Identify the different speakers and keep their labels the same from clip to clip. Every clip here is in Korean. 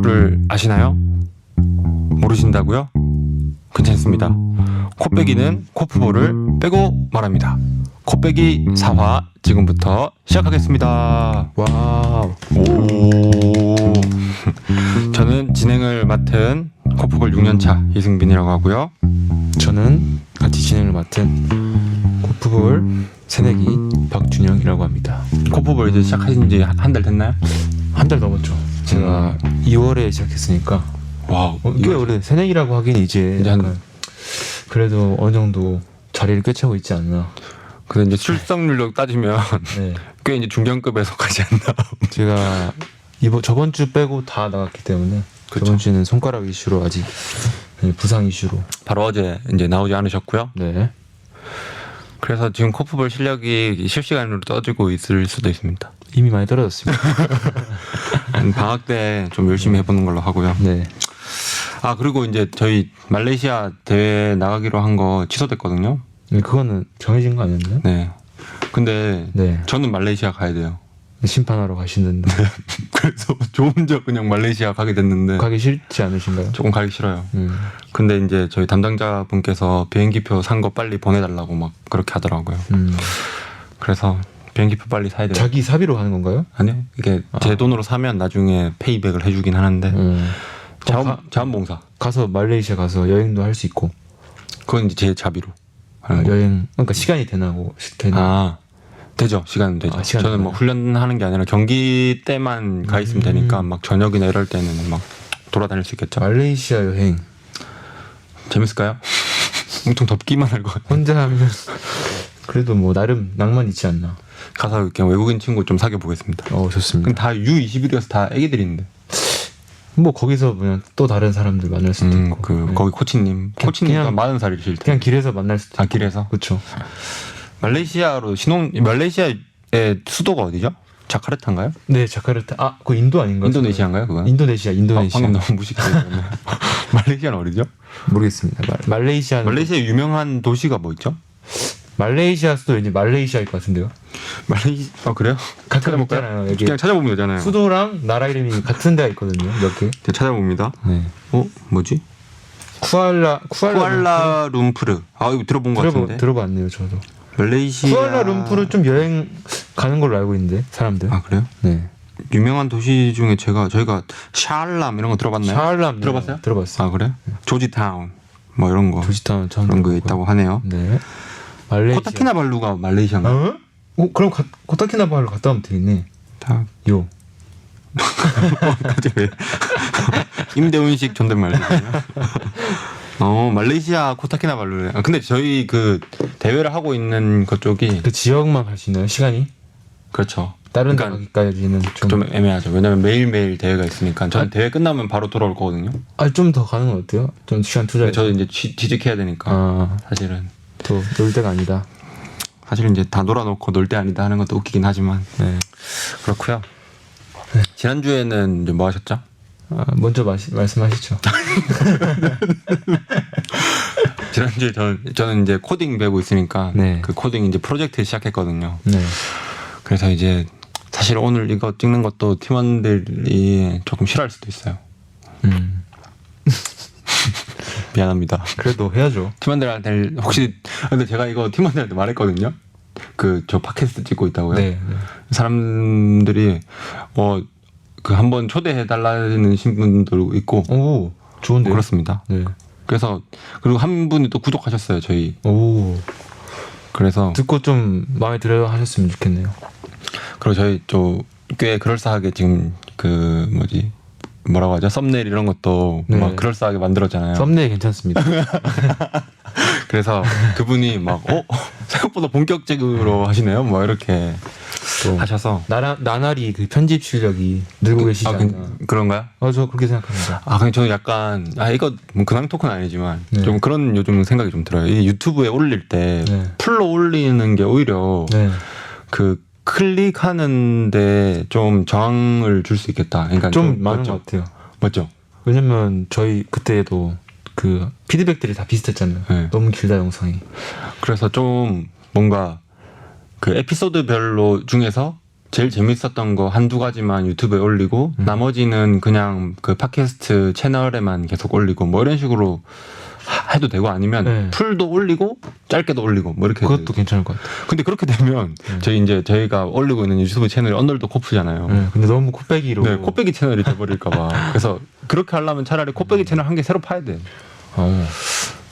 Speaker 1: 이유를 아시나요? 모르신다고요? 괜찮습니다. 코빼기는 코프볼을 빼고 말합니다. 코빼기 4화 지금부터 시작하겠습니다.
Speaker 2: 와우.
Speaker 1: 오. 저는 진행을 맡은 코프볼 6년차 이승빈이라고 하고요.
Speaker 2: 저는 같이 진행을 맡은 코프볼 새내기 박준영이라고 합니다.
Speaker 1: 코프볼 이제 시작하신 지 한 달 됐나요?
Speaker 2: 한 달 넘었죠. 제가 2월에 시작했으니까.
Speaker 1: 와우.
Speaker 2: 이게 원래 새내기라고 하긴 이제
Speaker 1: 이제
Speaker 2: 약간 그래도 어느 정도 자리를 꿰차고 있지 않나.
Speaker 1: 근데 이제 출석률로 따지면
Speaker 2: 네.
Speaker 1: 꽤 이제 중견급에 속하지 않나.
Speaker 2: 제가 저번 주 빼고 다 나갔기 때문에
Speaker 1: 그쵸.
Speaker 2: 저번 주는 손가락 이슈로 아직 부상 이슈로.
Speaker 1: 바로 어제 이제 나오지 않으셨고요.
Speaker 2: 네.
Speaker 1: 그래서 지금 코프볼 실력이 실시간으로 떠지고 있을 수도 있습니다.
Speaker 2: 이미 많이 떨어졌습니다.
Speaker 1: 방학 때 좀 열심히 해보는 걸로 하고요.
Speaker 2: 네.
Speaker 1: 아 그리고 이제 저희 말레이시아 대회 나가기로 한 거 취소됐거든요.
Speaker 2: 네, 그거는 정해진 거 아니었나요?
Speaker 1: 네. 근데
Speaker 2: 네.
Speaker 1: 저는 말레이시아 가야 돼요.
Speaker 2: 심판하러 가시는데
Speaker 1: 그래서 저 혼자 그냥 말레이시아 가게 됐는데
Speaker 2: 가기 싫지 않으신가요?
Speaker 1: 조금 가기 싫어요. 근데 이제 저희 담당자분께서 비행기표 산 거 빨리 보내달라고 막 그렇게 하더라고요. 그래서 비행기표 빨리 사야 돼요.
Speaker 2: 자기 사비로 가는 건가요?
Speaker 1: 아니요. 이게 제 돈으로 사면 나중에 페이백을 해주긴 하는데 자원봉사.
Speaker 2: 가서 말레이시아 가서 여행도 할 수 있고.
Speaker 1: 그건 이제 제 자비로 하는 거.
Speaker 2: 여행 그러니까 시간이 되나고 되나?
Speaker 1: 아 되죠. 시간은 되죠.
Speaker 2: 아, 시간은
Speaker 1: 저는 뭐 훈련하는 게 아니라 경기 때만 가 있으면 되니까 막 저녁이나 이럴 때는 막 돌아다닐 수 있겠죠.
Speaker 2: 말레이시아 여행
Speaker 1: 재밌을까요? 엄청 덥기만 할 것 같아요.
Speaker 2: 혼자 하면 그래도 뭐 나름 낭만 있지 않나.
Speaker 1: 가서 그냥 외국인 친구 좀 사귀어 보겠습니다.
Speaker 2: 좋습니다.
Speaker 1: 근데 다 U21이어서 다 애기들인데.
Speaker 2: 뭐 거기서 그냥 또 다른 사람들 만날 수도 있고. 네.
Speaker 1: 거기 코치님. 코치님
Speaker 2: 그냥
Speaker 1: 40살이실 때.
Speaker 2: 그냥 길에서 만날 수도 있고.
Speaker 1: 길에서?
Speaker 2: 그렇죠.
Speaker 1: 말레이시아의 수도가 어디죠? 자카르타인가요?
Speaker 2: 네, 자카르타. 그거 인도 아닌가요?
Speaker 1: 인도네시아인가요, 그건?
Speaker 2: 인도네시아.
Speaker 1: 방금 너무 무식해졌네. 말레이시아는 어디죠?
Speaker 2: 모르겠습니다. 말레이시아
Speaker 1: 유명한 도시가 뭐 있죠?
Speaker 2: 말레이시아 수도 왠지 말레이시아일 것 같은데요.
Speaker 1: 그래요?
Speaker 2: 가끔 있잖아요. 여기
Speaker 1: 그냥 찾아보면 되잖아요.
Speaker 2: 수도랑 나라 이름이 같은 데가 있거든요. 몇 개.
Speaker 1: 제가 찾아봅니다.
Speaker 2: 네.
Speaker 1: 뭐지?
Speaker 2: 쿠알라룸푸르.
Speaker 1: 쿠알라룸푸르. 이거 들어본 것 같은데.
Speaker 2: 들어봤네요, 저도.
Speaker 1: 말레이시아.
Speaker 2: 쿠알라룸푸르 좀 여행 가는 걸로 알고 있는데 사람들.
Speaker 1: 아 그래요?
Speaker 2: 네.
Speaker 1: 유명한 도시 중에 저희가 샤알람 이런 거 들어봤나요?
Speaker 2: 샤알람
Speaker 1: 들어봤어요?
Speaker 2: 들어봤어요.
Speaker 1: 아 그래? 조지타운 뭐 이런 거.
Speaker 2: 조지타운 처음
Speaker 1: 그런 거
Speaker 2: 들어보고요.
Speaker 1: 있다고 하네요.
Speaker 2: 네. 말레이시아.
Speaker 1: 코타키나발루가 말레이시아인가?
Speaker 2: 그럼 코타키나발루 갔다 오면 되겠네. 요.
Speaker 1: 갑자기 왜? 임대훈식 존댓말이잖아요. 말레이시아 코타키나발루래. 근데 저희 그 대회를 하고 있는 그쪽이
Speaker 2: 그 지역만 갈 수 있나요? 시간이?
Speaker 1: 그렇죠.
Speaker 2: 다른 데
Speaker 1: 그러니까
Speaker 2: 가기까지는
Speaker 1: 좀 애매하죠. 왜냐면 매일매일 대회가 있으니까. 저는 대회 끝나면 바로 돌아올 거거든요.
Speaker 2: 좀 더 가는 건 어때요? 좀 시간 투자해.
Speaker 1: 저도 이제 취직해야 되니까 사실은.
Speaker 2: 또 놀 때가 아니다.
Speaker 1: 사실은 이제 다 놀아놓고 놀 때 아니다 하는 것도 웃기긴 하지만.
Speaker 2: 네.
Speaker 1: 그렇고요. 네. 지난주에는 이제 뭐 하셨죠?
Speaker 2: 먼저 말씀하시죠.
Speaker 1: 지난주에 저는 이제 코딩 배우고 있으니까
Speaker 2: 네.
Speaker 1: 그 코딩 이제 프로젝트 시작했거든요.
Speaker 2: 네.
Speaker 1: 그래서 이제 사실 오늘 이거 찍는 것도 팀원들이 조금 싫어할 수도 있어요. 미안합니다.
Speaker 2: 그래도 해야죠.
Speaker 1: 팀원들한테 혹시 근데 제가 이거 팀원들한테 말했거든요. 저 팟캐스트 찍고 있다고요.
Speaker 2: 네.
Speaker 1: 사람들이 그 한번 초대해 달라는 신분도 있고.
Speaker 2: 오, 좋은데.
Speaker 1: 그렇습니다.
Speaker 2: 네.
Speaker 1: 그래서 그리고 한 분이 또 구독하셨어요, 저희.
Speaker 2: 오.
Speaker 1: 그래서
Speaker 2: 듣고 좀 마음에 들어 하셨으면 좋겠네요.
Speaker 1: 그리고 저희 꽤 그럴싸하게 지금 뭐라고 하죠? 썸네일 이런 것도
Speaker 2: 네.
Speaker 1: 막 그럴싸하게 만들었잖아요.
Speaker 2: 썸네일 괜찮습니다.
Speaker 1: 그래서 그분이 막 생각보다 본격적으로 하시네요. 뭐 이렇게
Speaker 2: 또
Speaker 1: 하셔서
Speaker 2: 나날이 그 편집 실력이 늘고 계시지 않나.
Speaker 1: 그런가요?
Speaker 2: 저 그렇게 생각합니다.
Speaker 1: 근데 저는 약간 이거 뭐 근황 토크는 아니지만
Speaker 2: 네.
Speaker 1: 좀 그런 요즘 생각이 좀 들어요. 이 유튜브에 올릴 때
Speaker 2: 네.
Speaker 1: 풀로 올리는 게 오히려
Speaker 2: 네.
Speaker 1: 그 클릭하는데 좀 저항을 줄 수 있겠다. 그러니까
Speaker 2: 좀 많은
Speaker 1: 맞죠?
Speaker 2: 것 같아요.
Speaker 1: 맞죠?
Speaker 2: 왜냐면 저희 그때도 그 피드백들이 다 비슷했잖아요.
Speaker 1: 네.
Speaker 2: 너무 길다 영상이.
Speaker 1: 그래서 좀 뭔가 그 에피소드별로 중에서 제일 재밌었던 거 한두 가지만 유튜브에 올리고 나머지는 그냥 그 팟캐스트 채널에만 계속 올리고 뭐 이런 식으로 해도 되고 아니면
Speaker 2: 네.
Speaker 1: 풀도 올리고 짧게도 올리고 뭐 이렇게
Speaker 2: 그것도 괜찮을 것 같아요.
Speaker 1: 근데 그렇게 되면 저희가 올리고 있는 유튜브 채널이 언더도 코프잖아요.
Speaker 2: 네, 근데 너무 코빼기로.
Speaker 1: 네, 코빼기 채널이 돼버릴까봐. 그래서 그렇게 하려면 차라리 코빼기 채널 한 개 새로 파야 돼.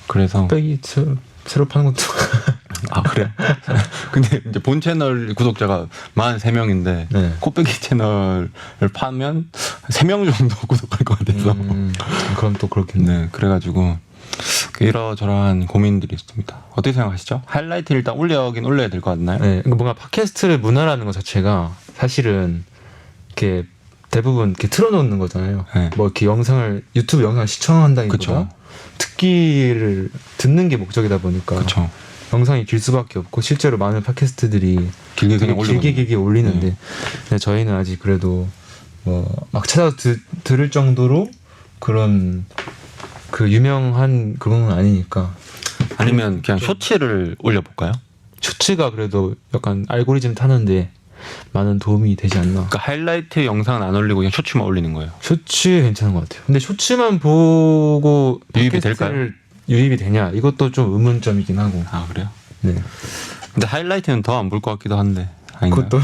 Speaker 1: 그래서
Speaker 2: 코빼기 새로 파는 것도.
Speaker 1: 아 그래? 근데 이제 본 채널 구독자가 43명인데
Speaker 2: 네.
Speaker 1: 코빼기 채널을 파면 3명 정도 구독할 것 같아서.
Speaker 2: 그럼 또 그렇겠네.
Speaker 1: 네, 그래가지고 이러저러한 고민들이 있습니다. 어떻게 생각하시죠? 하이라이트 일단 올려야 될 것 같나요?
Speaker 2: 네, 그러니까 뭔가 팟캐스트의 문화라는 것 자체가 사실은 이렇게 대부분 이렇게 틀어놓는 거잖아요.
Speaker 1: 네.
Speaker 2: 뭐 이렇게 유튜브 영상을 시청한다기보다
Speaker 1: 그쵸.
Speaker 2: 듣기를 듣는 게 목적이다 보니까
Speaker 1: 그렇죠.
Speaker 2: 영상이 길 수밖에 없고 실제로 많은 팟캐스트들이
Speaker 1: 길게
Speaker 2: 되게
Speaker 1: 그냥
Speaker 2: 길게 올리는데 근데 저희는 아직 그래도 뭐 막 찾아서 들을 정도로 그런 그 유명한 그건 아니니까.
Speaker 1: 아니면 그냥 쇼츠를 올려볼까요?
Speaker 2: 쇼츠가 그래도 약간 알고리즘 타는데 많은 도움이 되지 않나.
Speaker 1: 그러니까 하이라이트 영상은 안 올리고 그냥 쇼츠만 올리는 거예요.
Speaker 2: 쇼츠 괜찮은 것 같아요. 근데 쇼츠만 보고
Speaker 1: 유입이
Speaker 2: 팟캐스트를 유입이 되냐 이것도 좀 의문점이긴 하고.
Speaker 1: 아 그래요?
Speaker 2: 네.
Speaker 1: 근데 하이라이트는 더 안 볼 것 같기도 한데. 아닌가요?
Speaker 2: 그것도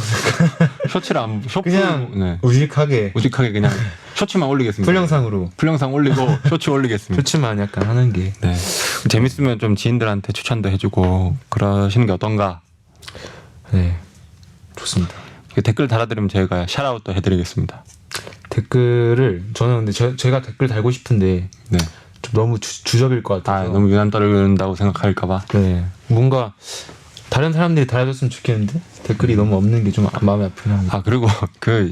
Speaker 1: 쇼츠를 안
Speaker 2: 그냥
Speaker 1: 네.
Speaker 2: 우직하게
Speaker 1: 우직하게 그냥 쇼츠만 올리겠습니다.
Speaker 2: 풀영상으로
Speaker 1: 풀영상 올리고 쇼츠 올리겠습니다.
Speaker 2: 쇼츠만 약간 하는 게.
Speaker 1: 네. 재밌으면 좀 지인들한테 추천도 해주고 그러시는 게 어떤가?
Speaker 2: 네. 좋습니다.
Speaker 1: 댓글 달아드리면 저희가 샤라웃도 해드리겠습니다.
Speaker 2: 댓글을 저는 근데 제가 댓글 달고 싶은데
Speaker 1: 네.
Speaker 2: 좀 너무 주접일 것 같아서.
Speaker 1: 너무 유난 떨어진다고 생각할까봐.
Speaker 2: 네. 뭔가 다른 사람들이 달아줬으면 좋겠는데 댓글이 너무 없는 게 좀 마음이 아프긴 합니다.
Speaker 1: 아 그리고 그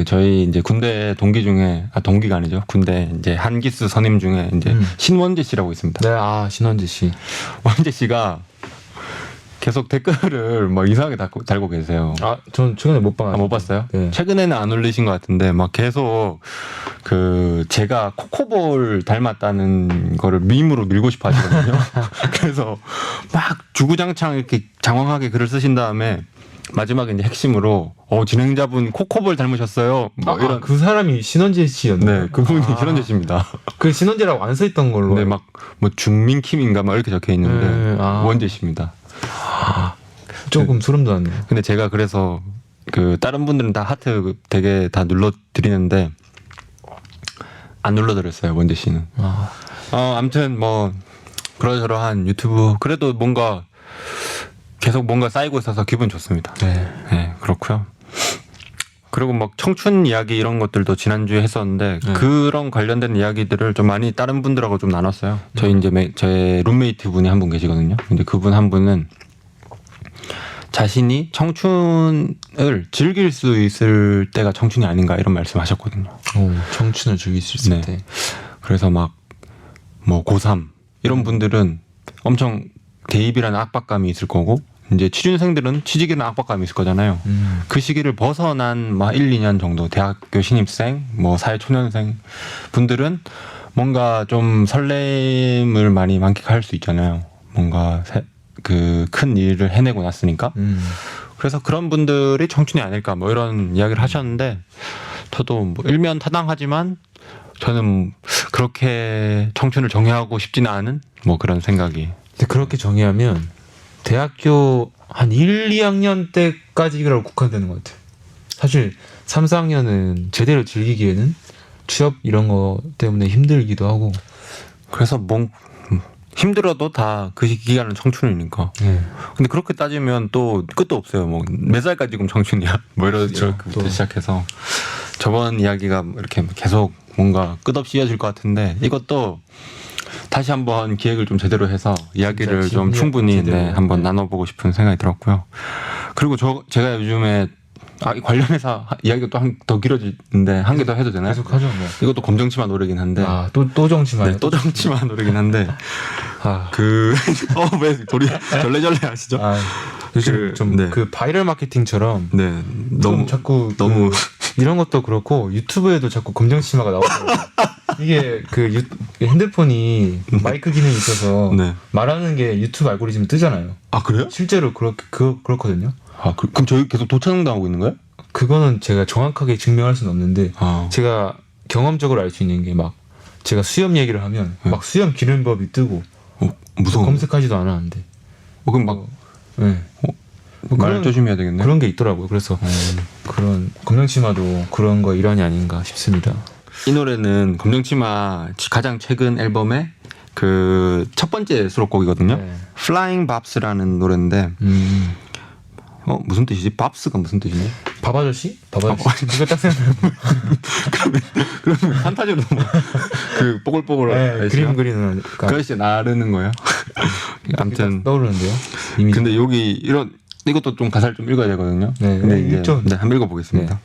Speaker 1: 저희 이제 군대 동기 중에 동기가 아니죠. 군대 이제 한기수 선임 중에 이제 신원재 씨라고 있습니다.
Speaker 2: 네, 신원재 씨.
Speaker 1: 원재 씨가 계속 댓글을 막 이상하게 달고 계세요.
Speaker 2: 전 최근에 못 봐가지고.
Speaker 1: 못 봤어요?
Speaker 2: 네.
Speaker 1: 최근에는 안 올리신 것 같은데 막 계속 제가 코코볼 닮았다는 거를 밈으로 밀고 싶어 하시거든요. 그래서 막 주구장창 이렇게 장황하게 글을 쓰신 다음에 마지막에 이제 핵심으로 진행자분 코코볼 닮으셨어요. 뭐 이런
Speaker 2: 그 사람이 신원재 씨였나요?
Speaker 1: 네, 그분이 신원재 씨입니다.
Speaker 2: 그 신원재라고 안 써있던 걸로.
Speaker 1: 네, 막 뭐 중민킴인가 막 이렇게 적혀 있는데 원재 씨입니다.
Speaker 2: 조금 소름 돋았네요.
Speaker 1: 근데 제가 그래서 다른 분들은 다 하트 되게 다 눌러드리는데 안 눌러드렸어요, 원재 씨는. 아무튼 뭐 그러저러한 유튜브 그래도 뭔가 계속 뭔가 쌓이고 있어서 기분 좋습니다. 네, 그렇고요. 그리고 막 청춘 이야기 이런 것들도 지난주에 했었는데 그런 관련된 이야기들을 좀 많이 다른 분들하고 좀 나눴어요. 저희 이제 제 룸메이트 분이 한 분 계시거든요. 근데 그분 한 분은 자신이 청춘을 즐길 수 있을 때가 청춘이 아닌가 이런 말씀하셨거든요.
Speaker 2: 청춘을 즐길 수 있을 때.
Speaker 1: 그래서 막 뭐 고3 이런 분들은 엄청 대입이라는 압박감이 있을 거고 이제 취준생들은 취직이라는 압박감이 있을 거잖아요. 그 시기를 벗어난 막 1, 2년 정도 대학교 신입생, 뭐 사회초년생 분들은 뭔가 좀 설렘을 많이 만끽할 수 있잖아요. 뭔가 큰 일을 해내고 났으니까. 그래서 그런 분들이 청춘이 아닐까 뭐 이런 이야기를 하셨는데 저도 뭐 일면타당하지만 저는 그렇게 청춘을 정의하고 싶지는 않은 뭐 그런 생각이.
Speaker 2: 근데 그렇게 정의하면 대학교 한 1, 2학년 때까지라고 국한되는 것 같아요. 사실 3, 4학년은 제대로 즐기기에는 취업 이런 거 때문에 힘들기도 하고.
Speaker 1: 그래서 힘들어도 다 그 기간은 청춘이니까. 근데 그렇게 따지면 또 끝도 없어요. 뭐 몇 살까지 지금 청춘이야? 뭐 이렇게부터 시작해서 저번 이야기가 이렇게 계속 뭔가 끝없이 이어질 것 같은데 이것도 다시 한번 기획을 좀 제대로 해서 이야기를 좀 충분히 한번 나눠보고 싶은 생각이 들었고요. 그리고 제가 요즘에 관련해서 이야기가 또 더 길어지는데 한 개 더 해도 되나요?
Speaker 2: 계속 하죠. 뭐.
Speaker 1: 이것도 검정치마 노래긴 한데.
Speaker 2: 또 정치만.
Speaker 1: 네, 또 정치마 노래긴 한데. 왜 절레절레 하시죠?
Speaker 2: 요즘 좀 바이럴 마케팅처럼.
Speaker 1: 네,
Speaker 2: 너무 자꾸 이런 것도 그렇고 유튜브에도 자꾸 검정치마가 나오더라고요. 이게 핸드폰이 마이크 기능이 있어서 말하는 게 유튜브 알고리즘이 뜨잖아요.
Speaker 1: 아 그래요?
Speaker 2: 실제로 그렇거든요.
Speaker 1: 그럼 저희 계속 도청당하고 있는 거예요?
Speaker 2: 그거는 제가 정확하게 증명할 수는 없는데 제가 경험적으로 알 수 있는 게 막 제가 수염 얘기를 하면 막 수염 기르는 뜨고
Speaker 1: 무서워.
Speaker 2: 검색하지도 않았는데
Speaker 1: 그럼 막
Speaker 2: 네.
Speaker 1: 말 조심해야 되겠네.
Speaker 2: 그런 게 있더라고요. 그래서 그런 검정치마도 그런 거 일환이 아닌가 싶습니다.
Speaker 1: 이 노래는 검정치마 가장 최근 앨범의 그 첫 번째 수록곡이거든요.
Speaker 2: 네.
Speaker 1: Flying Babs라는 노래인데 무슨 뜻이지? 밥스가 무슨 뜻이냐?
Speaker 2: 밥 아저씨? 밥 아저씨? 그거 딱 생각나요.
Speaker 1: 그러면 판타지로 그 뽀글뽀글
Speaker 2: 네, 그림 그리는
Speaker 1: 그 아저씨 나르는 거예요. 아무튼
Speaker 2: 떠오르는데요. 이미.
Speaker 1: 근데 여기 이것도 좀 가사를 좀 읽어야 되거든요.
Speaker 2: 네,
Speaker 1: 근데 이제
Speaker 2: 읽죠.
Speaker 1: 네, 한번 읽어보겠습니다.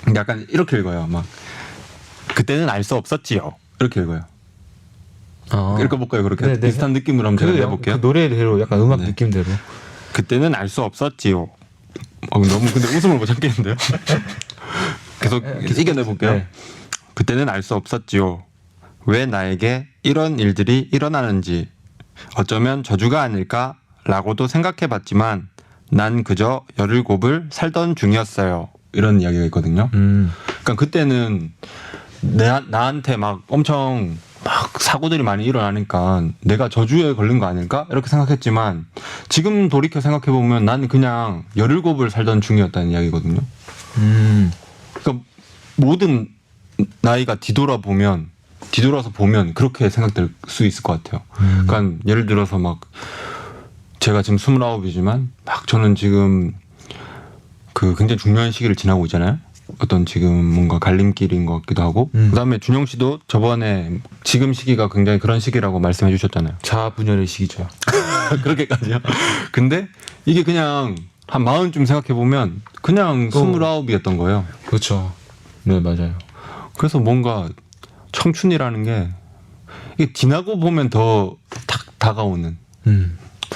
Speaker 1: 근데 약간 이렇게 읽어요. 막 그때는 알 수 없었지요. 이렇게 읽어요. 읽어볼까요? 그렇게
Speaker 2: 네, 네.
Speaker 1: 비슷한 느낌으로 한번 제가
Speaker 2: 그
Speaker 1: 해볼게요.
Speaker 2: 노래대로 약간 음악
Speaker 1: 네.
Speaker 2: 느낌대로.
Speaker 1: 그때는 알 수 없었지요. 너무 근데 웃음을 못 참겠는데요. 계속 이겨내볼게요.
Speaker 2: 네.
Speaker 1: 그때는 알 수 없었지요. 왜 나에게 이런 일들이 일어나는지 어쩌면 저주가 아닐까라고도 생각해봤지만 난 그저 17을 살던 중이었어요. 이런 이야기가 있거든요. 그러니까 그때는 나한테 막 엄청 막 사고들이 많이 일어나니까 내가 저주에 걸린 거 아닐까? 이렇게 생각했지만 지금 돌이켜 생각해보면 나는 그냥 17을 살던 중이었다는 이야기거든요. 그러니까 모든 나이가 뒤돌아서 보면 그렇게 생각될 수 있을 것 같아요. 그러니까 예를 들어서 막 제가 지금 29이지만 막 저는 지금 그 굉장히 중요한 시기를 지나고 있잖아요. 어떤 지금 뭔가 갈림길인 것 같기도 하고 그다음에 준영 씨도 저번에 지금 시기가 굉장히 그런 시기라고 말씀해 주셨잖아요.
Speaker 2: 자아분열의 시기죠.
Speaker 1: 그렇게까지요. 근데 이게 그냥 한 40쯤 생각해보면 그냥 29이었던 거예요.
Speaker 2: 그렇죠. 네, 맞아요.
Speaker 1: 그래서 뭔가 청춘이라는 게 이게 지나고 보면 더 다가오는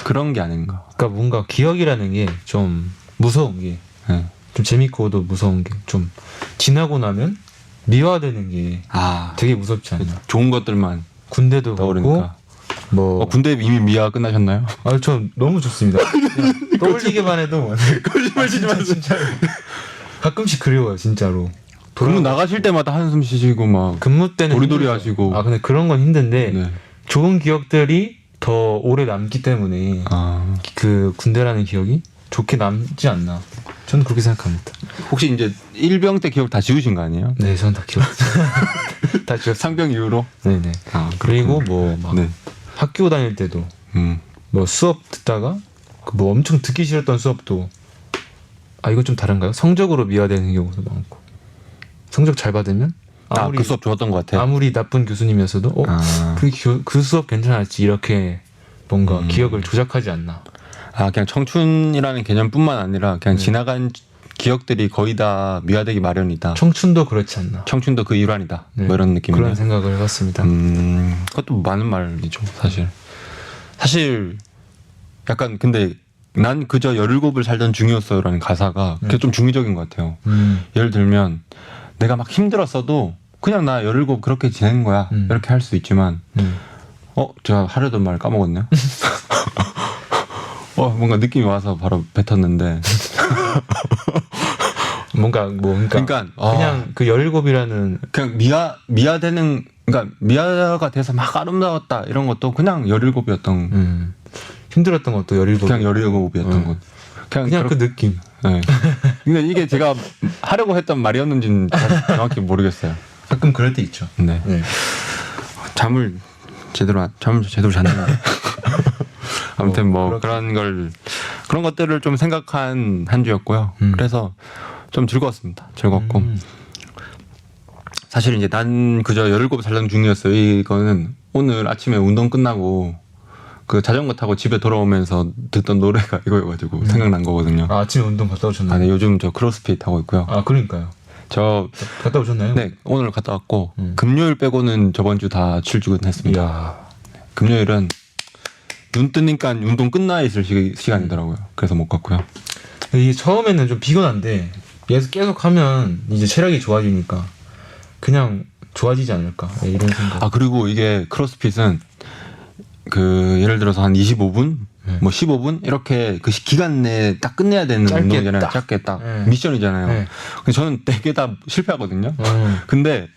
Speaker 1: 그런 게 아닌가.
Speaker 2: 그러니까 뭔가 기억이라는 게 좀 무서운 게
Speaker 1: 네.
Speaker 2: 좀 재밌고도 무서운 게 좀 지나고 나면 미화되는 게 되게 무섭지 않나.
Speaker 1: 좋은 것들만
Speaker 2: 군대도 그렇고
Speaker 1: 떠오르니까.
Speaker 2: 뭐
Speaker 1: 군대 이미 미화 끝나셨나요?
Speaker 2: 전 너무 좋습니다. 그냥 떠올리기만 해도
Speaker 1: 거짓말 치지 마세요.
Speaker 2: 진짜 가끔씩 그리워요, 진짜로.
Speaker 1: 근무 나가실 때마다 한숨 쉬시고 막
Speaker 2: 근무 때는
Speaker 1: 도리도리
Speaker 2: 힘들죠.
Speaker 1: 하시고.
Speaker 2: 근데 그런 건 힘든데
Speaker 1: 네.
Speaker 2: 좋은 기억들이 더 오래 남기 때문에 그 군대라는 기억이 좋게 남지 않나. 저는 그렇게 생각합니다.
Speaker 1: 혹시 이제 일병 때 기억 다 지우신 거 아니에요?
Speaker 2: 네, 저는 다 기억. 다 지웠어요.
Speaker 1: 상병 이후로?
Speaker 2: 네네. 그리고 뭐 막
Speaker 1: 네.
Speaker 2: 학교 다닐 때도
Speaker 1: 음.
Speaker 2: 뭐 수업 듣다가 그 뭐 엄청 듣기 싫었던 수업도 이거 좀 다른가요? 성적으로 미화되는 경우도 많고 성적 잘 받으면
Speaker 1: 그 수업 좋았던 것 같아.
Speaker 2: 아무리 나쁜 교수님이었어도 그 수업 괜찮았지 이렇게 뭔가 기억을 조작하지 않나.
Speaker 1: 그냥 청춘이라는 개념뿐만 아니라 그냥 지나간 기억들이 거의 다 미화되기 마련이다.
Speaker 2: 청춘도 그렇지 않나.
Speaker 1: 청춘도 그 일환이다.
Speaker 2: 네.
Speaker 1: 뭐 이런 느낌이네요.
Speaker 2: 그런 생각을 해봤습니다.
Speaker 1: 그것도 많은 말이죠, 사실. 사실 약간 근데 난 그저 17을 살던 중이었어요라는 가사가 그게 좀 중의적인 것 같아요. 예를 들면 내가 막 힘들었어도 그냥 나 17 그렇게 지낸 거야. 이렇게 할 수 있지만 제가 하려던 말 까먹었네요. 뭔가 느낌이 와서 바로 뱉었는데
Speaker 2: 그러니까 그냥 그 17이라는
Speaker 1: 그냥 미화되는 그러니까 미화가 돼서 막 아름다웠다 이런 것도 그냥 17이었던
Speaker 2: 힘들었던 것도 17
Speaker 1: 그냥 17이었던 것
Speaker 2: 그냥 그 느낌.
Speaker 1: 네. 근데 이게 제가 하려고 했던 말이었는지는 정확히 모르겠어요.
Speaker 2: 가끔 그럴 때 있죠.
Speaker 1: 네. 잠을 제대로 잤는데 아무튼 뭐 그런 것들을 좀 생각한 한 주였고요. 그래서 좀 즐거웠습니다. 즐겁고 사실 이제 난 그저 17 살던 중이었어요. 이거는 오늘 아침에 운동 끝나고 그 자전거 타고 집에 돌아오면서 듣던 노래가 이거여가지고 생각난 거거든요.
Speaker 2: 아침에 운동 갔다 오셨나요?
Speaker 1: 네, 요즘 저 크로스핏 하고 있고요.
Speaker 2: 그러니까요.
Speaker 1: 저
Speaker 2: 갔다 오셨나요?
Speaker 1: 네, 오늘 갔다 왔고 금요일 빼고는 저번 주 다 출퇴근했습니다.
Speaker 2: 이야.
Speaker 1: 금요일은 눈 뜨니까 운동 끝나 있을 시간이더라고요. 그래서 못 갔고요.
Speaker 2: 이게 처음에는 좀 피곤한데 계속 하면 이제 체력이 좋아지니까 그냥 좋아지지 않을까 이런 생각.
Speaker 1: 그리고 이게 크로스핏은 그 예를 들어서 한 25분
Speaker 2: 네.
Speaker 1: 뭐 15분 이렇게 그 기간 내에 딱 끝내야 되는
Speaker 2: 짧게
Speaker 1: 운동이잖아요.
Speaker 2: 딱.
Speaker 1: 짧게 딱
Speaker 2: 네.
Speaker 1: 미션이잖아요.
Speaker 2: 네.
Speaker 1: 근데 저는 되게 다 실패하거든요. 근데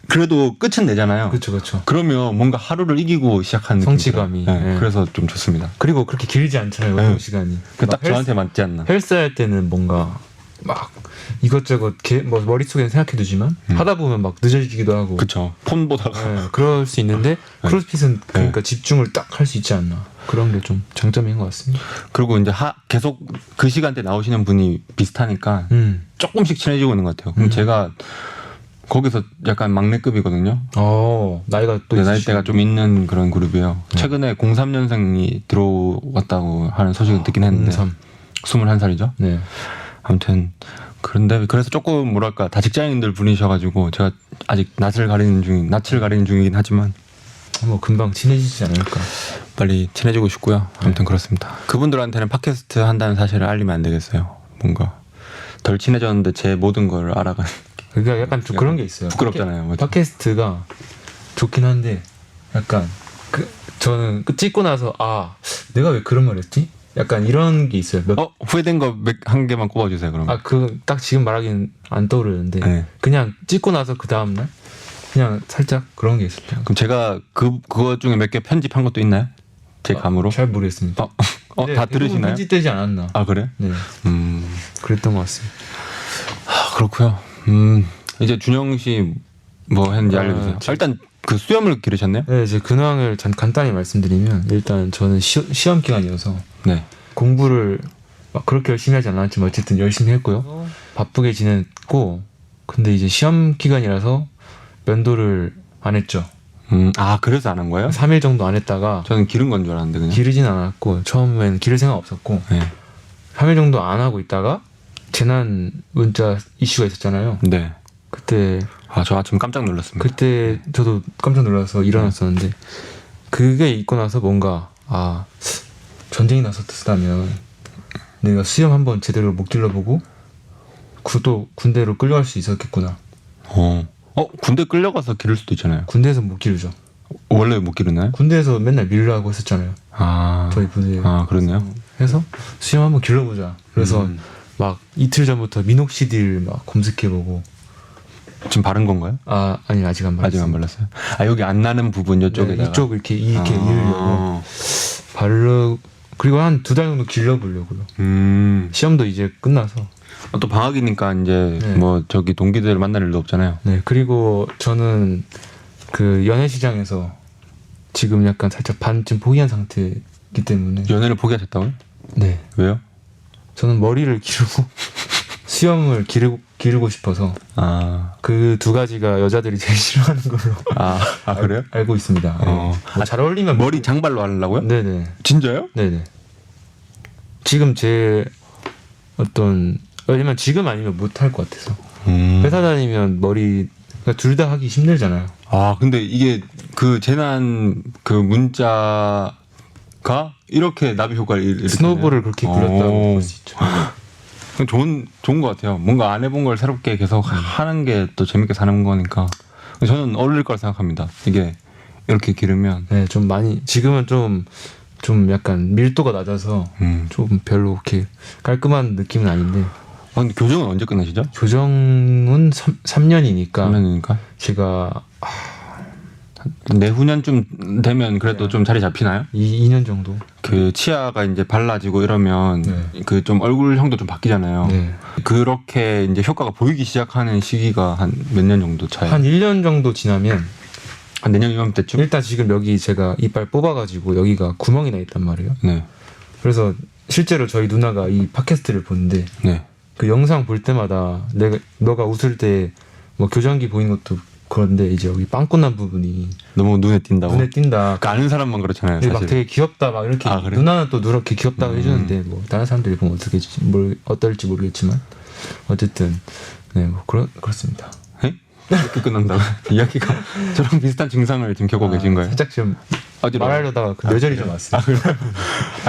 Speaker 1: 그래도 끝은 내잖아요.
Speaker 2: 그렇죠.
Speaker 1: 그러면 뭔가 하루를 이기고 시작하는
Speaker 2: 성취감이.
Speaker 1: 느낌이 들어요.
Speaker 2: 네.
Speaker 1: 그래서 좀 좋습니다.
Speaker 2: 그리고 그렇게 길지 않잖아요.
Speaker 1: 네.
Speaker 2: 운동 시간이.
Speaker 1: 딱 저한테 맞지 않나.
Speaker 2: 헬스 할 때는 뭔가 막 이것저것 뭐 머릿속에는 생각해두지만 하다 보면 막 늦어지기도 하고
Speaker 1: 그쵸. 폰 보다가.
Speaker 2: 네, 그럴 수 있는데 크로스핏은 그러니까 집중을 딱 할 수 있지 않나. 그런 게 좀 장점인 것 같습니다.
Speaker 1: 그리고 이제 계속 그 시간대 나오시는 분이 비슷하니까 조금씩 친해지고 있는 것 같아요. 그럼 제가 거기서 약간 막내급이거든요.
Speaker 2: 나이가 또
Speaker 1: 내 나이대가 좀 있는 그런 그룹이에요. 최근에 03년생이 들어왔다고 하는 소식을 듣긴 했는데
Speaker 2: 03.
Speaker 1: 21살이죠.
Speaker 2: 네.
Speaker 1: 아무튼 그런데 그래서 조금 뭐랄까 다 직장인들 분이셔가지고 제가 아직 낯을 가리는 중이긴 하지만
Speaker 2: 뭐 금방 친해지지 않을까.
Speaker 1: 빨리 친해지고 싶고요. 아무튼 그렇습니다. 그분들한테는 팟캐스트 한다는 사실을 알리면 안 되겠어요. 뭔가 덜 친해졌는데 제 모든 걸 알아가는.
Speaker 2: 그러니까 약간 좀 그런 게 있어요.
Speaker 1: 부끄럽잖아요. 맞죠?
Speaker 2: 팟캐스트가 좋긴 한데 약간 저는 찍고 나서 내가 왜 그런 말 했지? 약간 이런 게 있어요.
Speaker 1: 후회된 거 한 개만 꼽아주세요. 그럼.
Speaker 2: 딱 지금 말하기는 안 떠오르는데
Speaker 1: 네.
Speaker 2: 그냥 찍고 나서 그 다음날 그냥 살짝 그런 게 있었어요.
Speaker 1: 그럼 제가 그거 중에 몇 개 편집한 것도 있나요? 제 감으로?
Speaker 2: 잘 모르겠습니다. 네,
Speaker 1: 다 들으시나요?
Speaker 2: 편집되지 않았나?
Speaker 1: 그래?
Speaker 2: 네, 그랬던 것 같습니다.
Speaker 1: 그렇고요. 이제 준영 씨 뭐 했는지 알려주세요. 일단 그 수염을 기르셨네요?
Speaker 2: 네, 이제 근황을 간단히 말씀드리면 일단 저는 시험 기간이어서
Speaker 1: 네.
Speaker 2: 공부를 막 그렇게 열심히 하지 않았지만 어쨌든 열심히 했고요. 바쁘게 지냈고 근데 이제 시험 기간이라서 면도를 안 했죠.
Speaker 1: 그래서 안 한 거예요?
Speaker 2: 3일 정도 안 했다가
Speaker 1: 저는 기른 건 줄 알았는데 그냥.
Speaker 2: 기르진 않았고 처음엔 기를 생각 없었고
Speaker 1: 네.
Speaker 2: 3일 정도 안 하고 있다가 재난 문자 이슈가 있었잖아요.
Speaker 1: 네.
Speaker 2: 그때
Speaker 1: 저 아침 깜짝 놀랐습니다.
Speaker 2: 그때 저도 깜짝 놀라서 일어났었는데 그게 있고 나서 뭔가 전쟁이 났었다면 내가 수염 한번 제대로 못 길러보고 또 군대로 끌려갈 수 있었겠구나.
Speaker 1: 군대 끌려가서 기를 수도 있잖아요.
Speaker 2: 군대에서 못 기르죠.
Speaker 1: 원래 못 기르나요?
Speaker 2: 군대에서 맨날 밀라고 했었잖아요. 저희 부대.
Speaker 1: 그렇네요.
Speaker 2: 해서 수염 한번 길러보자. 그래서 막 이틀 전부터 미녹시딜 막 검색해보고.
Speaker 1: 지금 바른 건가요?
Speaker 2: 아니 아직 안 발랐어요.
Speaker 1: 아직 안 발랐어요. 여기 안 나는 부분 이쪽에다가.
Speaker 2: 네, 이쪽 이렇게 이으려고 그리고 한 2달 정도 길러보려고요. 시험도 이제 끝나서.
Speaker 1: 또 방학이니까 이제
Speaker 2: 네.
Speaker 1: 뭐 저기 동기들 만날 일도 없잖아요.
Speaker 2: 네, 그리고 저는 그 연애시장에서 지금 약간 살짝 반쯤 포기한 상태이기 때문에.
Speaker 1: 연애를 포기하셨다고요?
Speaker 2: 네.
Speaker 1: 왜요?
Speaker 2: 저는 머리를 기르고 수염을 기르고 싶어서 그 두 가지가 여자들이 제일 싫어하는 걸로
Speaker 1: 그래요?
Speaker 2: 알고 있습니다. 네. 뭐잘 어울리면
Speaker 1: 머리 장발로 하려고요?
Speaker 2: 네네.
Speaker 1: 진짜요?
Speaker 2: 네네. 지금 제 왜냐면 지금 아니면 못 할 것 같아서 회사 다니면 머리가 둘 다 하기 힘들잖아요.
Speaker 1: 근데 이게 그 재난 그 문자가 이렇게 나비 효과를 일으키네요.
Speaker 2: 스노우볼을 그렇게 굴렸다고 볼 수 있죠.
Speaker 1: 좋은 것 같아요. 뭔가 안 해본 걸 새롭게 계속 하는 게 또 재밌게 사는 거니까. 저는 어울릴 거라 생각합니다. 이게 이렇게 기르면.
Speaker 2: 네, 좀 많이 지금은 좀 약간 밀도가 낮아서 좀 별로 그렇게 깔끔한 느낌은 아닌데.
Speaker 1: 근데 교정은 언제 끝나시죠?
Speaker 2: 교정은 3년이니까
Speaker 1: 3년이니까.
Speaker 2: 제가
Speaker 1: 내후년쯤 되면 그래도 좀 자리 잡히나요?
Speaker 2: 2년 정도.
Speaker 1: 그 치아가 이제 발라지고 이러면
Speaker 2: 네.
Speaker 1: 그 좀 얼굴형도 좀 바뀌잖아요.
Speaker 2: 네.
Speaker 1: 그렇게 이제 효과가 보이기 시작하는 시기가 한 몇 년 정도 차이?
Speaker 2: 한 1년 정도 지나면
Speaker 1: 한 내년 이맘때쯤?
Speaker 2: 일단 지금 여기 제가 이빨 뽑아가지고 여기가 구멍이 나 있단 말이에요.
Speaker 1: 네.
Speaker 2: 그래서 실제로 저희 누나가 이 팟캐스트를 보는데
Speaker 1: 네.
Speaker 2: 그 영상 볼 때마다 너가 웃을 때 뭐 교정기 보이는 것도 그런데 이제 여기 빵꾸 난 부분이
Speaker 1: 너무 눈에 띈다고.
Speaker 2: 눈에 띈다.
Speaker 1: 그 아는 사람만 그렇잖아요.
Speaker 2: 막
Speaker 1: 사실.
Speaker 2: 되게 귀엽다 막 이렇게
Speaker 1: 그래?
Speaker 2: 누나는 또 누렇게 귀엽다고 해주는데 뭐 다른 사람들이 보면 어떨지 모르겠지만 어쨌든 네 뭐 그렇습니다.
Speaker 1: 이렇게 끝난다고? 이야기가 저랑 비슷한 증상을 지금 겪고 계신 거예요?
Speaker 2: 살짝 좀 말하려다가 뇌절이 좀 왔어요.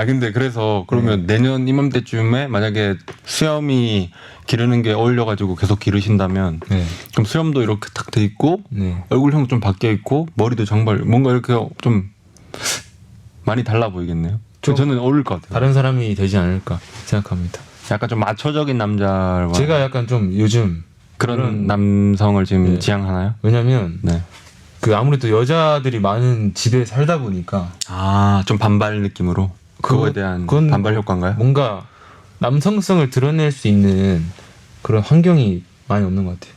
Speaker 1: 근데 그래서 그러면 내년 이맘때쯤에 만약에 수염이 기르는 게 어울려가지고 계속 기르신다면
Speaker 2: 네.
Speaker 1: 그럼 수염도 이렇게 탁 돼 있고
Speaker 2: 네.
Speaker 1: 얼굴형 좀 바뀌어 있고 머리도 장발 뭔가 이렇게 좀 많이 달라 보이겠네요.
Speaker 2: 좀
Speaker 1: 저는 어울릴 것 같아요.
Speaker 2: 다른 사람이 되지 않을까 생각합니다.
Speaker 1: 약간 좀 마초적인 남자와
Speaker 2: 제가 약간 좀 요즘
Speaker 1: 그런 남성을 지금
Speaker 2: 네.
Speaker 1: 지향하나요?
Speaker 2: 왜냐면
Speaker 1: 네.
Speaker 2: 그 아무래도 여자들이 많은 집에 살다 보니까
Speaker 1: 아, 좀 반발 느낌으로 그거에
Speaker 2: 그거-
Speaker 1: 대한
Speaker 2: 그건
Speaker 1: 반발
Speaker 2: 뭐-
Speaker 1: 효과인가요?
Speaker 2: 뭔가 남성성을 드러낼 수 있는 그런 환경이 많이 없는 것 같아요.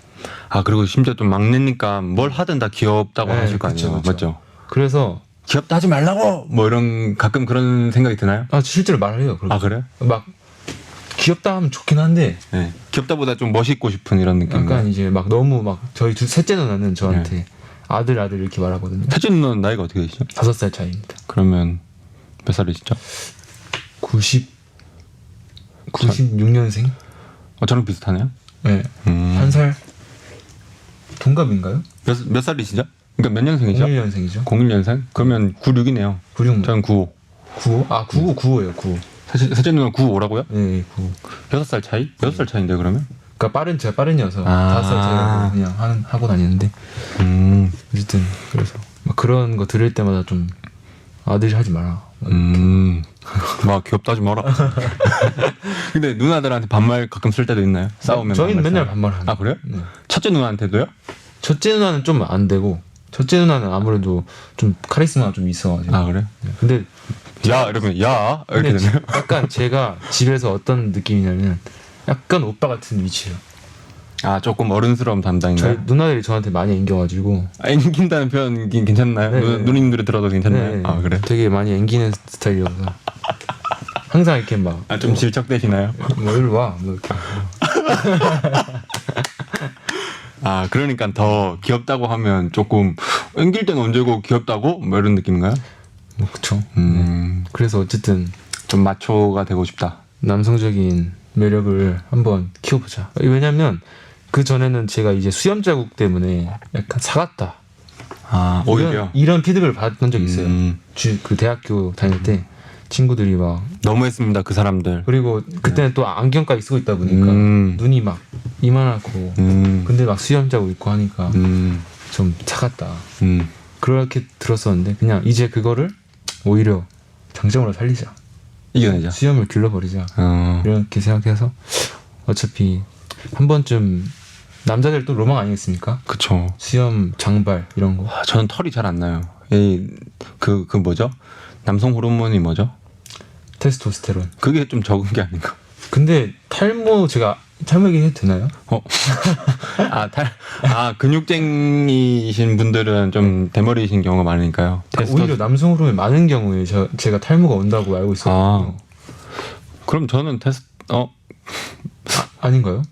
Speaker 1: 아, 그리고 심지어 좀 막내니까 뭘 하든 다 귀엽다고
Speaker 2: 네,
Speaker 1: 하실 거
Speaker 2: 그쵸,
Speaker 1: 아니에요.
Speaker 2: 그쵸.
Speaker 1: 맞죠?
Speaker 2: 그래서
Speaker 1: 귀엽다 하지 말라고! 뭐 이런 가끔 그런 생각이 드나요?
Speaker 2: 실제로 말을 해요. 그렇게.
Speaker 1: 아, 그래요?
Speaker 2: 막 귀엽다 하면 좋긴 한데
Speaker 1: 네. 귀엽다보다 좀 멋있고 싶은 이런 느낌인가요?
Speaker 2: 약간 이제 막 너무 막 저희 셋째 누나는 저한테 아들 이렇게 말하거든요.
Speaker 1: 태진 누나는 나이가 어떻게 되시죠?
Speaker 2: 5살 차이입니다.
Speaker 1: 그러면 몇 살이시죠?
Speaker 2: 96년생?
Speaker 1: 저랑 비슷하네요.
Speaker 2: 네. 한 살 동갑인가요?
Speaker 1: 몇 살이시죠? 그러니까 몇 년생이죠?
Speaker 2: 01년생이죠.
Speaker 1: 01년생? 그러면 96이네요.
Speaker 2: 96.
Speaker 1: 저는 95.
Speaker 2: 95? 아, 95예요. 95.
Speaker 1: 셋째 누나 95라고요?
Speaker 2: 네, 95.
Speaker 1: 6살 차이? 6살 차이인데 그러면?
Speaker 2: 그러니까 제가 빠른이어서
Speaker 1: 아.
Speaker 2: 5살 차이라고 그냥 하고 다니는데 어쨌든 그래서 막 그런 거 들을 때마다 좀 아들이 하지 마라.
Speaker 1: 막 귀엽다 하지 마라. 근데 누나들한테 반말 가끔 쓸 때도 있나요? 싸우면
Speaker 2: 저희는
Speaker 1: 반말
Speaker 2: 맨날
Speaker 1: 써요?
Speaker 2: 반말하는.
Speaker 1: 아, 그래요?
Speaker 2: 네.
Speaker 1: 첫째 누나한테도요?
Speaker 2: 첫째 누나는 좀 안 되고 첫째 누나는 아무래도 좀 카리스마가 좀 있어가지고.
Speaker 1: 아, 그래?
Speaker 2: 네. 근데
Speaker 1: 야 이러면 야 이렇게
Speaker 2: 근데
Speaker 1: 되나요?
Speaker 2: 약간 제가 집에서 어떤 느낌이냐면 약간 오빠 같은 위치예요.
Speaker 1: 아, 조금 어른스러운
Speaker 2: 저희
Speaker 1: 담당인가요?
Speaker 2: 누나들이 저한테 많이 앵겨가지고.
Speaker 1: 아, 앵긴다는 표현 괜찮나요?
Speaker 2: 네, 네.
Speaker 1: 누님들이 들어도 괜찮나요?
Speaker 2: 네,
Speaker 1: 아, 그래?
Speaker 2: 되게 많이 앵기는 스타일이어서 항상 이렇게 막
Speaker 1: 아, 좀 질척대시나요?
Speaker 2: 뭐 이리 와, 뭐 이렇게.
Speaker 1: 아, 그러니까 더 귀엽다고 하면 조금 앵길 때는 언제고 귀엽다고? 뭐 이런 느낌인가요?
Speaker 2: 뭐 그쵸. 그래서 어쨌든
Speaker 1: 좀 마초가 되고 싶다.
Speaker 2: 남성적인 매력을 한번 키워보자. 왜냐면 그 전에는 제가 이제 수염 자국 때문에 약간 사갔다.
Speaker 1: 아, 오히려
Speaker 2: 이런 피드백을 받은 적이 있어요.
Speaker 1: 음.
Speaker 2: 그 대학교 다닐 때 친구들이 막
Speaker 1: 너무했습니다, 그 사람들.
Speaker 2: 그리고 그때는 또 안경까지 쓰고 있다 보니까 눈이 막 이만하고 근데 막 수염 자국 있고 하니까 좀 차갑다. 그렇게 들었었는데 그냥 이제 그거를 오히려 장점으로 살리자.
Speaker 1: 이겨내자.
Speaker 2: 수염을 길러버리자.
Speaker 1: 어.
Speaker 2: 이렇게 생각해서 어차피 한 번쯤 남자들 또 로망 아니겠습니까?
Speaker 1: 그쵸.
Speaker 2: 수염, 장발 이런 거.
Speaker 1: 아, 저는 털이 잘 안 나요. 그 뭐죠? 남성 호르몬이 뭐죠?
Speaker 2: 테스토스테론.
Speaker 1: 그게 좀 적은 게 아닌가?
Speaker 2: 근데 제가 탈모 얘기 해도 되나요?
Speaker 1: 근육쟁이신 분들은 좀 대머리이신 경우가 많으니까요.
Speaker 2: 오히려 남성 호르몬이 많은 경우에 제가 탈모가 온다고 알고 있었거든요.
Speaker 1: 그럼 저는
Speaker 2: 아닌가요?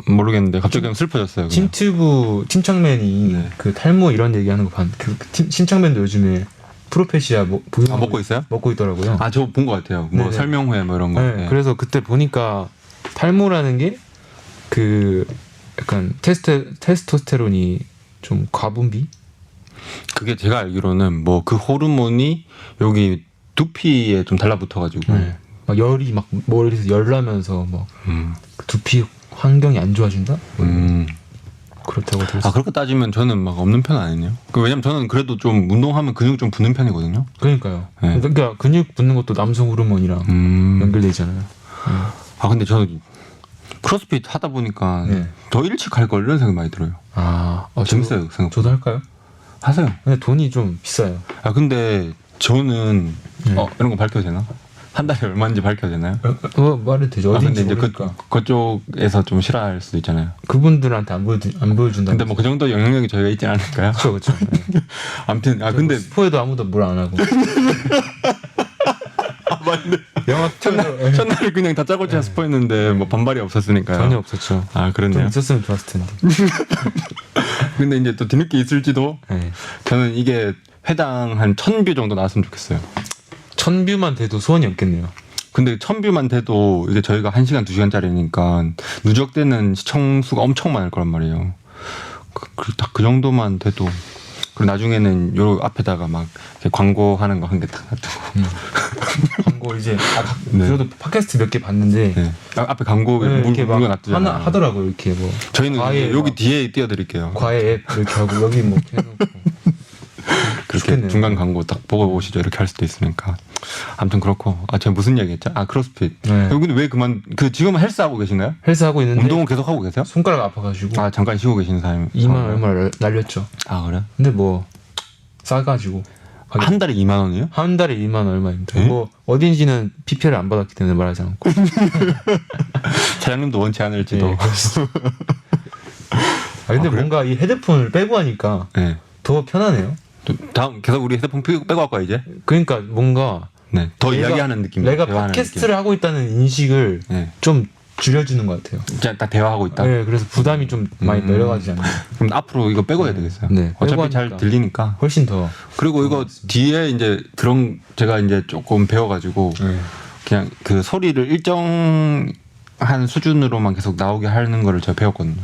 Speaker 1: 모르겠는데 갑자기 그냥 슬퍼졌어요. 그냥.
Speaker 2: 팀튜브 팀창맨이
Speaker 1: 네.
Speaker 2: 그 탈모 이런 얘기하는 거 팀창맨도 요즘에 프로페시아
Speaker 1: 먹고 있어요?
Speaker 2: 먹고 있더라고요.
Speaker 1: 아, 저 본 것 같아요. 뭐
Speaker 2: 네네.
Speaker 1: 설명회 뭐 이런 거.
Speaker 2: 네,
Speaker 1: 네.
Speaker 2: 그래서 그때 보니까 탈모라는 게 그 약간 테스토스테론이 좀 과분비?
Speaker 1: 그게 제가 알기로는 뭐 그 호르몬이 여기 두피에 좀 달라붙어가지고.
Speaker 2: 네. 막 열이 막 머리에서 열나면서 막
Speaker 1: 음.
Speaker 2: 두피 환경이 안 좋아진다? 그렇다고 들었어요.
Speaker 1: 아, 그렇게 따지면 저는 막 없는 편 아니네요. 왜냐면 저는 그래도 좀 운동하면 근육 좀 붙는 편이거든요.
Speaker 2: 그러니까요.
Speaker 1: 네.
Speaker 2: 그러니까 근육 붙는 것도 남성 호르몬이랑 연결돼 있잖아요.
Speaker 1: 아, 근데 저는 크로스핏 하다 보니까
Speaker 2: 네.
Speaker 1: 더 일찍 할 걸 이런 생각이 많이 들어요. 재밌어요, 생각.
Speaker 2: 저도 할까요?
Speaker 1: 하세요.
Speaker 2: 근데 돈이 좀 비싸요.
Speaker 1: 아, 근데 저는 이런 거 밝혀도 되나? 한 달에 얼마인지 밝혀도 되나요?
Speaker 2: 말해도 되죠.
Speaker 1: 아, 근데
Speaker 2: 어딘지
Speaker 1: 이제
Speaker 2: 모르니까.
Speaker 1: 그쪽에서 좀 싫어할 수도 있잖아요.
Speaker 2: 그분들한테 안 보여준다.
Speaker 1: 근데 뭐 그 정도 영향력이 저희가 있지 않을까요?
Speaker 2: 그렇죠.
Speaker 1: 아무튼 근데
Speaker 2: 스포에도 아무도 뭘 안 하고.
Speaker 1: 맞네.
Speaker 2: 영화
Speaker 1: 첫날에 그냥 다 짜고치나 스포했는데 뭐 반발이 없었으니까요.
Speaker 2: 전혀 없었죠.
Speaker 1: 아,
Speaker 2: 좀
Speaker 1: 그렇네요.
Speaker 2: 있었으면 좋았을 텐데.
Speaker 1: 근데 이제 또 뒤늦게 있을지도.
Speaker 2: 네.
Speaker 1: 저는 이게 회당 한 1000뷰 정도 나왔으면 좋겠어요.
Speaker 2: 1000뷰만 돼도 소원이 없겠네요.
Speaker 1: 근데 1000뷰만 돼도 이게 저희가 1시간 2시간짜리니까 누적되는 시청수가 엄청 많을 거란 말이에요. 딱 그 정도만 돼도. 그리고 나중에는 요 앞에다가 막 이렇게 광고하는 거 한 개 딱 놔두고.
Speaker 2: 광고 이제
Speaker 1: 네.
Speaker 2: 저도 팟캐스트 몇 개 봤는데
Speaker 1: 네. 앞에 광고
Speaker 2: 이렇게 막
Speaker 1: 물건 놔두잖아요.
Speaker 2: 하나 하더라고요. 이렇게 뭐
Speaker 1: 저희는
Speaker 2: 과외
Speaker 1: 여기
Speaker 2: 막
Speaker 1: 뒤에 띄워드릴게요.
Speaker 2: 과외 앱 이렇게 하고 여기 뭐 이렇게 해놓고
Speaker 1: 그렇게
Speaker 2: 좋겠네요.
Speaker 1: 중간 광고 딱 보고 오시죠. 이렇게 할 수도 있으니까. 아무튼 그렇고 제가 무슨 얘기했죠? 크로스핏.
Speaker 2: 네.
Speaker 1: 근데 왜 지금 헬스 하고 계신가요?
Speaker 2: 헬스 하고 있는데
Speaker 1: 운동은 계속 하고 계세요?
Speaker 2: 손가락 아파가지고
Speaker 1: 잠깐 쉬고 계신 사람이
Speaker 2: 2만 얼마 날렸죠.
Speaker 1: 그래?
Speaker 2: 근데 뭐 싸가지고
Speaker 1: 한 달에 2만 원이요?
Speaker 2: 한 달에 2만 얼마입니다.
Speaker 1: 에?
Speaker 2: 뭐 어딘지는 PPL을 안 받았기 때문에 말하지 않고.
Speaker 1: 사장님도 원치 않을지도.
Speaker 2: 네, 근데
Speaker 1: 그래요?
Speaker 2: 뭔가 이 헤드폰을 빼고 하니까
Speaker 1: 네.
Speaker 2: 더 편하네요.
Speaker 1: 다음 계속 우리 헤드폰 빼고 할까 이제?
Speaker 2: 그러니까 뭔가
Speaker 1: 네. 더
Speaker 2: 내가-
Speaker 1: 이야기하는 느낌.
Speaker 2: 내가
Speaker 1: 대화하는
Speaker 2: 팟캐스트를 하고 있다는 인식을
Speaker 1: 느낌. 네.
Speaker 2: 좀 줄여주는 것 같아요.
Speaker 1: 진짜 딱 대화하고 있다.
Speaker 2: 네, 그래서 부담이 좀 많이 내려가지 않나.
Speaker 1: 그럼 앞으로 이거 빼고 해야 되겠어요.
Speaker 2: 네, 빼고
Speaker 1: 어차피 잘
Speaker 2: 하니까.
Speaker 1: 들리니까.
Speaker 2: 훨씬 더.
Speaker 1: 그리고 이거 뒤에 이제 제가 이제 조금 배워가지고
Speaker 2: 네.
Speaker 1: 그냥 그 소리를 일정한 수준으로만 계속 나오게 하는 거를 제가 배웠거든요.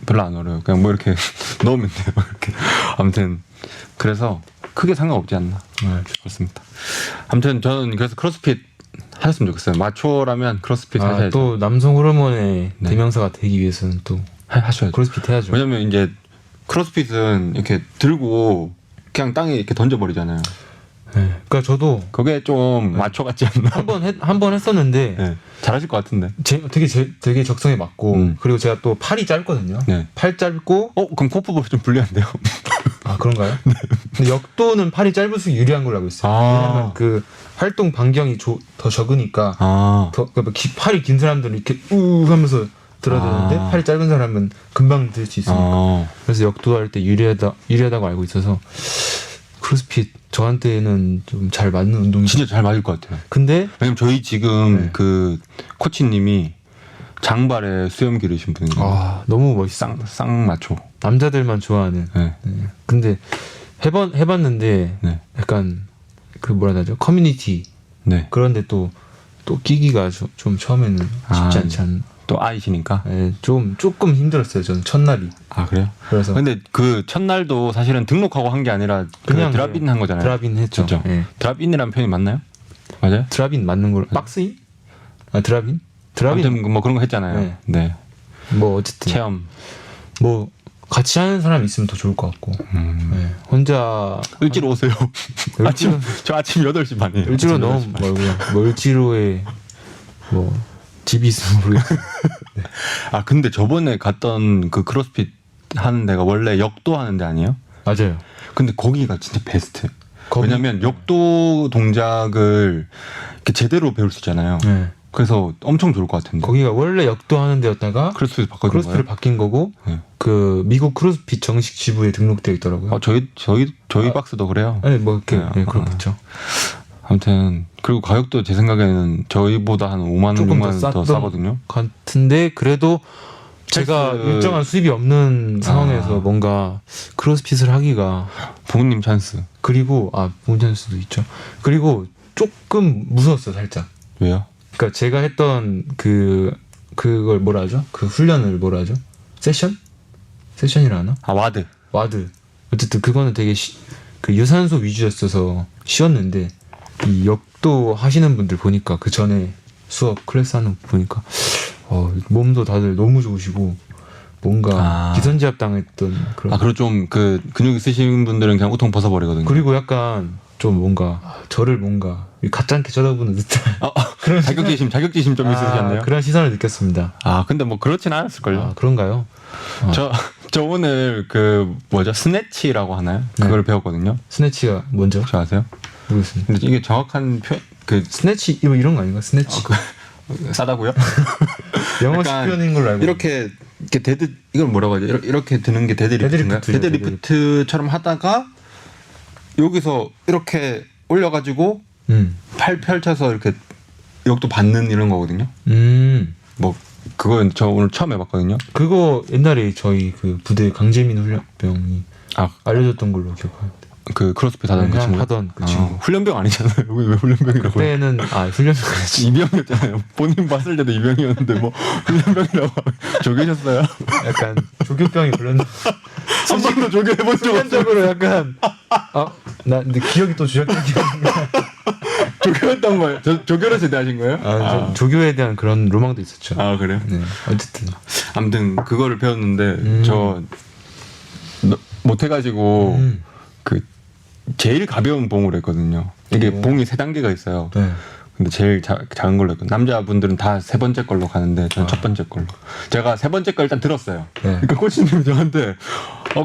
Speaker 1: 별로 안 어려워요. 그냥 뭐 이렇게 넣으면 돼요. 이렇게. 아무튼 그래서 크게 상관없지 않나.
Speaker 2: 네.
Speaker 1: 그렇습니다. 아무튼 저는 그래서 크로스핏 하셨으면 좋겠어요. 마초라면 크로스핏 하셔야죠.
Speaker 2: 또 남성 호르몬의
Speaker 1: 네.
Speaker 2: 대명사가 되기 위해서는 또
Speaker 1: 하셔야죠.
Speaker 2: 크로스핏 해야죠.
Speaker 1: 왜냐면 이제 크로스핏은 이렇게 들고 그냥 땅에 이렇게 던져버리잖아요.
Speaker 2: 네. 그러니까 저도
Speaker 1: 그게 좀 마초 같지 않나?
Speaker 2: 한 번 했었는데
Speaker 1: 네. 잘하실 것 같은데.
Speaker 2: 되게 적성에 맞고 그리고 제가 또 팔이 짧거든요.
Speaker 1: 네.
Speaker 2: 팔 짧고
Speaker 1: 그럼 코프볼 좀 불리한데요?
Speaker 2: 그런가요? 근데 역도는 팔이 짧을수록 유리한 걸로 알고 있어요. 왜냐면 그 활동 반경이 더 적으니까 팔이 긴 사람들은 이렇게 우 하면서 들어야 되는데 팔이 짧은 사람은 금방 들 수 있으니까. 그래서 역도 할 때 유리하다고 알고 있어서 크로스핏 저한테는 좀 잘 맞는 운동이
Speaker 1: 진짜 잘 맞을 것 같아요.
Speaker 2: 근데
Speaker 1: 왜냐면 저희 지금
Speaker 2: 네.
Speaker 1: 그 코치님이 장발에 수염 기르신 분이에요.
Speaker 2: 너무 멋있어.
Speaker 1: 쌍마초.
Speaker 2: 남자들만 좋아하는.
Speaker 1: 네.
Speaker 2: 네. 근데 해봤는데
Speaker 1: 네.
Speaker 2: 약간 그 뭐라 해야 되죠? 커뮤니티
Speaker 1: 네.
Speaker 2: 그런데 또 끼기가 좀 처음에는 쉽지 않지 않나.
Speaker 1: 또 아이시니까.
Speaker 2: 네, 조금 힘들었어요. 저는 첫날이.
Speaker 1: 그래요?
Speaker 2: 그래서
Speaker 1: 근데 그 첫날도 사실은 등록하고 한 게 아니라
Speaker 2: 그냥
Speaker 1: 드랍인 한 거잖아요.
Speaker 2: 드랍인 했죠.
Speaker 1: 그렇죠?
Speaker 2: 네.
Speaker 1: 드랍인이라는 표현이 맞나요? 맞아요?
Speaker 2: 드랍인 맞는 걸로. 박스인? 드랍인?
Speaker 1: 아무튼 뭐 그런 거 했잖아요.
Speaker 2: 네.
Speaker 1: 네.
Speaker 2: 뭐 어쨌든
Speaker 1: 체험.
Speaker 2: 뭐 같이 하는 사람 있으면 더 좋을 것 같고. 네. 혼자
Speaker 1: 을지로 오세요.
Speaker 2: 을지로
Speaker 1: 저 아침 8시 반이에요.
Speaker 2: 을지로
Speaker 1: 아침
Speaker 2: 너무
Speaker 1: 8시 반.
Speaker 2: 멀고요. 뭐 을지로에 뭐 집이 있으면 모르겠어요.
Speaker 1: 근데 저번에 갔던 그 크로스핏 하는 데가 원래 역도 하는 데 아니에요?
Speaker 2: 맞아요.
Speaker 1: 근데 거기가 진짜 베스트.
Speaker 2: 거기-
Speaker 1: 왜냐면 역도 동작을 이렇게 제대로 배울 수 있잖아요.
Speaker 2: 네.
Speaker 1: 그래서 엄청 좋을 것 같은데.
Speaker 2: 거기가 원래 역도 하는 데였다가
Speaker 1: 크로스핏 바꿔준
Speaker 2: 크로스핏을
Speaker 1: 거예요?
Speaker 2: 바뀐 거고
Speaker 1: 네.
Speaker 2: 그 미국 크로스핏 정식 지부에 등록되어 있더라고요.
Speaker 1: 저희 박스도 그래요.
Speaker 2: 네, 뭐 이렇게
Speaker 1: 네,
Speaker 2: 그렇겠죠.
Speaker 1: 아무튼 그리고 가격도 제 생각에는 저희보다 한 5만 원,
Speaker 2: 조금
Speaker 1: 6만 원 더
Speaker 2: 쌌던
Speaker 1: 싸거든요.
Speaker 2: 같은데 그래도 제가
Speaker 1: 헬스-
Speaker 2: 일정한 수입이 없는 상황에서 뭔가 크로스핏을 하기가
Speaker 1: 부모님 찬스.
Speaker 2: 그리고 본전 수도 있죠. 그리고 조금 무서웠어요, 살짝.
Speaker 1: 왜요?
Speaker 2: 그러니까 제가 했던 그걸 뭐라 하죠? 그 훈련을 뭐라 하죠? 세션이라 하나?
Speaker 1: 와드.
Speaker 2: 와드. 어쨌든 그거는 되게 그 유산소 위주였어서 쉬웠는데 이 역도 하시는 분들 보니까 그 전에 수업 클래스 하는 거 보니까 몸도 다들 너무 좋으시고 뭔가 기선제압 당했던 그런.
Speaker 1: 그리고 좀 그 근육 있으신 분들은 그냥 우통 벗어버리거든요.
Speaker 2: 그리고 약간 좀 뭔가 저를 뭔가 가짜않게 쳐다보는 듯한 그런
Speaker 1: 자격지심 좀 있으셨네요.
Speaker 2: 그런 시선을 느꼈습니다.
Speaker 1: 근데 뭐 그렇진 않았을걸요.
Speaker 2: 그런가요?
Speaker 1: 저 오늘 스네치라고 하나요? 그걸 배웠거든요.
Speaker 2: 스네치가 뭔죠?
Speaker 1: 혹시 아세요?
Speaker 2: 모르겠습니다.
Speaker 1: 근데 이게 정확한
Speaker 2: 스네치 이런 거 아닌가? 스네치.
Speaker 1: 싸다고요?
Speaker 2: 영어식
Speaker 1: 약간
Speaker 2: 표현인 걸로 알고.
Speaker 1: 이렇게 이걸 뭐라고 하죠? 이렇게 드는 게 데드리프트인가요?
Speaker 2: 데드리프트죠,
Speaker 1: 데드리프트처럼 하다가 여기서 이렇게 올려가지고 팔 펼쳐서 이렇게 역도 받는 이런 거거든요. 뭐 그거 저 오늘 처음 해봤거든요.
Speaker 2: 그거 옛날에 저희 그 부대 강재민 훈련병이 알려줬던 걸로 기억합니다.
Speaker 1: 그 크로스핏 하던 그 친구
Speaker 2: 하던 그 친구.
Speaker 1: 훈련병 아니잖아요. 왜 훈련병이라고?
Speaker 2: 그때는 훈련병 아니지.
Speaker 1: 이병이었잖아요. 본인 봤을 때도 이병이었는데 뭐 훈련병이라고 조개셨어요?
Speaker 2: 약간 조교병이 불렀나?
Speaker 1: 한 번도 조개 해본 적 없어요.
Speaker 2: 순간적으로 약간 나 근데 기억이 또 주작된 기억인가?
Speaker 1: 조교였단 말이에요. 조교로 제대하신 거예요?
Speaker 2: 조교에 대한 그런 로망도 있었죠.
Speaker 1: 그래요?
Speaker 2: 네, 어쨌든
Speaker 1: 아무튼 그거를 배웠는데 저 못해가지고 그 제일 가벼운 봉을 했거든요. 이게
Speaker 2: 오.
Speaker 1: 봉이 3단계가 있어요.
Speaker 2: 네.
Speaker 1: 근데 제일 작은 걸로 했고 남자분들은 다 3번째 걸로 가는데 저는 첫 번째 걸로. 제가 3번째 걸 일단 들었어요.
Speaker 2: 네.
Speaker 1: 그러니까 코치님이 저한테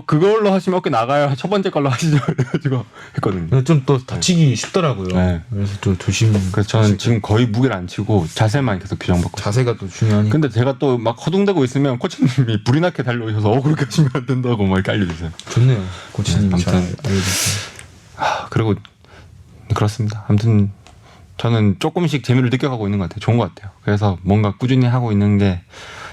Speaker 1: 그걸로 하시면 어깨 나가요. 첫 번째 걸로 하시죠. 그래가지고 했거든요.
Speaker 2: 좀 또 다치기 쉽더라고요.
Speaker 1: 네.
Speaker 2: 그래서 좀 조심.
Speaker 1: 그래서 저는 지금 거의 무게를 안 치고 자세만 계속 규정받고 있어요.
Speaker 2: 자세가 또 중요하니까.
Speaker 1: 근데 제가 또 막 허둥대고 있으면 코치님이 불이 나게 달려오셔서 그렇게 하시면 안 된다고 막 이렇게 알려주세요.
Speaker 2: 좋네요. 코치님이
Speaker 1: 네,
Speaker 2: 잘
Speaker 1: 아무튼.
Speaker 2: 알려주세요.
Speaker 1: 그리고 그렇습니다. 아무튼 저는 조금씩 재미를 느껴가고 있는 것 같아요. 좋은 것 같아요. 그래서 뭔가 꾸준히 하고 있는 게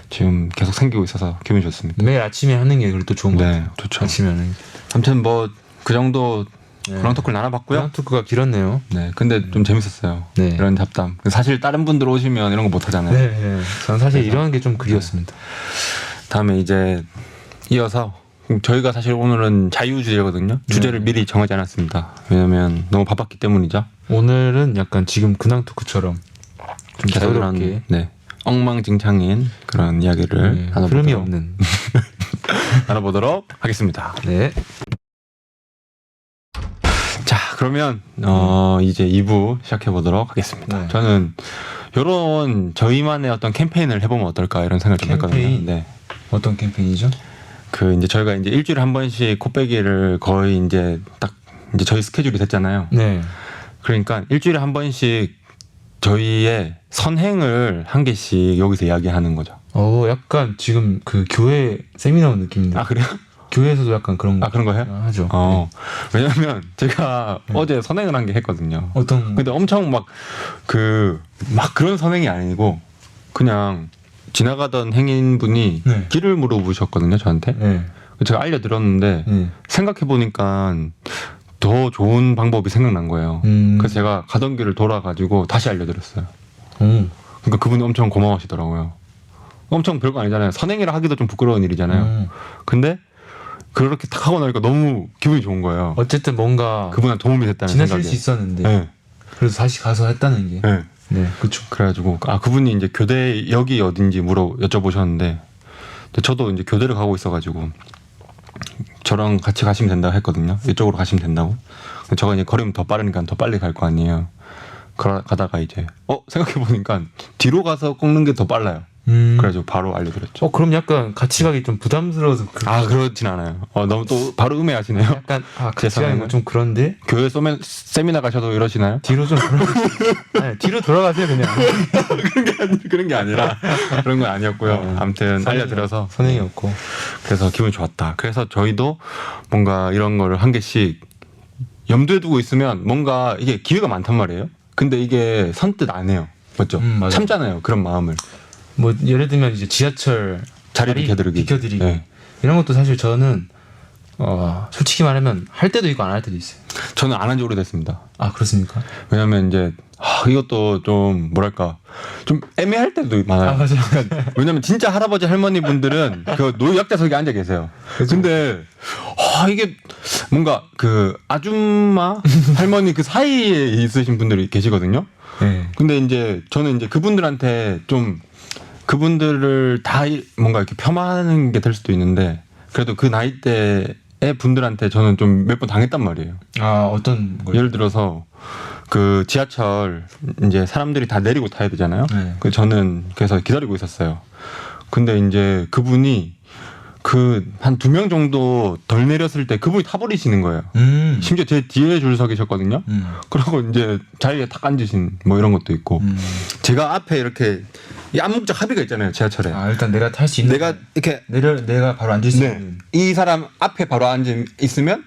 Speaker 1: 지금 계속 생기고 있어서 기분이 좋습니다.
Speaker 2: 매일 아침에 하는 게 그래도 좋은 것
Speaker 1: 네,
Speaker 2: 같아요.
Speaker 1: 좋죠.
Speaker 2: 아침에 하는 게.
Speaker 1: 아무튼 뭐 그 정도
Speaker 2: 네.
Speaker 1: 그런 토크를 나눠봤고요.
Speaker 2: 그냥 토크가 길었네요.
Speaker 1: 네, 근데 좀 재밌었어요.
Speaker 2: 네.
Speaker 1: 이런 잡담. 사실 다른 분들 오시면 이런 거 못 하잖아요.
Speaker 2: 네, 네. 전 사실
Speaker 1: 그래서-
Speaker 2: 이런 게 좀 그리웠습니다.
Speaker 1: 다음에 이제 이어서 저희가 사실 오늘은 자유주제거든요. 주제를 미리 정하지 않았습니다. 왜냐면 너무 바빴기 때문이죠.
Speaker 2: 오늘은 약간 지금 근황 토크처럼 좀 자유롭게
Speaker 1: 네, 엉망진창인 그런 이야기를
Speaker 2: 네,
Speaker 1: 나눠보도록,
Speaker 2: 흐름이 없는.
Speaker 1: 나눠보도록 하겠습니다.
Speaker 2: 네.
Speaker 1: 자, 그러면 이제 2부 시작해 보도록 하겠습니다.
Speaker 2: 네.
Speaker 1: 저는 이런 저희만의 어떤 캠페인을 해보면 어떨까 이런 생각을 좀 했거든요.
Speaker 2: 캠페인?
Speaker 1: 네.
Speaker 2: 어떤 캠페인이죠?
Speaker 1: 그 이제 저희가 이제 일주일에 한 번씩 코빼기를 거의 이제 딱 이제 저희 스케줄이 됐잖아요.
Speaker 2: 네.
Speaker 1: 그러니까 일주일에 한 번씩 저희의 선행을 한 개씩 여기서 이야기하는 거죠.
Speaker 2: 약간 지금 그 교회 세미나 느낌인데.
Speaker 1: 아, 그래요?
Speaker 2: 교회에서도 약간 그런 거.
Speaker 1: 아, 그런 거 해요?
Speaker 2: 하죠.
Speaker 1: 왜냐면 제가
Speaker 2: 네.
Speaker 1: 어제 선행을 한 게 했거든요.
Speaker 2: 어떤
Speaker 1: 근데 엄청 막 그런 선행이 아니고 그냥 지나가던 행인분이
Speaker 2: 네.
Speaker 1: 길을 물어보셨거든요, 저한테.
Speaker 2: 네.
Speaker 1: 제가 알려드렸는데
Speaker 2: 네.
Speaker 1: 생각해보니까 더 좋은 방법이 생각난 거예요. 그래서 제가 가던 길을 돌아가지고 다시 알려드렸어요. 그러니까 그분이 엄청 고마워하시더라고요. 엄청 별거 아니잖아요. 선행이라 하기도 좀 부끄러운 일이잖아요. 근데 그렇게 딱 하고 나니까 너무 기분이 좋은 거예요.
Speaker 2: 어쨌든 뭔가
Speaker 1: 그분한테 도움이 됐다는
Speaker 2: 지나칠
Speaker 1: 생각에.
Speaker 2: 수 있었는데
Speaker 1: 네.
Speaker 2: 그래서 다시 가서 했다는 게.
Speaker 1: 네.
Speaker 2: 네, 그렇죠.
Speaker 1: 그래가지고 그분이 이제 여기 어딘지 여쭤보셨는데 저도 이제 교대를 가고 있어가지고 저랑 같이 가시면 된다고 했거든요. 이쪽으로 가시면 된다고. 근데 저가 이제 걸으면 더 빠르니까 더 빨리 갈 거 아니에요. 가다가 이제 생각해보니까 뒤로 가서 꺾는 게 더 빨라요. 그래가지고 바로 알려드렸죠.
Speaker 2: 그럼 약간 같이 가기 좀 부담스러워서
Speaker 1: 그렇진 않아요. 너무 또 바로 음해하시네요.
Speaker 2: 약간 같이 가는 건 좀 그런데
Speaker 1: 교회 세미나 가셔도 이러시나요?
Speaker 2: 뒤로 좀 아니, 뒤로 돌아가세요 그냥.
Speaker 1: 그런 게 아니라 그런 건 아니었고요. 아무튼 알려드려서
Speaker 2: 선행이었고.
Speaker 1: 그래서 기분이 좋았다. 그래서 저희도 뭔가 이런 거를 한 개씩 염두에 두고 있으면 뭔가 이게 기회가 많단 말이에요. 근데 이게 선뜻 안 해요. 맞죠?
Speaker 2: 맞아요.
Speaker 1: 참잖아요. 그런 마음을.
Speaker 2: 뭐 예를 들면 이제 지하철
Speaker 1: 자리 비켜드리기.
Speaker 2: 네. 이런 것도 사실 저는 솔직히 말하면 할 때도 있고 안 할 때도 있어요.
Speaker 1: 저는 안 한 지 오래됐습니다.
Speaker 2: 아, 그렇습니까?
Speaker 1: 왜냐면 이제 이것도 좀 뭐랄까 좀 애매할 때도 많아요.
Speaker 2: 맞아요.
Speaker 1: 왜냐면 진짜 할아버지 할머니 분들은 그 노약자석에 앉아 계세요. 근데 이게 뭔가 그 아줌마 할머니 그 사이에 있으신 분들이 계시거든요.
Speaker 2: 네.
Speaker 1: 근데 이제 저는 이제 그분들한테 좀 그분들을 다 뭔가 이렇게 폄하하는 게 될 수도 있는데 그래도 그 나이대의 분들한테 저는 좀 몇 번 당했단 말이에요.
Speaker 2: 어떤 걸?
Speaker 1: 예를 들어서 그 지하철 이제 사람들이 다 내리고 타야 되잖아요.
Speaker 2: 네.
Speaker 1: 저는 그래서 기다리고 있었어요. 근데 이제 그분이 한 2명 정도 덜 내렸을 때 그분이 타버리시는 거예요. 심지어 제 뒤에 줄 서 계셨거든요. 그리고 이제 자리에 탁 앉으신 뭐 이런 것도 있고 제가 앞에 이렇게 이 암묵적 합의가 있잖아요. 지하철에.
Speaker 2: 일단 내가 탈 수 있는.
Speaker 1: 내가 이렇게
Speaker 2: 내가 바로 앉을 수 있는.
Speaker 1: 이 사람 앞에 바로 앉아 있으면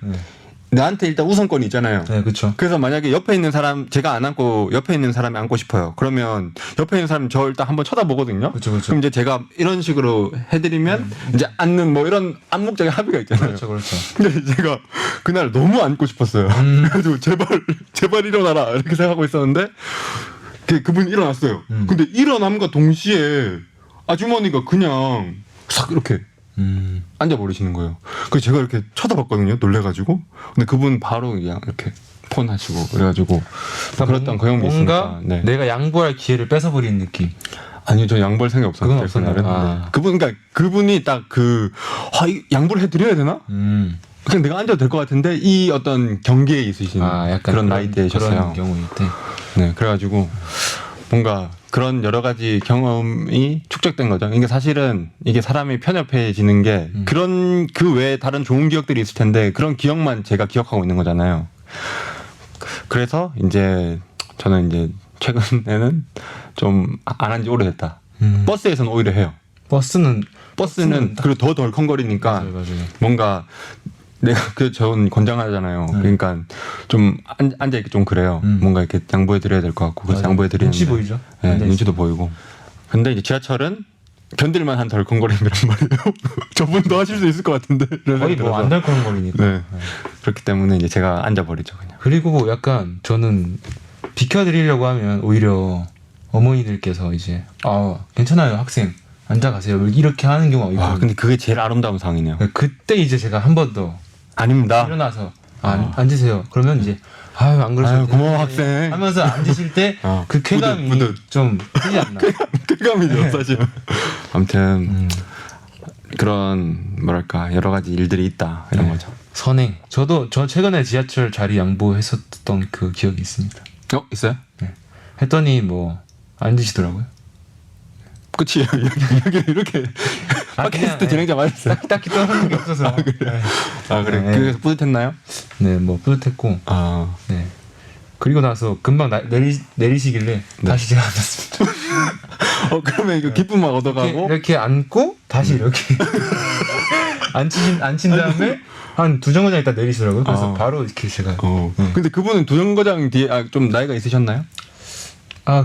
Speaker 1: 나한테 일단 우선권이 있잖아요.
Speaker 2: 네, 그렇죠.
Speaker 1: 그래서 만약에 옆에 있는 사람 제가 안 앉고 옆에 있는 사람이 앉고 싶어요. 그러면 옆에 있는 사람 저 일단 한번 쳐다보거든요.
Speaker 2: 그렇죠.
Speaker 1: 그럼 이제 제가 이런 식으로 해드리면 이제 앉는 뭐 이런 암묵적인 합의가 있잖아요.
Speaker 2: 그렇죠.
Speaker 1: 근데 제가 그날 너무 앉고 싶었어요. 그래가지고 제발 일어나라 이렇게 생각하고 있었는데 그분이 일어났어요. 근데 일어남과 동시에 아주머니가 그냥 싹 이렇게 앉아버리시는 거예요. 그래서 제가 이렇게 쳐다봤거든요. 놀래가지고. 근데 그분 바로 그냥 이렇게 폰 하시고 그래가지고 그랬던 경험이 있으니까.
Speaker 2: 뭔가 내가 양보할 기회를 뺏어버리는 느낌.
Speaker 1: 아니요, 저 양보할 생각 없었는데.
Speaker 2: 그건 없었나요?
Speaker 1: 그날은. 그러니까 그분이 딱 양보를 해드려야 되나? 그냥 내가 앉아도 될 것 같은데 이 어떤 경계에 있으신
Speaker 2: 약간
Speaker 1: 그런 나이대셨어요.
Speaker 2: 그런 경우일 때.
Speaker 1: 네, 그래가지고 뭔가 그런 여러 가지 경험이 축적된 거죠. 그러니까 사실은 이게 사람이 편협해지는 게 그런 그 외에 다른 좋은 기억들이 있을 텐데 그런 기억만 제가 기억하고 있는 거잖아요. 그래서 이제 저는 이제 최근에는 좀 안 한 지 오래됐다. 버스에서는 오히려 해요.
Speaker 2: 버스는
Speaker 1: 그리고 더 덜컹거리니까
Speaker 2: 맞아요.
Speaker 1: 뭔가 내가 전 권장하잖아요. 그러니까 좀 앉아 있기 좀 그래요. 뭔가 이렇게 양보해 드려야 될 것 같고 그래서
Speaker 2: 맞아요.
Speaker 1: 양보해 드리는데
Speaker 2: 눈치 보이죠?
Speaker 1: 네,
Speaker 2: 앉아
Speaker 1: 눈치도 보이고. 근데 이제 지하철은 견딜만한 덜컹거림이란 말이에요. 저분도 하실 수 있을 것 같은데.
Speaker 2: 거의 뭐 안 덜컹거리니까.
Speaker 1: 네. 그렇기 때문에 이제 제가 앉아 버리죠 그냥.
Speaker 2: 그리고 약간 저는 비켜드리려고 하면 오히려 어머니들께서 이제 괜찮아요 학생 앉아 가세요 이렇게 하는 경우가 있거든요.
Speaker 1: 와, 근데 그게 제일 아름다운 상이네요.
Speaker 2: 그때 이제 제가 한 번 더
Speaker 1: 아닙니다.
Speaker 2: 일어나서 앉으세요. 그러면 이제 안 그러셔도 돼요.
Speaker 1: 고마워 학생.
Speaker 2: 하면서 앉으실 때 그 쾌감이
Speaker 1: 뿌듯.
Speaker 2: 좀 크지 않나.
Speaker 1: 쾌감이죠 사실. 아무튼 그런 뭐랄까 여러 가지 일들이 있다 이런
Speaker 2: 네.
Speaker 1: 거죠.
Speaker 2: 선행. 저 최근에 지하철 자리 양보했었던 그 기억이 있습니다.
Speaker 1: 있어요?
Speaker 2: 했더니 뭐 앉으시더라고요.
Speaker 1: 끝이에요. 이야기를 이렇게 팟캐스트 진행자 맞았어요.
Speaker 2: 딱히 떠오르는 게 없어서.
Speaker 1: 그래.
Speaker 2: 네.
Speaker 1: 그래서 뿌듯했나요?
Speaker 2: 네, 뭐 뿌듯했고. 네. 그리고 나서 금방 내리시길래 다시 제가 앉았습니다.
Speaker 1: 그러면 이거 기쁨 막 얻어가고
Speaker 2: 이렇게 앉고 다시 이렇게 앉힌 다음에 한 두 정거장 있다 내리시더라고요. 그래서 바로 이렇게 제가.
Speaker 1: 근데 그분은 두 정거장 뒤에 좀 나이가 있으셨나요?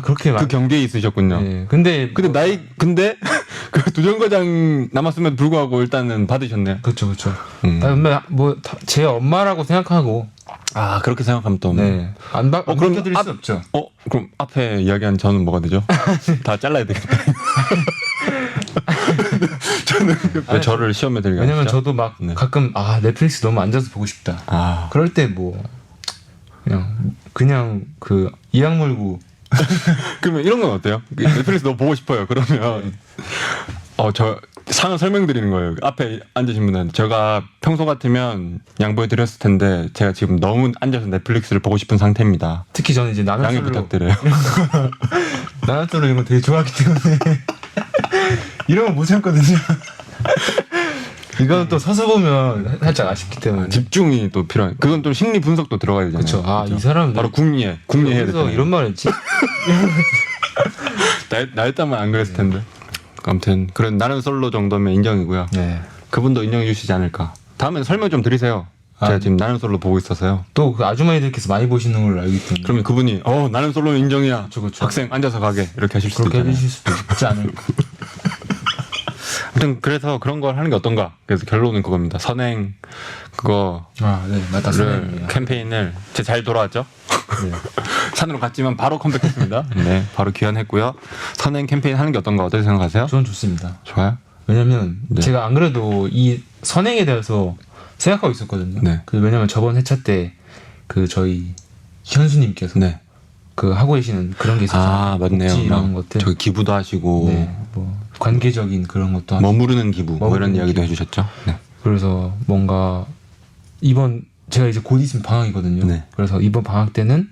Speaker 2: 그렇게
Speaker 1: 그 경계에 있으셨군요.
Speaker 2: 네. 근데
Speaker 1: 그 두 정거장 남았음에도 불구하고 일단은 받으셨네요.
Speaker 2: 그렇죠. 제 엄마라고 생각하고.
Speaker 1: 그렇게 생각하면 또.
Speaker 2: 네. 안 바꿔드릴 수 없죠.
Speaker 1: 그럼 앞에 이야기한 저는 뭐가 되죠? 다 잘라야 되겠다. 저는 왜 저를 시험에 들게
Speaker 2: 왜냐면
Speaker 1: 하시죠?
Speaker 2: 저도 막
Speaker 1: 네.
Speaker 2: 가끔 넷플릭스 너무 앉아서 보고 싶다. 그럴 때 뭐 그냥 그 이악 물고.
Speaker 1: 그러면 이런 건 어때요? 넷플릭스 너무 보고 싶어요. 그러면 저 상황 설명드리는 거예요. 앞에 앉으신 분은 제가 평소 같으면 양보해 드렸을 텐데 제가 지금 너무 앉아서 넷플릭스를 보고 싶은 상태입니다.
Speaker 2: 특히 저는 이제
Speaker 1: 양해
Speaker 2: 나눠솔로
Speaker 1: 부탁드려요.
Speaker 2: 나눠솔로 이런 거 되게 좋아하기 때문에 이런 거 못 참거든요. 이거는 또 서서 보면 살짝 아쉽기 때문에.
Speaker 1: 집중이 또 필요한. 그건 또 심리 분석도 들어가야 되잖아요.
Speaker 2: 그렇죠. 이 사람
Speaker 1: 바로 궁리해야
Speaker 2: 그래서
Speaker 1: 돼.
Speaker 2: 이런 말 했지?
Speaker 1: 나였다면 안 그랬을 텐데. 아무튼 그런 나는 솔로 정도면 인정이고요.
Speaker 2: 네.
Speaker 1: 그분도 인정해 주시지 않을까. 다음엔 설명 좀 드리세요. 제가 지금 나는 솔로 보고 있어서요.
Speaker 2: 또 그 아주머니들께서 많이 보시는 걸로 알기 때문에.
Speaker 1: 그러면 그분이 나는 솔로는 인정이야.
Speaker 2: 그렇죠.
Speaker 1: 학생 앉아서 가게 이렇게 하실 수도
Speaker 2: 그렇게
Speaker 1: 있잖아요.
Speaker 2: 해주실 수도 있지 않을까.
Speaker 1: 아무튼 그래서 그런 걸 하는 게 어떤가. 그래서 결론은 그겁니다. 선행 그거
Speaker 2: 네, 맞다.
Speaker 1: 캠페인을 잘 돌아왔죠.
Speaker 2: 네.
Speaker 1: 산으로 갔지만 바로 컴백했습니다. 네, 바로 귀환했고요. 선행 캠페인 하는 게 어떤가 어떻게 생각하세요?
Speaker 2: 저는 좋습니다.
Speaker 1: 좋아요.
Speaker 2: 왜냐면
Speaker 1: 네.
Speaker 2: 제가 안 그래도 이 선행에 대해서 생각하고 있었거든요.
Speaker 1: 네.
Speaker 2: 왜냐면 저번 회차 때 그 저희 현수님께서
Speaker 1: 네.
Speaker 2: 그 하고 계시는 그런 게 있어서
Speaker 1: 맞네요.
Speaker 2: 복지 이런 것들.
Speaker 1: 저기 기부도 하시고
Speaker 2: 네, 뭐 관계적인 그런 것도 하시고.
Speaker 1: 머무르는 기부 뭐 이런
Speaker 2: 머무르는
Speaker 1: 이야기도
Speaker 2: 기부.
Speaker 1: 해주셨죠. 네.
Speaker 2: 그래서 뭔가 이번 제가 이제 곧 있으면 방학이거든요.
Speaker 1: 네.
Speaker 2: 그래서 이번 방학 때는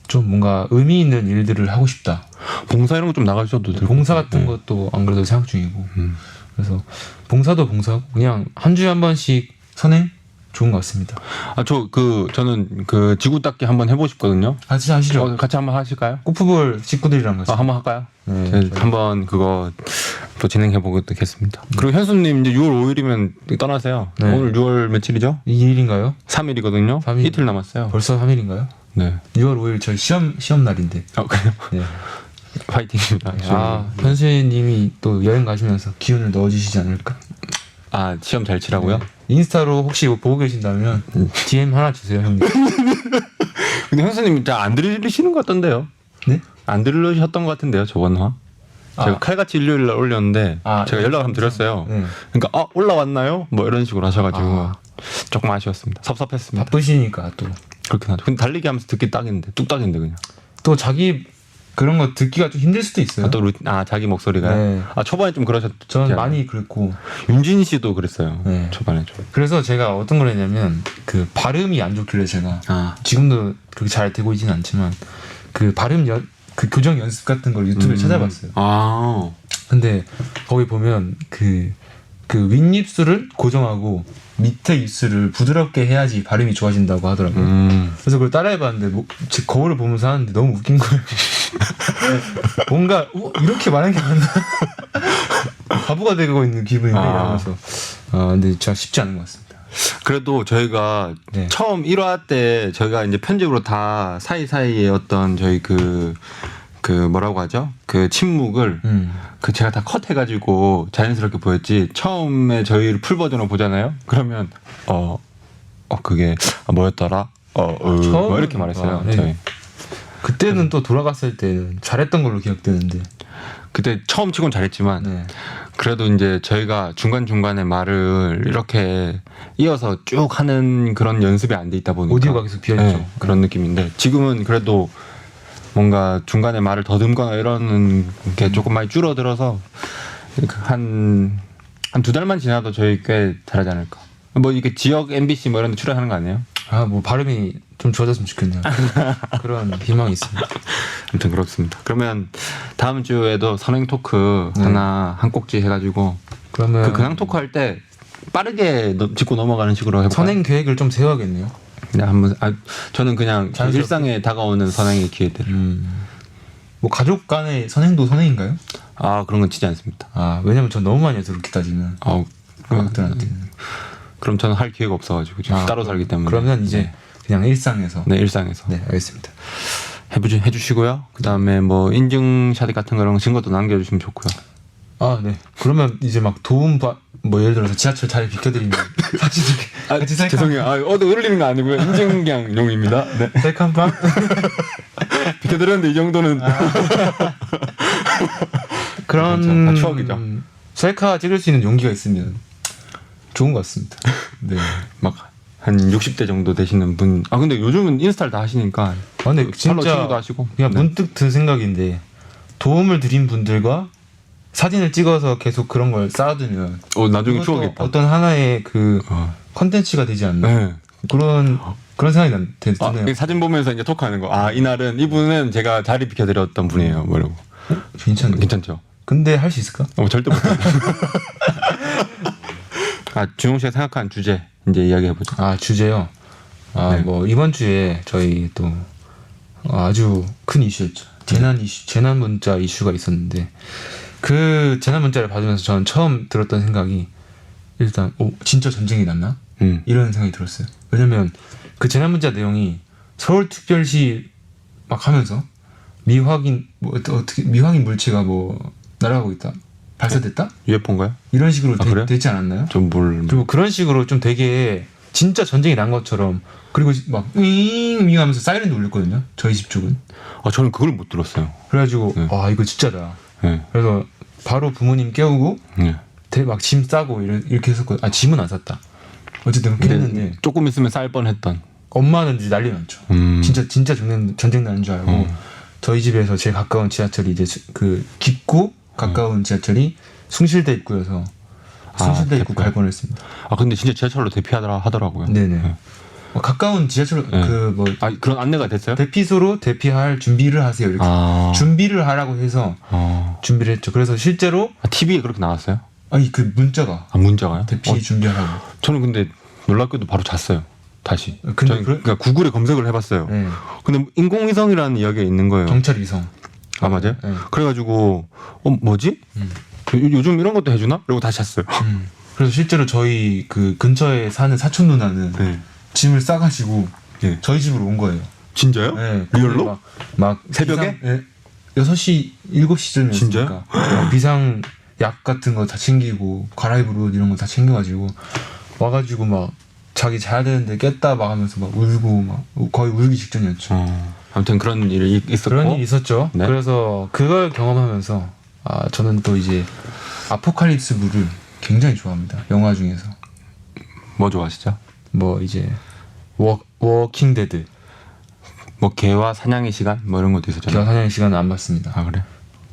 Speaker 2: 좀 뭔가 의미 있는 일들을 하고 싶다.
Speaker 1: 봉사 이런 거 좀 나가셔도 되고.
Speaker 2: 봉사 같은
Speaker 1: 네.
Speaker 2: 것도 안 그래도 생각 중이고. 그래서 봉사도 봉사고 그냥 한 주에 한 번씩 선행 좋은 것 같습니다.
Speaker 1: 저는 그 지구 닦기 한번 해보고 싶거든요.
Speaker 2: 같이 하시죠.
Speaker 1: 같이 한번 하실까요?
Speaker 2: 골프볼 식구들이랑 같이.
Speaker 1: 한번 할까요?
Speaker 2: 네,
Speaker 1: 한번 그거 또 진행해 보겠습니다. 그리고 현수님 이제 6월 5일이면 떠나세요.
Speaker 2: 네.
Speaker 1: 오늘 6월 며칠이죠?
Speaker 2: 이 일인가요?
Speaker 1: 3일이거든요.
Speaker 2: 3일.
Speaker 1: 이틀 남았어요.
Speaker 2: 벌써 3일인가요?
Speaker 1: 네.
Speaker 2: 6월 5일 저희 시험 날인데.
Speaker 1: 그래요?
Speaker 2: 네.
Speaker 1: 파이팅입니다.
Speaker 2: 현수님이 또 여행 가시면서 기운을 넣어주시지 않을까?
Speaker 1: 시험 잘 치라고요?
Speaker 2: 네. 인스타로 혹시 보고 계신다면 DM 하나 주세요, 형님.
Speaker 1: 근데 현수님 잘 안 들으시는 것 같던데요?
Speaker 2: 네?
Speaker 1: 안 들으셨던 것 같은데요, 저번 화? 제가 칼같이 일요일 날 올렸는데 제가 연락을 한번 드렸어요.
Speaker 2: 네.
Speaker 1: 그러니까 올라왔나요? 뭐 이런 식으로 하셔가지고 조금 아쉬웠습니다. 섭섭했습니다.
Speaker 2: 바쁘시니까 또.
Speaker 1: 그렇긴 하죠. 근데 달리기 하면서 듣기 딱인데 뚝딱인데 그냥.
Speaker 2: 또 자기 그런 거 듣기가 좀 힘들 수도 있어요.
Speaker 1: 자기 목소리가.
Speaker 2: 네.
Speaker 1: 초반에 좀 그러셨죠.
Speaker 2: 저는 많이 그랬고.
Speaker 1: 윤진 씨도 그랬어요.
Speaker 2: 네.
Speaker 1: 초반에 좀.
Speaker 2: 그래서 제가 어떤 걸 했냐면 그 발음이 안 좋길래 제가 지금도 그렇게 잘 되고 있지는 않지만 그 그 교정 연습 같은 걸 유튜브에 찾아봤어요. 근데 거기 보면 그 윗입술을 고정하고 밑에 입술을 부드럽게 해야지 발음이 좋아진다고 하더라고요. 그래서 그걸 따라해봤는데 제 거울을 보면서 하는데 너무 웃긴 거예요. 뭔가 이렇게 말하는 게 맞나? 바보가 되고 있는 기분인데 이러면서 근데 진짜 쉽지 않은 것 같습니다.
Speaker 1: 그래도 저희가
Speaker 2: 네.
Speaker 1: 처음 1화 때 저희가 이제 편집으로 다 사이사이에 어떤 저희 그 뭐라고 하죠? 그 침묵을 제가 다 컷해가지고 자연스럽게 보였지. 처음에 저희 풀 버전으로 보잖아요. 그러면 그게 뭐였더라? 뭐 이렇게 말했어요.
Speaker 2: 네.
Speaker 1: 저희.
Speaker 2: 그때는 또 돌아갔을 때는 잘했던 걸로 기억되는데.
Speaker 1: 그때 처음 치곤 잘했지만
Speaker 2: 네.
Speaker 1: 그래도 이제 저희가 중간중간에 말을 이렇게 이어서 쭉 하는 그런 연습이 안 돼 있다 보니까
Speaker 2: 오디오가 계속 비어있죠.
Speaker 1: 네, 그런 느낌인데 지금은 그래도 뭔가 중간에 말을 더듬거나 이러는 게 조금 많이 줄어들어서 한 2달만 지나도 저희 꽤 잘하지 않을까. 뭐 이게 지역 MBC 뭐 이런 데 출연하는 거 아니에요?
Speaker 2: 뭐 발음이 좀 좋아졌으면 좋겠네요. 그런 희망이 있습니다.
Speaker 1: 아무튼 그렇습니다. 그러면 다음 주에도 선행 토크 하나 한 꼭지 해가지고
Speaker 2: 그러면
Speaker 1: 그 근황 토크 할 때 빠르게 짚고 넘어가는 식으로 해볼까요?
Speaker 2: 선행 계획을 좀 세워야겠네요.
Speaker 1: 그냥 한번 저는 그냥
Speaker 2: 자연스럽게?
Speaker 1: 일상에 다가오는 선행의 기회들.
Speaker 2: 뭐 가족 간의 선행도 선행인가요?
Speaker 1: 그런 건 치지 않습니다.
Speaker 2: 왜냐면 전 너무 많이 해서 그렇게 따지면 가족들한테.
Speaker 1: 그럼 저는 할 기회가 없어가지고 지금 따로 살기 때문에.
Speaker 2: 그러면 이제 그냥 일상에서.
Speaker 1: 네, 일상에서.
Speaker 2: 네, 알겠습니다.
Speaker 1: 해주시고요. 그 다음에 뭐 인증샷 같은 거랑 증거도 남겨주시면 좋고요.
Speaker 2: 네. 그러면 이제 막 뭐 예를 들어서 지하철 자리 비켜드리면 같이 같이 셀카.
Speaker 1: 죄송해요. 어디 올리는 거 아니고요. 인증량용입니다. 네.
Speaker 2: 셀카 한 방.
Speaker 1: 비켜드렸는데 이 정도는.
Speaker 2: 그런
Speaker 1: 다 추억이죠.
Speaker 2: 셀카 찍을 수 있는 용기가 있으면 좋은 것 같습니다. 네.
Speaker 1: 막 한 60대 정도 되시는 분. 근데 요즘은 인스타를 다 하시니까.
Speaker 2: 근데
Speaker 1: 팔로우
Speaker 2: 진짜
Speaker 1: 친구도 하시고.
Speaker 2: 그냥
Speaker 1: 네.
Speaker 2: 문득 든 생각인데 도움을 드린 분들과 사진을 찍어서 계속 그런 걸 쌓아두면
Speaker 1: 나중에
Speaker 2: 이것도
Speaker 1: 추억이겠다.
Speaker 2: 어떤 하나의 그 컨텐츠가 되지 않나.
Speaker 1: 네.
Speaker 2: 그런 생각이 드네요.
Speaker 1: 사진 보면서 이제 토크하는 거. 이날은 이분은 제가 자리 비켜드렸던 분이에요. 뭐 이러고.
Speaker 2: 괜찮네.
Speaker 1: 괜찮죠?
Speaker 2: 근데 할 수 있을까?
Speaker 1: 절대 못해. 준용 씨가 생각한 주제 이제 이야기해보죠.
Speaker 2: 주제요.
Speaker 1: 네.
Speaker 2: 뭐 이번 주에 저희 또 아주 큰 이슈였죠. 재난 문자 이슈가 있었는데 그 재난 문자를 받으면서 저는 처음 들었던 생각이 일단 진짜 전쟁이 났나? 이런 생각이 들었어요. 왜냐면 그 재난 문자 내용이 서울특별시 막 하면서 미확인 물체가 뭐 날아가고 있다. 발사됐다?
Speaker 1: UFO인가요?
Speaker 2: 이런 식으로
Speaker 1: 그래요?
Speaker 2: 되지 않았나요?
Speaker 1: 그리고
Speaker 2: 그런 식으로 좀 되게 진짜 전쟁이 난 것처럼 그리고 막 윙윙 하면서 사이렌도 울렸거든요. 저희 집 쪽은.
Speaker 1: 저는 그걸 못 들었어요.
Speaker 2: 그래가지고 이거 진짜다.
Speaker 1: 네.
Speaker 2: 그래서 바로 부모님 깨우고
Speaker 1: 네.
Speaker 2: 막 짐 싸고 이렇게 했었거든요. 짐은 안 쌌다. 어쨌든 그렇게 했는데
Speaker 1: 조금 있으면 쌀 뻔했던.
Speaker 2: 엄마는 이제 난리 났죠. 진짜 전쟁 나는 줄 알고 저희 집에서 제일 가까운 지하철이 이제 그 깊고 가까운 지하철이 숭실대 입구여서 숭실대 입구 갈 뻔했습니다.
Speaker 1: 근데 진짜 지하철로 하더라고요.
Speaker 2: 네네. 가까운 지하철
Speaker 1: 그런 안내가 됐어요?
Speaker 2: 대피소로 대피할 준비를 하세요. 이렇게 준비를 하라고 해서 준비를 했죠. 그래서 실제로
Speaker 1: TV에 그렇게 나왔어요?
Speaker 2: 그 문자가
Speaker 1: 문자가요?
Speaker 2: 대피 준비하라고.
Speaker 1: 저는 근데 놀랍게도 바로 잤어요. 다시.
Speaker 2: 근데
Speaker 1: 그러니까 구글에 검색을 해봤어요.
Speaker 2: 네.
Speaker 1: 근데 인공위성이라는 이야기가 있는 거예요.
Speaker 2: 경찰 위성.
Speaker 1: 맞아요?
Speaker 2: 네.
Speaker 1: 그래가지고 뭐지? 요즘 이런 것도 해주나? 그리고 다시 잤어요.
Speaker 2: 그래서 실제로 저희 그 근처에 사는 사촌 누나는
Speaker 1: 네.
Speaker 2: 짐을 싸가지고
Speaker 1: 네.
Speaker 2: 저희 집으로 온 거예요.
Speaker 1: 진짜요?
Speaker 2: 네.
Speaker 1: 리얼로?
Speaker 2: 막
Speaker 1: 새벽에?
Speaker 2: 6시, 7시쯤이었으니까.
Speaker 1: 진짜요?
Speaker 2: 비상 약 같은 거 다 챙기고 갈아입을 옷 이런 거 다 챙겨가지고 와가지고 막 자기 자야 되는데 깼다 막 하면서 막 울고 막 거의 울기 직전이었죠.
Speaker 1: 아무튼 그런 일이 있었고.
Speaker 2: 그런 일이 있었죠.
Speaker 1: 네.
Speaker 2: 그래서 그걸 경험하면서 저는 또 이제 아포칼립스물을 굉장히 좋아합니다. 영화 중에서.
Speaker 1: 뭐 좋아하시죠?
Speaker 2: 뭐 이제 워킹 데드.
Speaker 1: 뭐 개와 사냥의 시간 뭐 이런 것도 있었잖아요.
Speaker 2: 기아 사냥의 시간은 안 봤습니다.
Speaker 1: 아 그래?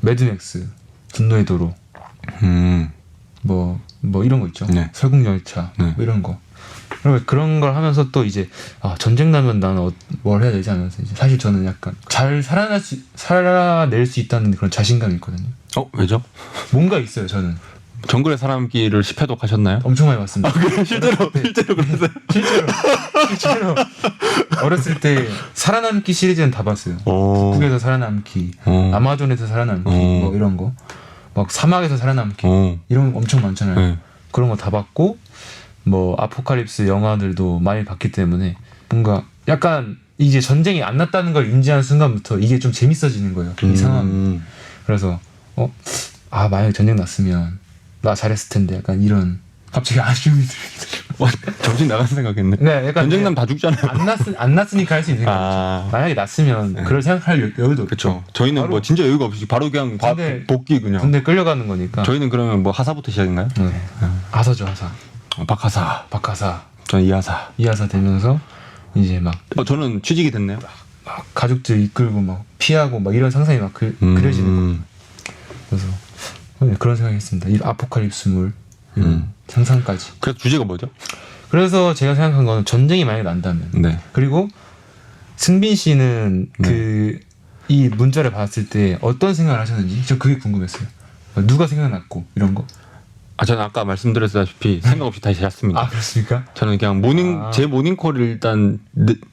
Speaker 2: 매드맥스, 분노의 도로,
Speaker 1: 음.
Speaker 2: 뭐 이런 거 있죠.
Speaker 1: 네.
Speaker 2: 설국열차
Speaker 1: 네.
Speaker 2: 뭐 이런 거. 그러면 그런 걸 하면서 또 이제 전쟁 나면 나는 뭘 해야 되지 하면서 이제 사실 저는 약간 잘 살아낼 수 있다는 그런 자신감이 있거든요.
Speaker 1: 왜죠?
Speaker 2: 뭔가 있어요. 저는
Speaker 1: 정글의 사람끼를 10회독 하셨나요?
Speaker 2: 엄청 많이 봤습니다.
Speaker 1: 실제로 그러세요?
Speaker 2: 실제로 어렸을 때 살아남기 시리즈는 다 봤어요. 북극에서 살아남기, 아마존에서 살아남기 뭐 이런 거, 막 사막에서 살아남기 이런 거 엄청 많잖아요.
Speaker 1: 네.
Speaker 2: 그런 거 다 봤고 뭐 아포칼립스 영화들도 많이 봤기 때문에 뭔가 약간 이제 전쟁이 안 났다는 걸 인지하는 순간부터 이게 좀 재밌어지는 거예요. 이 상황이. 그래서 만약에 전쟁 났으면 나 잘했을 텐데 약간 이런 갑자기 아쉬움이 들어요.
Speaker 1: 정신 나간 생각했네.
Speaker 2: 네, 약간
Speaker 1: 전쟁 나면 다 죽잖아요.
Speaker 2: 안 났으니까 할 수 있는 거죠. 만약에 났으면 그럴 생각할 여유도 없죠.
Speaker 1: 그렇죠. 저희는 뭐 진짜 여유가 없이 바로 그냥 복귀 그냥.
Speaker 2: 군대 끌려가는 거니까.
Speaker 1: 저희는 그러면 뭐 하사부터 시작인가요?
Speaker 2: 네. 하사죠, 하사.
Speaker 1: 박하사.
Speaker 2: 박하사.
Speaker 1: 저는 이하사.
Speaker 2: 이하사 되면서 이제 막
Speaker 1: 저는 취직이 됐네요.
Speaker 2: 막 가족들 이끌고 막 피하고 막 이런 상상이 막 그려지는 거예요. 그래서 그런 생각했습니다. 이 아포칼립스물 상상까지.
Speaker 1: 그래서 주제가 뭐죠?
Speaker 2: 그래서 제가 생각한 거는 전쟁이 만약에 난다면.
Speaker 1: 네.
Speaker 2: 그리고 승빈 씨는 이 문자를 봤을 때 어떤 생각을 하셨는지 저 그게 궁금했어요. 누가 생각났고 이런 거.
Speaker 1: 저는 아까 말씀드렸다시피 생각 없이 다시 잤습니다.
Speaker 2: 그렇습니까?
Speaker 1: 저는 그냥 제 모닝콜을 일단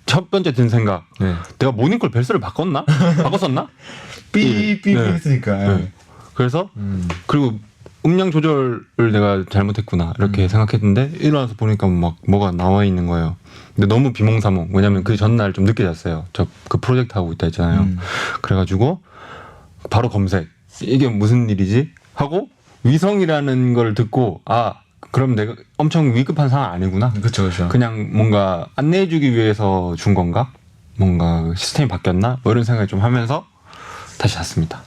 Speaker 1: 첫 번째 든 생각.
Speaker 2: 네.
Speaker 1: 내가 모닝콜 벨스를 바꿨었나?
Speaker 2: 삐삐
Speaker 1: 네.
Speaker 2: 했으니까.
Speaker 1: 네. 그래서 그리고 음량 조절을 내가 잘못했구나 이렇게 생각했는데 일어나서 보니까 막 뭐가 나와 있는 거예요. 근데 너무 비몽사몽. 왜냐면 그 전날 좀 늦게 잤어요. 저 그 프로젝트 하고 있다 했잖아요. 그래가지고 바로 검색. 이게 무슨 일이지? 하고 위성이라는 걸 듣고 그럼 내가 엄청 위급한 상황 아니구나.
Speaker 2: 그렇죠.
Speaker 1: 그냥 뭔가 안내해주기 위해서 준 건가? 뭔가 시스템이 바뀌었나? 뭐 이런 생각을 좀 하면서 다시 잤습니다.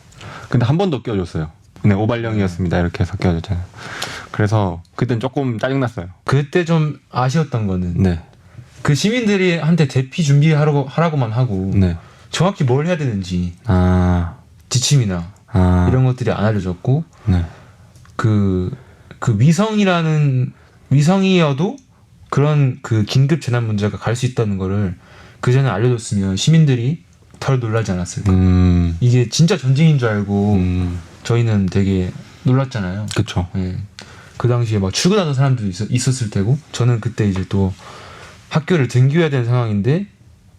Speaker 1: 근데 한 번 더 끼워줬어요. 네, 오발령이었습니다. 이렇게 해서 끼워줬잖아요. 그래서 그땐 조금 짜증났어요.
Speaker 2: 그때 좀 아쉬웠던 거는
Speaker 1: 네.
Speaker 2: 그 시민들이 한테 대피 하라고만 하고
Speaker 1: 네.
Speaker 2: 정확히 뭘 해야 되는지 지침이나 이런 것들이 안 알려졌고
Speaker 1: 네.
Speaker 2: 그 위성이어도 그런 그 긴급 재난 문제가 갈 수 있다는 거를 그 전에 알려줬으면 시민들이 덜 놀라지 않았을까. 이게 진짜 전쟁인 줄 알고 저희는 되게 놀랐잖아요.
Speaker 1: 그쵸.
Speaker 2: 네. 그 당시에 막 출근하는 사람들도 있었을 테고 저는 그때 이제 또 학교를 등교해야 되는 상황인데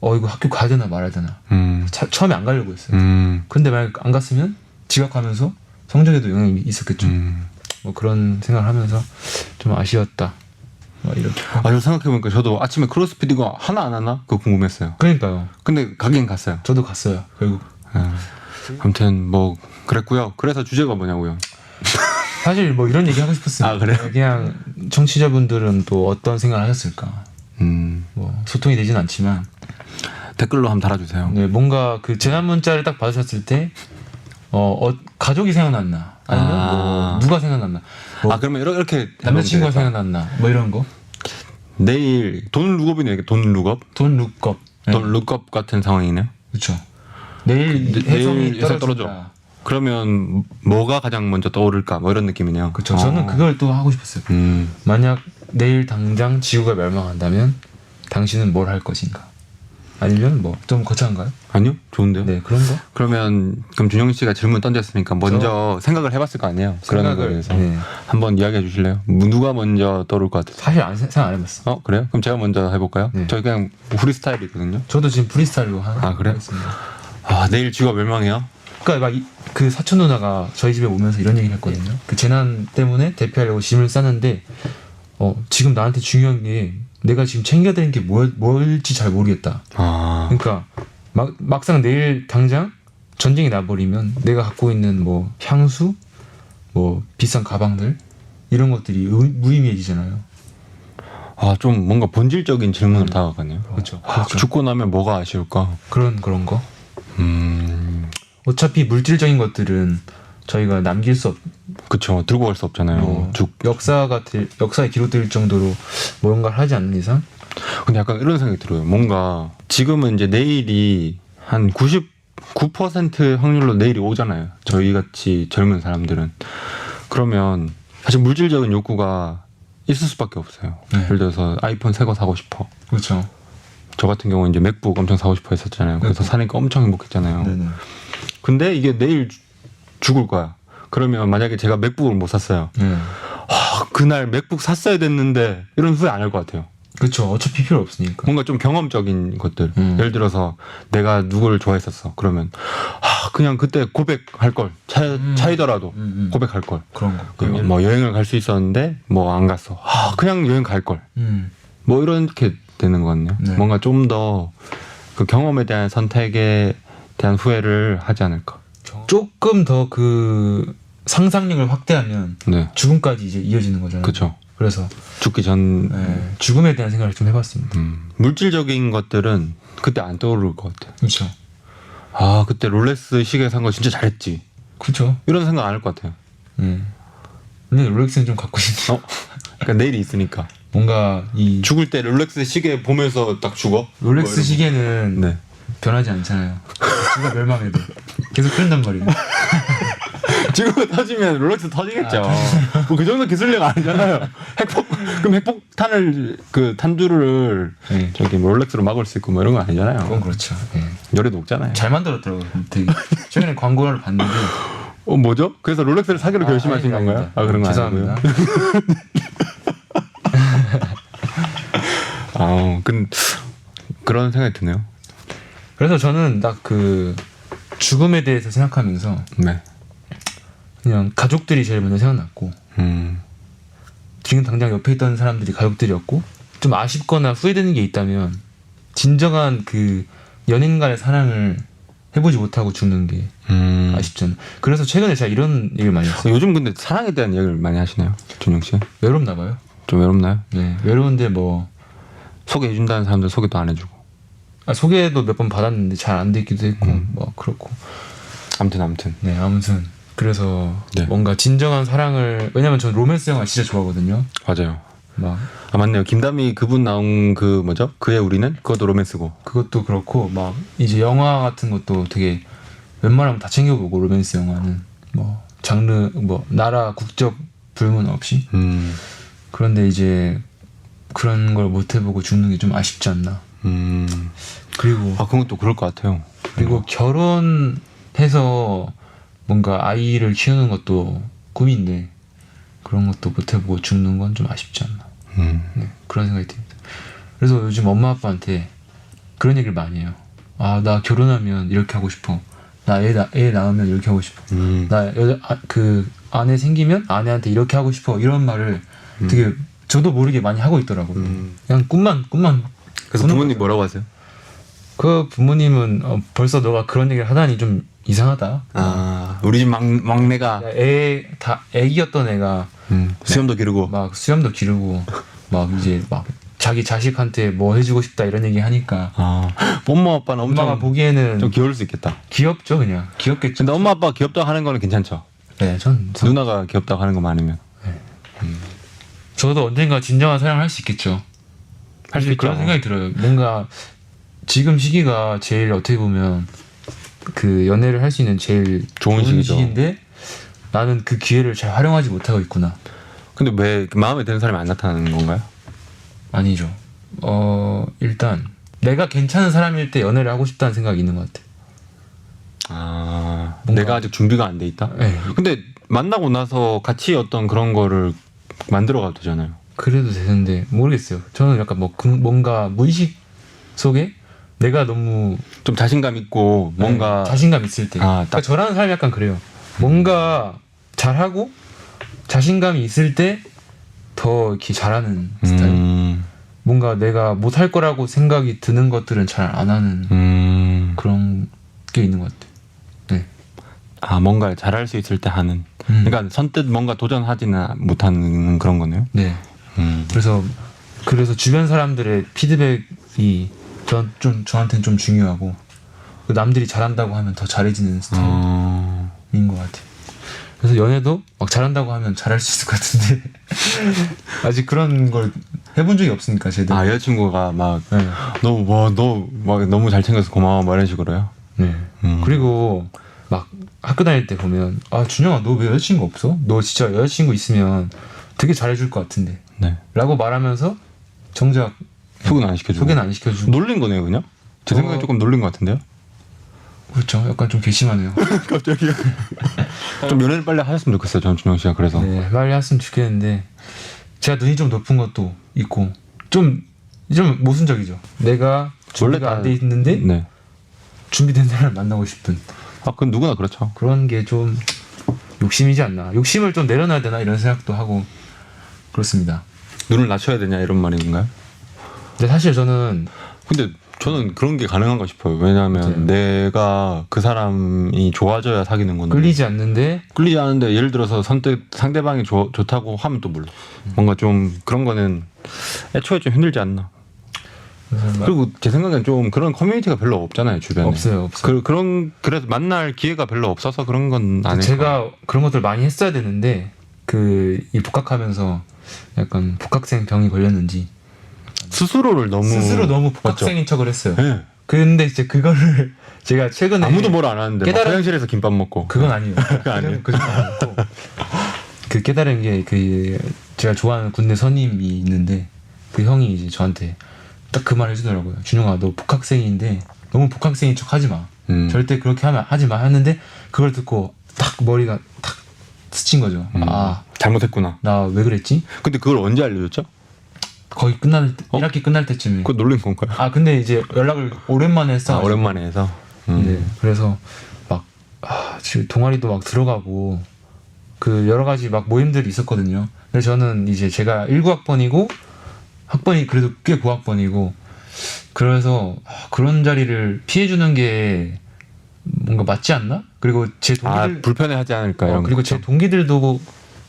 Speaker 2: 이거 학교 가야 되나 말아야 되나 처음에 안 가려고 했어요. 근데 만약 안 갔으면 지각하면서 성적에도 영향이 있었겠죠. 뭐 그런 생각을 하면서 좀 아쉬웠다. 막 이렇게.
Speaker 1: 저 생각해보니까 저도 아침에 크로스핏 이거 하나 안 하나? 그거 궁금했어요.
Speaker 2: 그러니까요.
Speaker 1: 근데 가긴 갔어요.
Speaker 2: 저도 갔어요. 결국.
Speaker 1: 아무튼 뭐 그랬고요. 그래서 주제가 뭐냐고요.
Speaker 2: 사실 뭐 이런 얘기 하고 싶었어요.
Speaker 1: 그래요?
Speaker 2: 그냥 청취자분들은 또 어떤 생각을 하셨을까. 뭐 소통이 되진 않지만
Speaker 1: 댓글로 한번 달아주세요.
Speaker 2: 네, 뭔가 그 재난 문자를 딱 받으셨을 때 가족이 생각났나 아니면 뭐 누가 생각났나
Speaker 1: 그러면 이렇게
Speaker 2: 남자친구가 생각났나 뭐 이런 거.
Speaker 1: 내일 돈 룩업이네. 돈 룩업?
Speaker 2: 돈 룩업.
Speaker 1: 돈 룩업 같은 상황이네요.
Speaker 2: 그렇죠. 내일 해성이
Speaker 1: 내일 해성
Speaker 2: 떨어져.
Speaker 1: 그러면 뭐가 가장 먼저 떠오를까? 뭐 이런 느낌이네요.
Speaker 2: 그렇죠. 저는 그걸 또 하고 싶었어요. 만약 내일 당장 지구가 멸망한다면 당신은 뭘 할 것인가? 아니면 뭐 좀 거창한가요?
Speaker 1: 아니요, 좋은데요.
Speaker 2: 네, 그런 거.
Speaker 1: 그럼 준영 씨가 질문 던졌으니까 먼저 생각을 해봤을 거 아니에요. 그런 거에 대해서 한번 이야기해 주실래요? 누가 먼저 떠오를 것 같아요?
Speaker 2: 사실 생각 안 해봤어.
Speaker 1: 그래요? 그럼 제가 먼저 해볼까요?
Speaker 2: 네.
Speaker 1: 저희 그냥 프리스타일이거든요.
Speaker 2: 저도 지금 프리스타일로
Speaker 1: 그래요?
Speaker 2: 하겠습니다.
Speaker 1: 내일 지구가 멸망해요?
Speaker 2: 그러니까 막 그 사촌 누나가 저희 집에 오면서 이런 얘기를 했거든요. 그 재난 때문에 대피하려고 짐을 싸는데 지금 나한테 중요한 게 내가 지금 챙겨야 되는 게 뭘지 잘 모르겠다. 그러니까 막상 내일 당장 전쟁이 나버리면 내가 갖고 있는 뭐 향수, 뭐 비싼 가방들 이런 것들이 무의미해지잖아요.
Speaker 1: 좀 뭔가 본질적인 질문으로 다가가네요.
Speaker 2: 그렇죠.
Speaker 1: 죽고 나면 뭐가 아쉬울까?
Speaker 2: 그런 거. 어차피 물질적인 것들은 저희가 남길 수
Speaker 1: 그쵸. 들고 갈 수 없잖아요.
Speaker 2: 역사에 기록될 정도로 뭔가를 하지 않는 이상
Speaker 1: 근데 약간 이런 생각이 들어요. 뭔가 지금은 이제 내일이 한 99% 확률로 내일이 오잖아요. 저희 같이 젊은 사람들은. 그러면 사실 물질적인 욕구가 있을 수밖에 없어요.
Speaker 2: 네.
Speaker 1: 예를 들어서 아이폰 새 거 사고 싶어.
Speaker 2: 그렇죠.
Speaker 1: 저 같은 경우는 이제 맥북 엄청 사고 싶어 했었잖아요. 그래서
Speaker 2: 맥북.
Speaker 1: 사니까 엄청 행복했잖아요.
Speaker 2: 네네.
Speaker 1: 근데 이게 내일 죽을 거야. 그러면 만약에 제가 맥북을 못 샀어요.
Speaker 2: 네.
Speaker 1: 그날 맥북 샀어야 됐는데 이런 후회 안 할 것 같아요.
Speaker 2: 그렇죠. 어차피 필요 없으니까.
Speaker 1: 뭔가 좀 경험적인 것들. 예를 들어서 내가 누구를 좋아했었어. 그러면 그냥 그때 고백할 걸. 차이더라도 고백할 걸.
Speaker 2: 그런 거.
Speaker 1: 그리고 뭐 여행을 갈 수 있었는데 뭐 안 갔어. 그냥 여행 갈 걸. 뭐 이렇게 되는 것 같네요.
Speaker 2: 네.
Speaker 1: 뭔가 좀 더 그 경험에 대한 선택에 대한 후회를 하지 않을까.
Speaker 2: 조금 더 그 상상력을 확대하면
Speaker 1: 네.
Speaker 2: 죽음까지 이제 이어지는 거잖아요.
Speaker 1: 그렇죠.
Speaker 2: 그래서
Speaker 1: 죽기 전
Speaker 2: 죽음에 대한 생각을 좀 해봤습니다.
Speaker 1: 물질적인 것들은 그때 안 떠오를 것 같아요.
Speaker 2: 그렇죠.
Speaker 1: 그때 롤렉스 시계 산 거 진짜 잘했지.
Speaker 2: 그렇죠.
Speaker 1: 이런 생각 안 할 것 같아요.
Speaker 2: 근데 롤렉스는 좀 갖고 싶네.
Speaker 1: 그러니까 내일이 있으니까.
Speaker 2: 뭔가 이
Speaker 1: 죽을 때 롤렉스 시계 보면서 딱 죽어?
Speaker 2: 롤렉스 시계는
Speaker 1: 네.
Speaker 2: 변하지 않잖아요. 누가 멸망해도 계속 흐른단 말이에요.
Speaker 1: 지금 터지면 롤렉스 터지겠죠. 뭐 그 정도 기술력 아니잖아요. 그럼 핵폭탄을 그 탄두를
Speaker 2: 네.
Speaker 1: 저기 뭐 롤렉스로 막을 수 있고 뭐 이런 거 아니잖아요.
Speaker 2: 그건 그렇죠.
Speaker 1: 열이 녹잖아요.
Speaker 2: 잘 만들었더라고요. 되게 최근에 광고를 봤는데
Speaker 1: 뭐죠? 그래서 롤렉스를 사기로 결심하신 건가요?
Speaker 2: 아닙니다.
Speaker 1: 그런 거
Speaker 2: 죄송합니다.
Speaker 1: 아니고요. 그런 생각이 드네요.
Speaker 2: 그래서 저는 딱 그 죽음에 대해서 생각하면서
Speaker 1: 네.
Speaker 2: 그냥 가족들이 제일 먼저 생각났고 지금 당장 옆에 있던 사람들이 가족들이었고 좀 아쉽거나 후회되는 게 있다면 진정한 그 연인 간의 사랑을 해보지 못하고 죽는 게 아쉽잖아요. 그래서 최근에 제가 이런 얘기를 많이 했어요.
Speaker 1: 요즘 근데 사랑에 대한 얘기를 많이 하시나요? 준영 씨?
Speaker 2: 외롭나 봐요.
Speaker 1: 좀 외롭나요?
Speaker 2: 네, 외로운데 뭐
Speaker 1: 소개해준다는 사람들 소개도 안 해주고.
Speaker 2: 소개도 몇 번 받았는데 잘 안 됐기도 했고 뭐 그렇고.
Speaker 1: 아무튼.
Speaker 2: 네, 아무튼 그래서
Speaker 1: 네.
Speaker 2: 뭔가 진정한 사랑을 왜냐면 저는 로맨스 영화 진짜 좋아하거든요.
Speaker 1: 맞아요.
Speaker 2: 막
Speaker 1: 맞네요. 김다미 그분 나온 그 뭐죠? 그의 우리는? 그것도 로맨스고.
Speaker 2: 그것도 그렇고 막 이제 영화 같은 것도 되게 웬만하면 다 챙겨보고 로맨스 영화는 뭐 장르 뭐 나라 국적 불문 없이 그런데 이제 그런 걸 못 해보고 죽는 게 좀 아쉽지 않나. 그리고
Speaker 1: 그건 또 그럴 것 같아요.
Speaker 2: 그리고 결혼해서 뭔가 아이를 키우는 것도 꿈인데 그런 것도 못 해보고 죽는 건 좀 아쉽지 않나. 네, 그런 생각이 듭니다. 그래서 요즘 엄마 아빠한테 그런 얘기를 많이 해요. 나 결혼하면 이렇게 하고 싶어. 나 애 낳으면 이렇게 하고 싶어. 나 그 아내 생기면 아내한테 이렇게 하고 싶어. 이런 말을 되게 저도 모르게 많이 하고 있더라고요. 그냥 꿈만.
Speaker 1: 그래서 부모님 뭐라고 하세요?
Speaker 2: 그 부모님은 벌써 너가 그런 얘기를 하다니 좀 이상하다.
Speaker 1: 우리 집 막내가
Speaker 2: 애기였던 애가
Speaker 1: 수염도 기르고
Speaker 2: 막 수염도 기르고 막 이제 막 자기 자식한테 뭐 해주고 싶다 이런 얘기 하니까
Speaker 1: 엄마 아빠는
Speaker 2: 엄마가
Speaker 1: 엄청
Speaker 2: 보기에는
Speaker 1: 좀 귀여울 수 있겠다.
Speaker 2: 귀엽죠, 그냥 귀엽겠죠.
Speaker 1: 근데 엄마 아빠 귀엽다고 하는 거는 괜찮죠.
Speaker 2: 네, 전
Speaker 1: 누나가 귀엽다고 하는 것만 아니면
Speaker 2: 저도 언젠가 진정한 사랑을 할 수 있겠죠.
Speaker 1: 할 수
Speaker 2: 사실
Speaker 1: 있죠.
Speaker 2: 그런 생각이 들어요. 뭔가 지금 시기가 제일 어떻게 보면 그 연애를 할 수 있는 제일
Speaker 1: 좋은 시기죠.
Speaker 2: 시기인데 나는 그 기회를 잘 활용하지 못하고 있구나.
Speaker 1: 근데 왜 마음에 드는 사람이 안 나타나는 건가요?
Speaker 2: 아니죠. 일단 내가 괜찮은 사람일 때 연애를 하고 싶다는 생각이 있는 것 같아.
Speaker 1: 내가 아직 준비가 안 돼 있다?
Speaker 2: 네.
Speaker 1: 근데 만나고 나서 같이 어떤 그런 거를 만들어 가도 되잖아요.
Speaker 2: 그래도 되는데 모르겠어요. 저는 약간 뭔가 무의식 속에 내가 너무
Speaker 1: 좀 자신감 있고 뭔가
Speaker 2: 자신감 있을 때. 그러니까 저라는 사람이 약간 그래요. 뭔가 잘하고 자신감이 있을 때 더 이렇게 잘하는 스타일. 뭔가 내가 못할 거라고 생각이 드는 것들은 잘 안 하는 그런 게 있는 것 같아요. 네.
Speaker 1: 뭔가 잘할 수 있을 때 하는. 그러니까 선뜻 뭔가 도전하지는 못하는 그런 거네요.
Speaker 2: 네. 그래서 주변 사람들의 피드백이 저한테는 좀 중요하고 남들이 잘한다고 하면 더 잘해지는 스타일인 것 같아요. 그래서 연애도 막 잘한다고 하면 잘할 수 있을 것 같은데 아직 그런 걸 해본 적이 없으니까 제대로.
Speaker 1: 아 여자친구가 막
Speaker 2: 네.
Speaker 1: 너 막 너무 잘 챙겨서 고마워 막 이런 식으로요.
Speaker 2: 네. 그리고 막 학교 다닐 때 보면 아 준영아 너 왜 여자친구 없어? 너 진짜 여자친구 있으면 되게 잘해줄 것 같은데
Speaker 1: 네.
Speaker 2: 라고 말하면서 정작
Speaker 1: 소개는 안 시켜주고.
Speaker 2: 소개는 안 시켜주고.
Speaker 1: 놀린 거네요 그냥. 제 생각에 조금 놀린 것 같은데요.
Speaker 2: 그렇죠. 약간 좀 괘씸하네요.
Speaker 1: 갑자기요. 좀 연애를 빨리 하셨으면 좋겠어요. 전 준영 씨가 그래서.
Speaker 2: 네, 빨리 했으면 좋겠는데 제가 눈이 좀 높은 것도 있고 좀 모순적이죠. 내가 준비가 안 돼 있는데
Speaker 1: 네.
Speaker 2: 준비된 사람을 만나고 싶은
Speaker 1: 아 그건 누구나 그렇죠.
Speaker 2: 그런 게 좀 욕심이지 않나. 욕심을 좀 내려놔야 되나 이런 생각도 하고 그렇습니다.
Speaker 1: 눈을 낮춰야 되냐 이런 말인가요?
Speaker 2: 근데 사실 저는
Speaker 1: 근데 저는 그런 게 가능한가 싶어요. 왜냐하면 내가 그 사람이 좋아져야 사귀는 건데.
Speaker 2: 끌리지 않는데
Speaker 1: 끌리지 않은데 예를 들어서 상대방이 좋다고 하면 또 몰라. 뭔가 좀 그런 거는 애초에 좀 힘들지 않나. 그리고 제 생각엔 좀 그런 커뮤니티가 별로 없잖아요 주변에.
Speaker 2: 없어요.
Speaker 1: 그래서 만날 기회가 별로 없어서 그런 건 아닐까.
Speaker 2: 제가 그런 것들 많이 했어야 되는데 이 복학하면서 약간 복학생 병이 걸렸는지
Speaker 1: 스스로 너무
Speaker 2: 복학생인 척을 했어요.
Speaker 1: 네.
Speaker 2: 근데 이제 그거를 제가 최근에
Speaker 1: 아무도 뭘 안 하는데 막 화장실에서 김밥 먹고.
Speaker 2: 그건 아니에요.
Speaker 1: 그거 아니에요.
Speaker 2: 그 정도 아니고 그 깨달은 게 제가 좋아하는 군대 선임이 있는데 그 형이 이제 저한테 딱 그 말 해주더라고요. 준영아 너 복학생인데 너무 복학생인 척 하지 마. 절대 그렇게 하면 하지 마 했는데 그걸 듣고 딱 머리가 탁 스친 거죠. 아
Speaker 1: 잘못했구나.
Speaker 2: 나 왜 그랬지?
Speaker 1: 근데 그걸 언제 알려줬죠?
Speaker 2: 거의 1학기 끝날 때쯤에.
Speaker 1: 그거 놀린 건가요?
Speaker 2: 아 근데 이제 연락을 오랜만에 했어.
Speaker 1: 오랜만에 해서.
Speaker 2: 네. 그래서 막 지금 동아리도 막 들어가고 그 여러 가지 막 모임들이 있었거든요. 근데 저는 이제 제가 19학번이고 학번이 그래도 꽤 고학번이고 그래서 그런 자리를 피해주는 게 뭔가 맞지 않나? 그리고 제 동기들
Speaker 1: 불편해하지 않을까 이런.
Speaker 2: 그리고 제 동기들도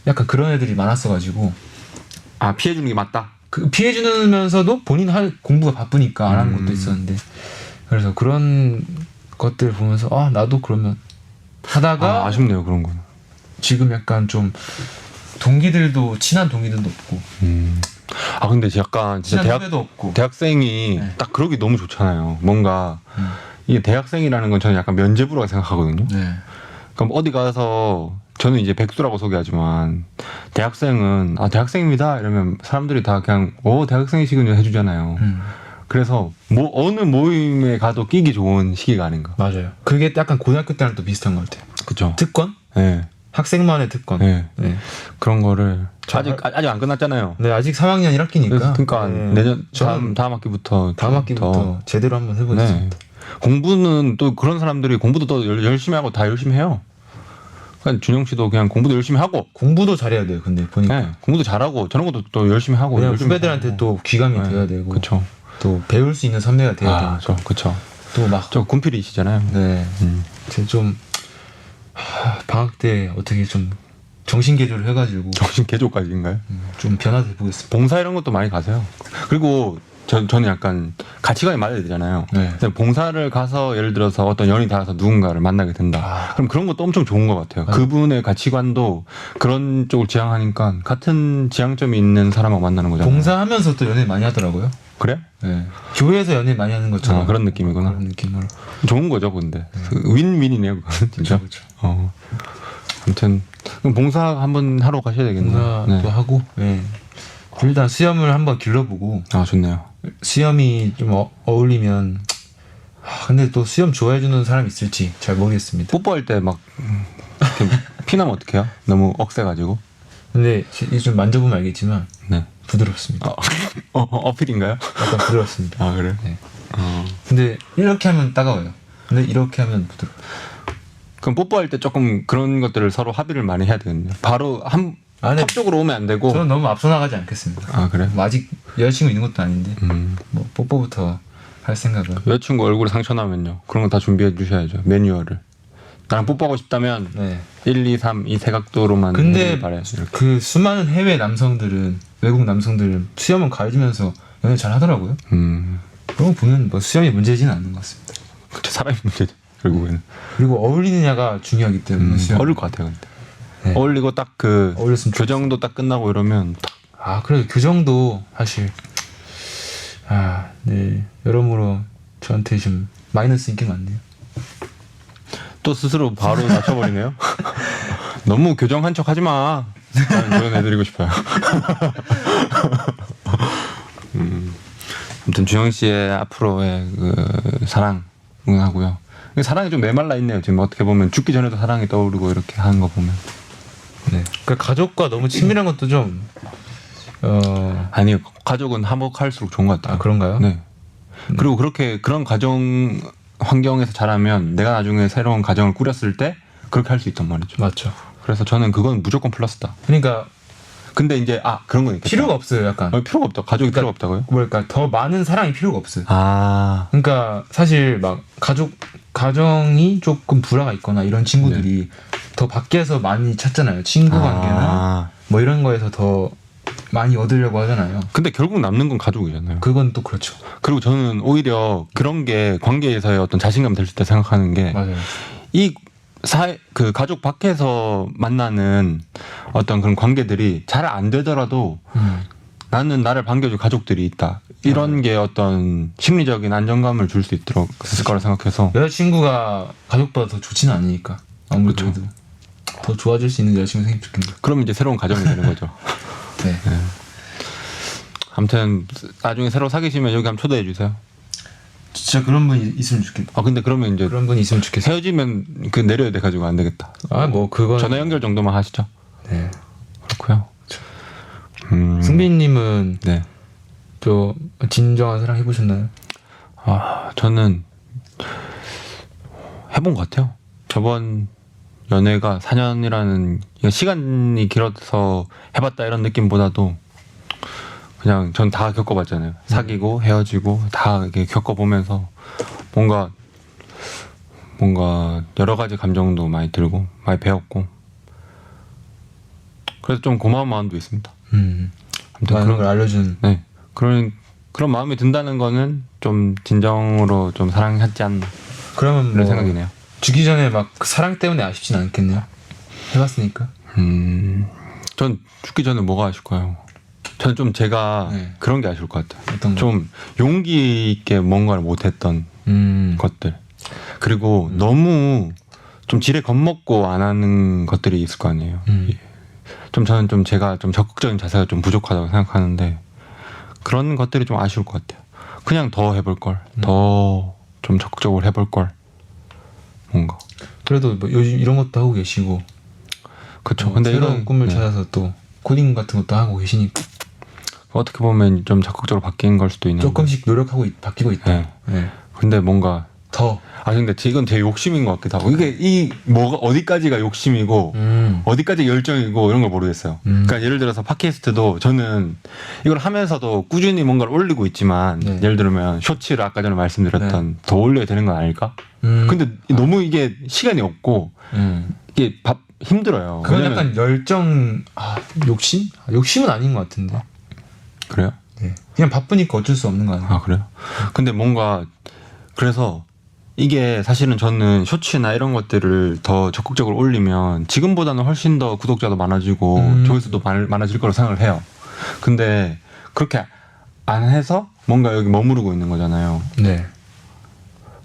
Speaker 2: 약간 그런 애들이 많았어가지고
Speaker 1: 피해주는 게 맞다.
Speaker 2: 그 피해주면서도 본인 할 공부가 바쁘니까 안 하는 것도 있었는데 그래서 그런 것들 보면서 나도 그러면 하다가
Speaker 1: 아쉽네요 그런 거는.
Speaker 2: 지금 약간 좀 동기들도 친한 동기들도 없고
Speaker 1: 근데 약간 진짜
Speaker 2: 친한 후배도 없고
Speaker 1: 대학생이
Speaker 2: 네.
Speaker 1: 딱 그러기 너무 좋잖아요. 뭔가 이게 대학생이라는 건 저는 약간 면죄부라고 생각하거든요.
Speaker 2: 네.
Speaker 1: 그럼 어디 가서 저는 이제 백수라고 소개하지만 대학생은 대학생입니다 이러면 사람들이 다 그냥 대학생이시군요 해주잖아요. 그래서 어느 모임에 가도 끼기 좋은 시기가 아닌가.
Speaker 2: 맞아요. 그게 약간 고등학교 때랑 또 비슷한 것 같아요.
Speaker 1: 그렇죠.
Speaker 2: 특권?
Speaker 1: 네.
Speaker 2: 학생만의 특권.
Speaker 1: 네.
Speaker 2: 네.
Speaker 1: 그런 거를 아직 안 끝났잖아요.
Speaker 2: 네, 아직 3학년 1학기니까.
Speaker 1: 그러니까
Speaker 2: 네.
Speaker 1: 내년
Speaker 2: 저는
Speaker 1: 다음 학기부터
Speaker 2: 다음 학기부터 제대로 한번 해보겠습니다.
Speaker 1: 공부는 또 그런 사람들이 공부도 더 열심히 하고 다 열심히 해요. 그러니까 준영 씨도 그냥 공부도 열심히 하고
Speaker 2: 공부도 잘해야 돼요. 근데 보니까
Speaker 1: 공부도 잘하고 저런 것도 또 열심히 하고.
Speaker 2: 왜냐면 후배들한테 또 귀감이 돼야 되고
Speaker 1: 그렇죠.
Speaker 2: 또 배울 수 있는 선배가 돼야 되니까.
Speaker 1: 그렇죠.
Speaker 2: 또 막
Speaker 1: 저 군필이시잖아요.
Speaker 2: 네. 제가 좀 방학 때 어떻게 좀 정신 개조를 해가지고
Speaker 1: 정신 개조까지인가요?
Speaker 2: 좀 변화돼 보겠습니다.
Speaker 1: 봉사 이런 것도 많이 가세요. 그리고 저는 약간 가치관이 맞아야 되잖아요.
Speaker 2: 네.
Speaker 1: 봉사를 가서 예를 들어서 어떤 연이 닿아서 누군가를 만나게 된다. 그럼 그런 것도 엄청 좋은 것 같아요. 그분의 가치관도 그런 쪽을 지향하니까 같은 지향점이 있는 사람하고 만나는 거잖아요.
Speaker 2: 봉사하면서 또 연애 많이 하더라고요.
Speaker 1: 그래?
Speaker 2: 네. 교회에서 연애 많이 하는 것처럼
Speaker 1: 그런 느낌이구나.
Speaker 2: 그런 느낌으로.
Speaker 1: 좋은 거죠, 근데. 윈윈이네요, 그거는 진짜.
Speaker 2: 그렇죠.
Speaker 1: 아무튼 그럼 봉사 한번 하러 가셔야 되겠네요.
Speaker 2: 봉사도 하고. 네. 일단 수염을 한번 길러보고.
Speaker 1: 좋네요.
Speaker 2: 수염이 좀 어울리면. 근데 또 수염 좋아해주는 사람 있을지 잘 모르겠습니다.
Speaker 1: 뽀뽀할 때 막 피나면 어떡해요? 너무 억세가지고.
Speaker 2: 근데 이제 좀 만져보면 알겠지만
Speaker 1: 네.
Speaker 2: 부드럽습니다.
Speaker 1: 어필인가요?
Speaker 2: 약간 부드럽습니다.
Speaker 1: 그래?
Speaker 2: 네. 근데 이렇게 하면 따가워요. 근데 이렇게 하면 부드러워.
Speaker 1: 그럼 뽀뽀할 때 조금 그런 것들을 서로 합의를 많이 해야 되겠네요. 바로 합적으로 오면 안 되고.
Speaker 2: 저는 너무 앞서 나가지 않겠습니다.
Speaker 1: 그래?
Speaker 2: 뭐 아직 여자친구 있는 것도 아닌데 뭐 뽀뽀부터 할 생각은.
Speaker 1: 여자친구 얼굴에 상처 나면요. 그런 거 다 준비해 주셔야죠. 매뉴얼을. 나랑 뽀뽀하고 싶다면
Speaker 2: 네.
Speaker 1: 1, 2, 3 이 세 각도로만
Speaker 2: 근데
Speaker 1: 해주길 바래요. 이렇게.
Speaker 2: 그 수많은 해외 남성들은 외국 남성들은 수염은 가려지면서 연애 잘 하더라고요. 그런 거 보면 뭐 수염이 문제지는 않는 것 같습니다.
Speaker 1: 사람이 문제죠. 결국에는.
Speaker 2: 그리고 어울리느냐가 중요하기 때문에 수염.
Speaker 1: 어릴 것 같아요. 근데.
Speaker 2: 네.
Speaker 1: 어울리고 딱 그
Speaker 2: 어울렸으면 좋겠어.
Speaker 1: 교정도 딱 끝나고 이러면 딱
Speaker 2: 아 그래도 교정도 사실 네 여러모로 저한테 좀 마이너스인 게 많네요.
Speaker 1: 또 스스로 바로 다쳐버리네요. 너무 교정한 척 하지 마. 나는 조언해드리고 싶어요. 아무튼 주영 씨의 앞으로의 그 사랑 응하고요. 사랑이 좀 메말라 있네요. 지금 어떻게 보면 죽기 전에도 사랑이 떠오르고 이렇게 하는 거 보면.
Speaker 2: 네. 그 가족과 너무 친밀한 것도 좀
Speaker 1: 아니 가족은 화목할수록 좋은 것 같아요.
Speaker 2: 그런가요?
Speaker 1: 네. 그리고 그렇게 그런 가정 환경에서 자라면 내가 나중에 새로운 가정을 꾸렸을 때 그렇게 할 수 있단 말이죠.
Speaker 2: 맞죠.
Speaker 1: 그래서 저는 그건 무조건 플러스다.
Speaker 2: 그러니까
Speaker 1: 근데 이제 그런 거 있겠다.
Speaker 2: 필요가 없어요. 약간
Speaker 1: 필요가 없다. 가족이 필요가 없다고요?
Speaker 2: 뭐랄까 더 많은 사랑이 필요가 없어요.
Speaker 1: 아,
Speaker 2: 그러니까 사실 막 가정이 조금 불화가 있거나 이런 친구들이 더 밖에서 많이 찾잖아요. 친구 관계나 뭐 이런 거에서 더 많이 얻으려고 하잖아요.
Speaker 1: 근데 결국 남는 건 가족이잖아요.
Speaker 2: 그건 또 그렇죠.
Speaker 1: 그리고 저는 오히려 그런 게 관계에서의 어떤 자신감 될 수 있다 생각하는 게
Speaker 2: 맞아요.
Speaker 1: 이 그 가족 밖에서 만나는 어떤 그런 관계들이 잘 안 되더라도 나는 나를 반겨줄 가족들이 있다. 이런 게 어떤 심리적인 안정감을 줄 수 있을 거라 생각해서.
Speaker 2: 여자친구가 가족보다 더 좋지는 않으니까 아무래도 더 좋아질 수 있는 여자친구 생기면 좋겠네요.
Speaker 1: 그럼 이제 새로운 가정이 되는 거죠.
Speaker 2: 네.
Speaker 1: 네. 아무튼 나중에 새로 사귀시면 여기 한번 초대해 주세요.
Speaker 2: 진짜 그런 분이 있으면 좋겠다.
Speaker 1: 근데 그러면 이제
Speaker 2: 그런 분이 있으면 좋겠어요.
Speaker 1: 헤어지면 그 내려야 돼 가지고 안 되겠다.
Speaker 2: 뭐 그건
Speaker 1: 전화 연결 정도만 하시죠.
Speaker 2: 네.
Speaker 1: 그렇고요.
Speaker 2: 승빈님은
Speaker 1: 네.
Speaker 2: 저 진정한 사랑 해보셨나요?
Speaker 1: 저는 해본 것 같아요. 저번 연애가 4년이라는 시간이 길어서 해봤다 이런 느낌보다도 그냥 전 다 겪어봤잖아요. 사귀고 헤어지고 다 이렇게 겪어보면서 뭔가 여러 가지 감정도 많이 들고 많이 배웠고 그래서 좀 고마운 마음도 있습니다. 아무튼
Speaker 2: 많은 걸 알려준.
Speaker 1: 네 그런 마음이 든다는 거는 좀 진정으로 좀 사랑하지 않나
Speaker 2: 그러면
Speaker 1: 그런 생각이네요.
Speaker 2: 죽기 전에 막 사랑 때문에 아쉽진 않겠네요. 해봤으니까.
Speaker 1: 전 죽기 전에 뭐가 아실까요? 저는 좀 제가 그런 게 아쉬울 것 같아요.
Speaker 2: 어떤 거?
Speaker 1: 좀 용기 있게 뭔가를 못했던 것들. 그리고 너무 좀 지레 겁먹고 안 하는 것들이 있을 거 아니에요. 저는 좀 제가 좀 적극적인 자세가 좀 부족하다고 생각하는데 그런 것들이 좀 아쉬울 것 같아요. 그냥 더 해볼 걸, 더 좀 적극적으로 해볼 걸, 뭔가.
Speaker 2: 그래도 뭐 요즘 이런 것도 하고 계시고.
Speaker 1: 그렇죠. 근데
Speaker 2: 새로운
Speaker 1: 이런
Speaker 2: 꿈을 찾아서 또 코딩 같은 것도 하고 계시니까
Speaker 1: 어떻게 보면 좀 적극적으로 바뀐 걸 수도 있는데.
Speaker 2: 조금씩 노력하고 바뀌고 있다.
Speaker 1: 네.
Speaker 2: 네.
Speaker 1: 근데 뭔가
Speaker 2: 더.
Speaker 1: 근데 이건 제 욕심인 것 같기도 하고 이게 뭐가 어디까지가 욕심이고 어디까지 열정이고 이런 걸 모르겠어요. 그러니까 예를 들어서 팟캐스트도 저는 이걸 하면서도 꾸준히 뭔가를 올리고 있지만 예를 들면 쇼츠를 아까 전에 말씀드렸던 더 올려야 되는 건 아닐까? 근데 너무 이게 시간이 없고 이게 힘들어요.
Speaker 2: 그건 약간 열정, 욕심? 욕심은 아닌 것 같은데.
Speaker 1: 그래요?
Speaker 2: 네. 그냥 바쁘니까 어쩔 수 없는 거 아니에요?
Speaker 1: 그래요? 근데 뭔가 그래서 이게 사실은 저는 쇼츠나 이런 것들을 더 적극적으로 올리면 지금보다는 훨씬 더 구독자도 많아지고 조회수도 많아질 거라고 생각을 해요. 근데 그렇게 안 해서 뭔가 여기 머무르고 있는 거잖아요.
Speaker 2: 네.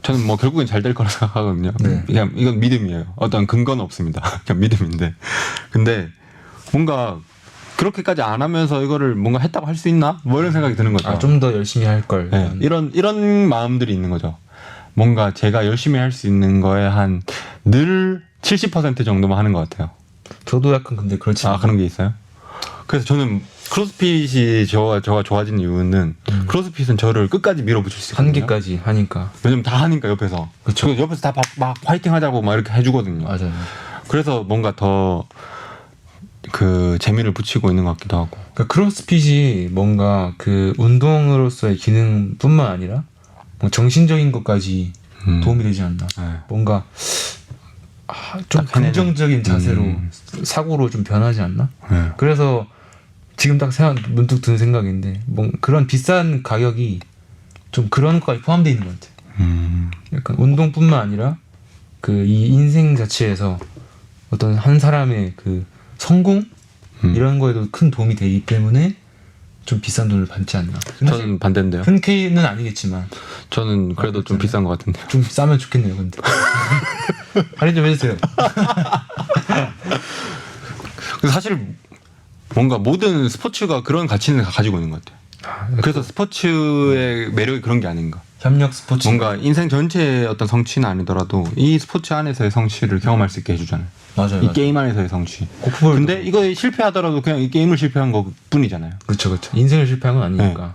Speaker 1: 저는 뭐 결국엔 잘 될 거라 생각하거든요.
Speaker 2: 네.
Speaker 1: 그냥 이건 믿음이에요. 어떤 근거는 없습니다. 그냥 믿음인데. 근데 뭔가 그렇게까지 안 하면서 이거를 뭔가 했다고 할 수 있나? 뭐 이런 생각이 드는 거죠.
Speaker 2: 좀 더 열심히 할 걸.
Speaker 1: 네. 이런 마음들이 있는 거죠. 뭔가 제가 열심히 할 수 있는 거에 한 늘 70% 정도만 하는 것 같아요.
Speaker 2: 저도 약간 근데 그렇지.
Speaker 1: 그런 게 있어요? 그래서 저는 크로스핏이 저가 좋아진 이유는 크로스핏은 저를 끝까지 밀어붙일 수 있거든요.
Speaker 2: 한계까지 하니까.
Speaker 1: 왜냐면 다 하니까 옆에서.
Speaker 2: 그쵸.
Speaker 1: 옆에서 다 막 화이팅 하자고 막 이렇게 해주거든요.
Speaker 2: 맞아요.
Speaker 1: 그래서 뭔가 더 그 재미를 붙이고 있는 것 같기도 하고.
Speaker 2: 그러니까 크로스핏이 뭔가 그 운동으로서의 기능뿐만 아니라 뭐 정신적인 것까지 도움이 되지 않나.
Speaker 1: 네.
Speaker 2: 뭔가 좀 긍정적인 자세로 사고로 좀 변하지 않나.
Speaker 1: 네.
Speaker 2: 그래서 지금 딱 문득 든 생각인데 뭐 그런 비싼 가격이 좀 그런 것까지 포함되어 있는 것 같아요. 약간 운동뿐만 아니라 그 이 인생 자체에서 어떤 한 사람의 그 성공
Speaker 1: 음.
Speaker 2: 이런 거에도 큰 도움이 되기 때문에 좀 비싼 돈을 받지 않나.
Speaker 1: 저는 반대인데요.
Speaker 2: 흔쾌히는 아니겠지만
Speaker 1: 저는 그래도 좀
Speaker 2: 그렇잖아요.
Speaker 1: 비싼 것 같은데요.
Speaker 2: 좀 싸면 좋겠네요. 근데 할인 좀 해주세요.
Speaker 1: 근데 사실 뭔가 모든 스포츠가 그런 가치는 가지고 있는 것 같아요. 그래서 스포츠의 매력이 그런 게 아닌가.
Speaker 2: 협력 스포츠
Speaker 1: 뭔가 인생 전체의 어떤 성취는 아니더라도 이 스포츠 안에서의 성취를 경험할 수 있게 해주잖아요.
Speaker 2: 맞아요.
Speaker 1: 이 게임 안에서의 성취.
Speaker 2: 고프볼
Speaker 1: 근데 이거 실패하더라도 그냥 이 게임을 실패한 것 뿐이잖아요.
Speaker 2: 그렇죠. 인생을 실패한 건 아니니까.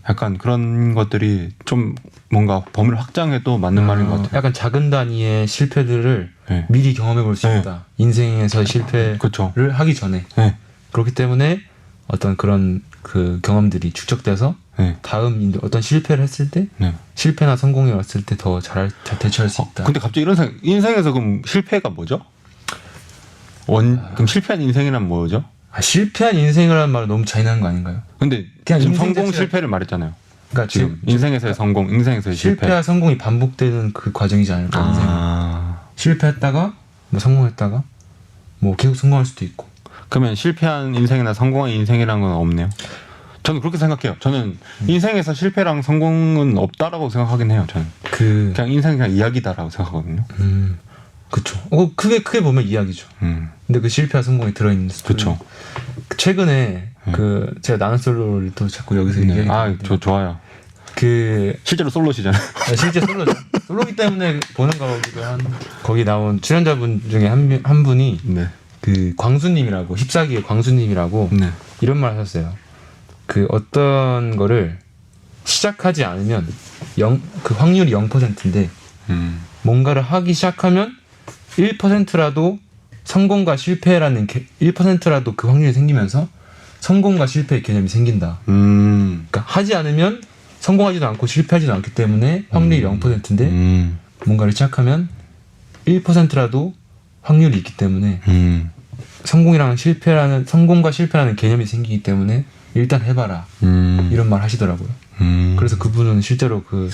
Speaker 1: 약간 그런 것들이 좀 뭔가 범위를 확장해도 맞는 말인 것 같아요.
Speaker 2: 약간 작은 단위의 실패들을
Speaker 1: 네.
Speaker 2: 미리 경험해 볼 수
Speaker 1: 네.
Speaker 2: 있다. 인생에서 실패를
Speaker 1: 그렇죠.
Speaker 2: 하기 전에.
Speaker 1: 네.
Speaker 2: 그렇기 때문에 어떤 그런 그 경험들이 축적돼서
Speaker 1: 네.
Speaker 2: 다음 어떤 실패를 했을 때
Speaker 1: 네.
Speaker 2: 실패나 성공이 왔을 때 더 잘 대처할 수 있다.
Speaker 1: 근데 갑자기 이런 생각, 인생에서 그럼 실패가 뭐죠? 그럼 실패한 인생이란 뭐죠?
Speaker 2: 실패한 인생이라는 말은 너무 잔인한 거 아닌가요?
Speaker 1: 근데
Speaker 2: 그냥
Speaker 1: 지금
Speaker 2: 인생
Speaker 1: 성공
Speaker 2: 자체가-
Speaker 1: 실패를 말했잖아요.
Speaker 2: 그러니까
Speaker 1: 지금 인생에서의 성공, 인생에서의 실패.
Speaker 2: 실패와 성공이 반복되는 그 과정이지 않을까 인생. 실패했다가 뭐 성공했다가 뭐 계속 성공할 수도 있고.
Speaker 1: 그러면 실패한 인생이나 성공한 인생이라는 건 없네요. 저는 그렇게 생각해요. 저는 인생에서 실패랑 성공은 없다라고 생각하긴 해요. 저는 그냥 인생이 그냥 이야기다라고 생각하거든요.
Speaker 2: 그쵸. 크게 보면 이야기죠. 근데 그 실패와 성공이 들어있는 스토리.
Speaker 1: 그쵸.
Speaker 2: 최근에 그 제가 나는 솔로를 또 자꾸 여기서
Speaker 1: 네.
Speaker 2: 얘기하는데
Speaker 1: 저 좋아요.
Speaker 2: 그
Speaker 1: 실제로 솔로시잖아요.
Speaker 2: 실제 솔로죠. 솔로기 때문에 보는 거기도 한 거기 나온 출연자분 중에 한 분이
Speaker 1: 네.
Speaker 2: 그 광수님이라고 14기의 광수님이라고
Speaker 1: 네.
Speaker 2: 이런 말 하셨어요. 그 어떤 거를 시작하지 않으면 그 확률이 0%인데 뭔가를 하기 시작하면 1%라도 성공과 실패라는 1%라도 그 확률이 생기면서 성공과 실패의 개념이 생긴다. 그러니까 하지 않으면 성공하지도 않고 실패하지도 않기 때문에 확률이 0%인데 뭔가를 시작하면 1%라도 확률이 있기 때문에 성공과 실패라는 개념이 생기기 때문에 일단 해봐라. 이런 말 하시더라고요. 그래서 그분은 실제로 그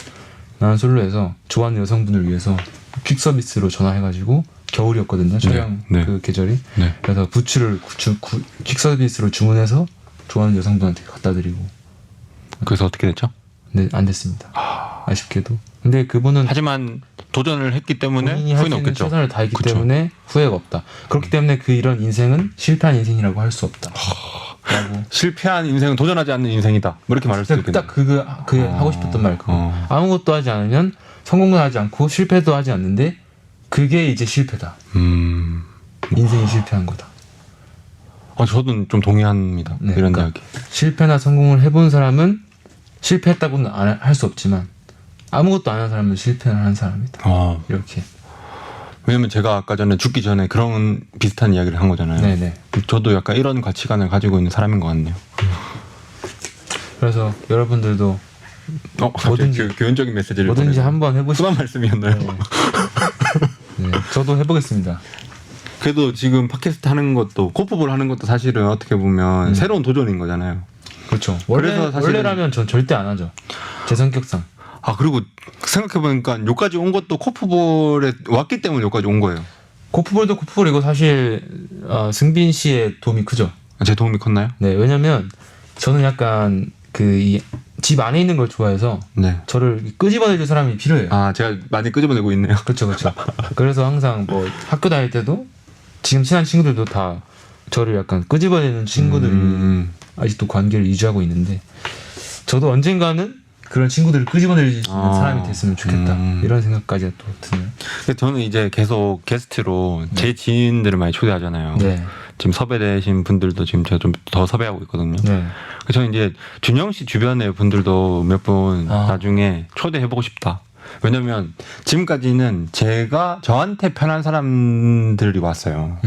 Speaker 2: 나는 솔로에서 좋아하는 여성분을 위해서 퀵 서비스로 전화해가지고 겨울이었거든요. 촬영
Speaker 1: 네.
Speaker 2: 그 계절이.
Speaker 1: 네.
Speaker 2: 그래서 부츠를 퀵 서비스로 주문해서 좋아하는 여성분한테 갖다 드리고.
Speaker 1: 그래서 어떻게 됐죠?
Speaker 2: 네, 안 됐습니다. 아쉽게도. 근데 그분은
Speaker 1: 하지만 도전을 했기 때문에
Speaker 2: 본인이 할 수
Speaker 1: 후회는
Speaker 2: 있는
Speaker 1: 없겠죠.
Speaker 2: 최선을 다했기
Speaker 1: 그쵸.
Speaker 2: 때문에 후회가 없다. 그렇기 때문에 이런 인생은 실패한 인생이라고 할 수 없다. 라고.
Speaker 1: 실패한 인생은 도전하지 않는 인생이다. 뭐 이렇게 말할 수 있겠네요.
Speaker 2: 딱 그게 하고 싶었던 말 그거.
Speaker 1: 어.
Speaker 2: 아무것도 하지 않으면 성공도 하지 않고 실패도 하지 않는데 그게 이제 실패다. 인생이 실패한 거다.
Speaker 1: 저는 좀 동의합니다.
Speaker 2: 네,
Speaker 1: 이런
Speaker 2: 그러니까
Speaker 1: 이야기.
Speaker 2: 실패나 성공을 해본 사람은 실패했다고는 할 수 없지만 아무것도 안 한 사람은 실패를 하는 사람이다. 이렇게.
Speaker 1: 왜냐면 제가 아까 전에 죽기 전에 그런 비슷한 이야기를 한 거잖아요.
Speaker 2: 네네.
Speaker 1: 저도 약간 이런 가치관을 가지고 있는 사람인 것 같네요.
Speaker 2: 그래서 여러분들도 뭐든지
Speaker 1: 교훈적인 메시지를
Speaker 2: 뭐든지 한번 해보시고.
Speaker 1: 순한 말씀이었나요?
Speaker 2: 네, 저도 해보겠습니다.
Speaker 1: 그래도 지금 팟캐스트 하는 것도 코프볼 하는 것도 사실은 어떻게 보면 새로운 도전인 거잖아요.
Speaker 2: 그렇죠.
Speaker 1: 그래서 사실은-
Speaker 2: 원래라면 전 절대 안 하죠. 제 성격상.
Speaker 1: 그리고 생각해보니까 여기까지 온 것도 코프볼에 왔기 때문에 여기까지 온 거예요.
Speaker 2: 코프볼도 코프볼이고 사실 승빈 씨의 도움이 크죠.
Speaker 1: 제 도움이 컸나요?
Speaker 2: 네, 왜냐면 저는 약간 그 집 안에 있는 걸 좋아해서
Speaker 1: 네.
Speaker 2: 저를 끄집어내줄 사람이 필요해요.
Speaker 1: 제가 많이 끄집어내고 있네요.
Speaker 2: 그렇죠. 그래서 항상 뭐 학교 다닐 때도 지금 친한 친구들도 다 저를 약간 끄집어내는 친구들이 아직도 관계를 유지하고 있는데 저도 언젠가는 그런 친구들을 끄집어낼 수 있는 사람이 됐으면 좋겠다. 이런 생각까지 또 드네요.
Speaker 1: 저는 이제 계속 게스트로 제 지인들을 많이 초대하잖아요.
Speaker 2: 네.
Speaker 1: 지금 섭외되신 분들도 지금 제가 좀 더 섭외하고 있거든요.
Speaker 2: 네.
Speaker 1: 그래서 저는 이제 준영 씨 주변의 분들도 몇 분 나중에 초대해보고 싶다. 왜냐면 지금까지는 제가 저한테 편한 사람들이 왔어요.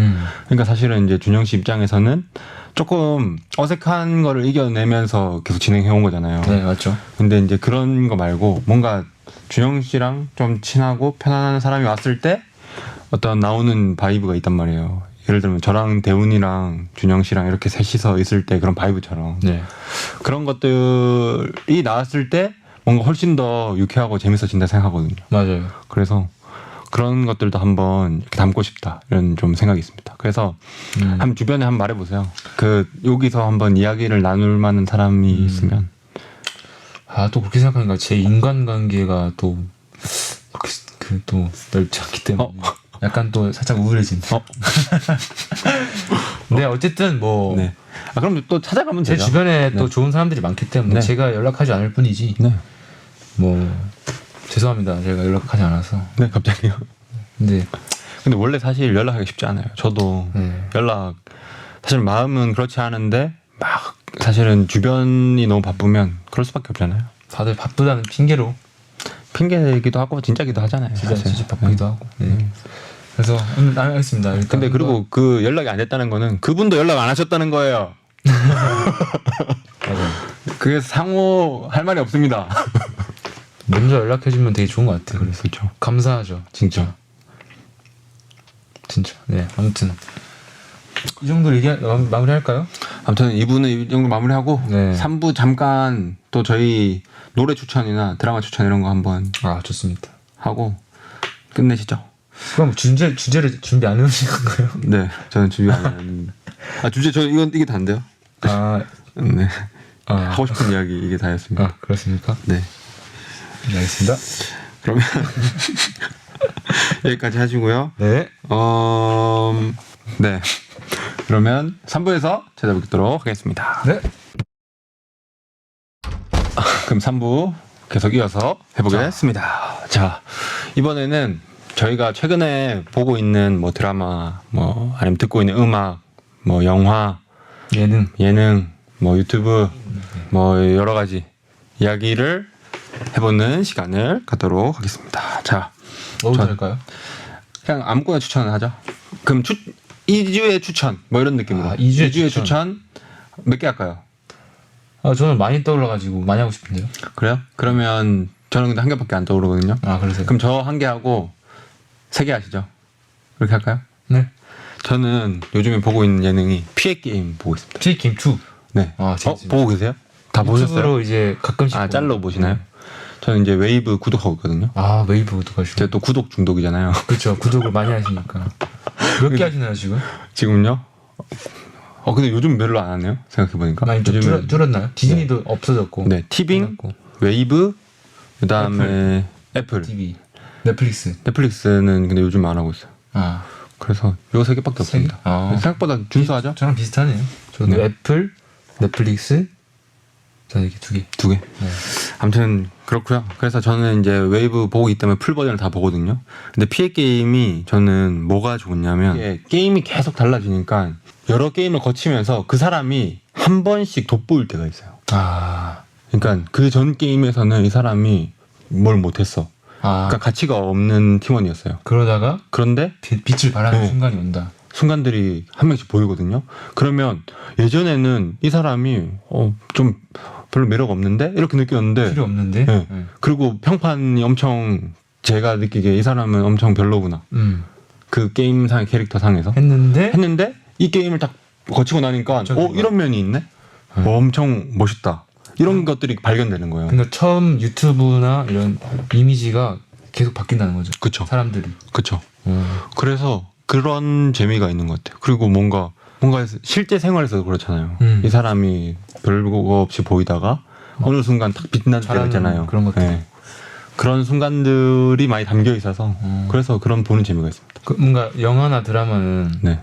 Speaker 1: 그러니까 사실은 이제 준영 씨 입장에서는 조금 어색한 거를 이겨내면서 계속 진행해 온 거잖아요.
Speaker 2: 네, 맞죠.
Speaker 1: 근데 이제 그런 거 말고 뭔가 준영 씨랑 좀 친하고 편안한 사람이 왔을 때 어떤 나오는 바이브가 있단 말이에요. 예를 들면 저랑 대훈이랑 준영 씨랑 이렇게 셋이서 있을 때 그런 바이브처럼
Speaker 2: 네.
Speaker 1: 그런 것들이 나왔을 때 뭔가 훨씬 더 유쾌하고 재밌어진다 생각하거든요.
Speaker 2: 맞아요.
Speaker 1: 그래서 그런 것들도 한번 이렇게 담고 싶다 이런 좀 생각이 있습니다. 그래서 한번 주변에 한번 말해보세요. 그 여기서 한번 이야기를 나눌 만한 사람이 있으면.
Speaker 2: 아, 또 그렇게 생각하니까 제 인간관계가 또 또 넓지 않기 때문에 약간 또 살짝 우울해지네. 네, 어쨌든 뭐
Speaker 1: 네. 아, 그럼 또 찾아가면
Speaker 2: 제
Speaker 1: 되죠.
Speaker 2: 주변에
Speaker 1: 네.
Speaker 2: 또 좋은 사람들이 많기 때문에
Speaker 1: 네.
Speaker 2: 제가 연락하지 않을 뿐이지.
Speaker 1: 네.
Speaker 2: 뭐 죄송합니다. 제가 연락하지 않아서.
Speaker 1: 네, 갑자기요.
Speaker 2: 근데
Speaker 1: 원래 사실 연락하기 쉽지 않아요. 저도 사실 마음은 그렇지 않은데 막 사실은 주변이 너무 바쁘면 그럴 수밖에 없잖아요.
Speaker 2: 다들 바쁘다는 핑계로
Speaker 1: 핑계기도 하고 진짜기도 하잖아요. 사실.
Speaker 2: 진짜 바쁘기도 하고. 네. 그래서 알겠습니다. 일단
Speaker 1: 근데 그리고 그 연락이 안 됐다는 거는 그분도 연락 안 하셨다는 거예요.
Speaker 2: 맞아요.
Speaker 1: 그게 상호 할 말이 없습니다.
Speaker 2: 먼저 연락해주면 되게 좋은 것 같아요. 그래서
Speaker 1: 그렇죠.
Speaker 2: 감사하죠. 진짜. 네, 아무튼 이 정도로 마무리할까요?
Speaker 1: 아무튼 2부는 이 정도 마무리하고
Speaker 2: 네.
Speaker 1: 3부 잠깐 또 저희 노래 추천이나 드라마 추천 이런 거 한번
Speaker 2: 아, 좋습니다.
Speaker 1: 하고 끝내시죠.
Speaker 2: 그럼 주제를 준비 안 해오신 건가요?
Speaker 1: 네, 저는 준비 안 했는데. 아, 주제 이게 다인데요.
Speaker 2: 아,
Speaker 1: 네. 하고 싶은 이야기 이게 다였습니다.
Speaker 2: 그렇습니까?
Speaker 1: 네.
Speaker 2: 네, 알겠습니다.
Speaker 1: 그러면 여기까지 하시고요.
Speaker 2: 네.
Speaker 1: 네. 그러면 3부에서 찾아뵙도록 하겠습니다.
Speaker 2: 네.
Speaker 1: 그럼 3부 계속 이어서 해보겠습니다. 자, 이번에는 저희가 최근에 보고 있는 뭐 드라마, 뭐 아니면 듣고 있는 음악, 뭐 영화, 예능, 뭐 유튜브, 뭐 여러 가지 이야기를 해보는 시간을 갖도록 하겠습니다. 자,
Speaker 2: 뭐부터 할까요?
Speaker 1: 그냥 아무거나 추천하죠. 그럼 2주의 추천 뭐 이런 느낌으로.
Speaker 2: 2주의
Speaker 1: 추천 몇 개 할까요?
Speaker 2: 저는 많이 떠올라가지고 많이 하고 싶은데요.
Speaker 1: 그래요? 그러면 저는 근데 한 개밖에 안 떠오르거든요.
Speaker 2: 아, 그러세요?
Speaker 1: 그럼 저 한 개 하고 3개 하시죠. 그렇게 할까요?
Speaker 2: 네.
Speaker 1: 저는 요즘에 보고 있는 예능이 피해 게임 보고 있습니다.
Speaker 2: 피해 게임 2.
Speaker 1: 네.
Speaker 2: 재밌습니다.
Speaker 1: 보고 계세요? 다 보셨어요?
Speaker 2: 유튜브로 이제 가끔씩
Speaker 1: 짤로 보시나요?
Speaker 2: 네.
Speaker 1: 저는 이제 웨이브 구독하고 있거든요.
Speaker 2: 웨이브 구독하시고.
Speaker 1: 제가 또 구독 중독이잖아요.
Speaker 2: 그렇죠. 구독을 많이 하시니까. 몇 개 하시나요 지금?
Speaker 1: 지금요? 근데 요즘 별로 안 하네요. 생각해보니까.
Speaker 2: 많이 좀 줄었나요? 디즈니도 없어졌고.
Speaker 1: 네, 티빙,
Speaker 2: 끝났고.
Speaker 1: 웨이브, 그다음에 애플,
Speaker 2: TV, 넷플릭스.
Speaker 1: 넷플릭스는 근데 요즘 안 하고 있어요. 그래서 요 3개밖에 없습니다. 생각보다 준수하죠?
Speaker 2: 저랑 비슷하네요. 저도
Speaker 1: 네.
Speaker 2: 애플, 넷플릭스, 저는 이렇게 2개.
Speaker 1: 2개.
Speaker 2: 네.
Speaker 1: 아무튼 그렇고요. 그래서 저는 이제 웨이브 보고 있기 때문에 풀 버전을 다 보거든요. 근데 피해 게임이 저는 뭐가 좋냐면 이게 게임이 계속 달라지니까 여러 게임을 거치면서 그 사람이 한 번씩 돋보일 때가 있어요. 그러니까 그 전 게임에서는 이 사람이 뭘 못했어. 그러니까 가치가 없는 팀원이었어요. 그런데
Speaker 2: 빛을 발하는 순간이 온다.
Speaker 1: 순간들이 한 명씩 보이거든요. 그러면 예전에는 이 사람이 좀 별로 매력 없는데 이렇게 느꼈는데
Speaker 2: 필요 없는데.
Speaker 1: 네. 그리고 평판이 엄청 제가 느끼기에 이 사람은 엄청 별로구나. 그 게임상의 캐릭터 상에서 했는데 이 게임을 딱 거치고 나니까 이런 면이 있네. 엄청 멋있다. 이런 것들이 발견되는 거예요.
Speaker 2: 그러니까 처음 유튜브나 이런 이미지가 계속 바뀐다는 거죠.
Speaker 1: 그쵸.
Speaker 2: 사람들이.
Speaker 1: 그렇죠. 그래서 그런 재미가 있는 것 같아요. 그리고 뭔가 실제 생활에서도 그렇잖아요. 이 사람이 별거 없이 보이다가 어느 순간 딱 빛날 때가 있잖아요.
Speaker 2: 그런 것들.
Speaker 1: 네. 그런 순간들이 많이 담겨 있어서 그래서 그런 보는 재미가 있습니다.
Speaker 2: 뭔가 영화나 드라마는
Speaker 1: 네.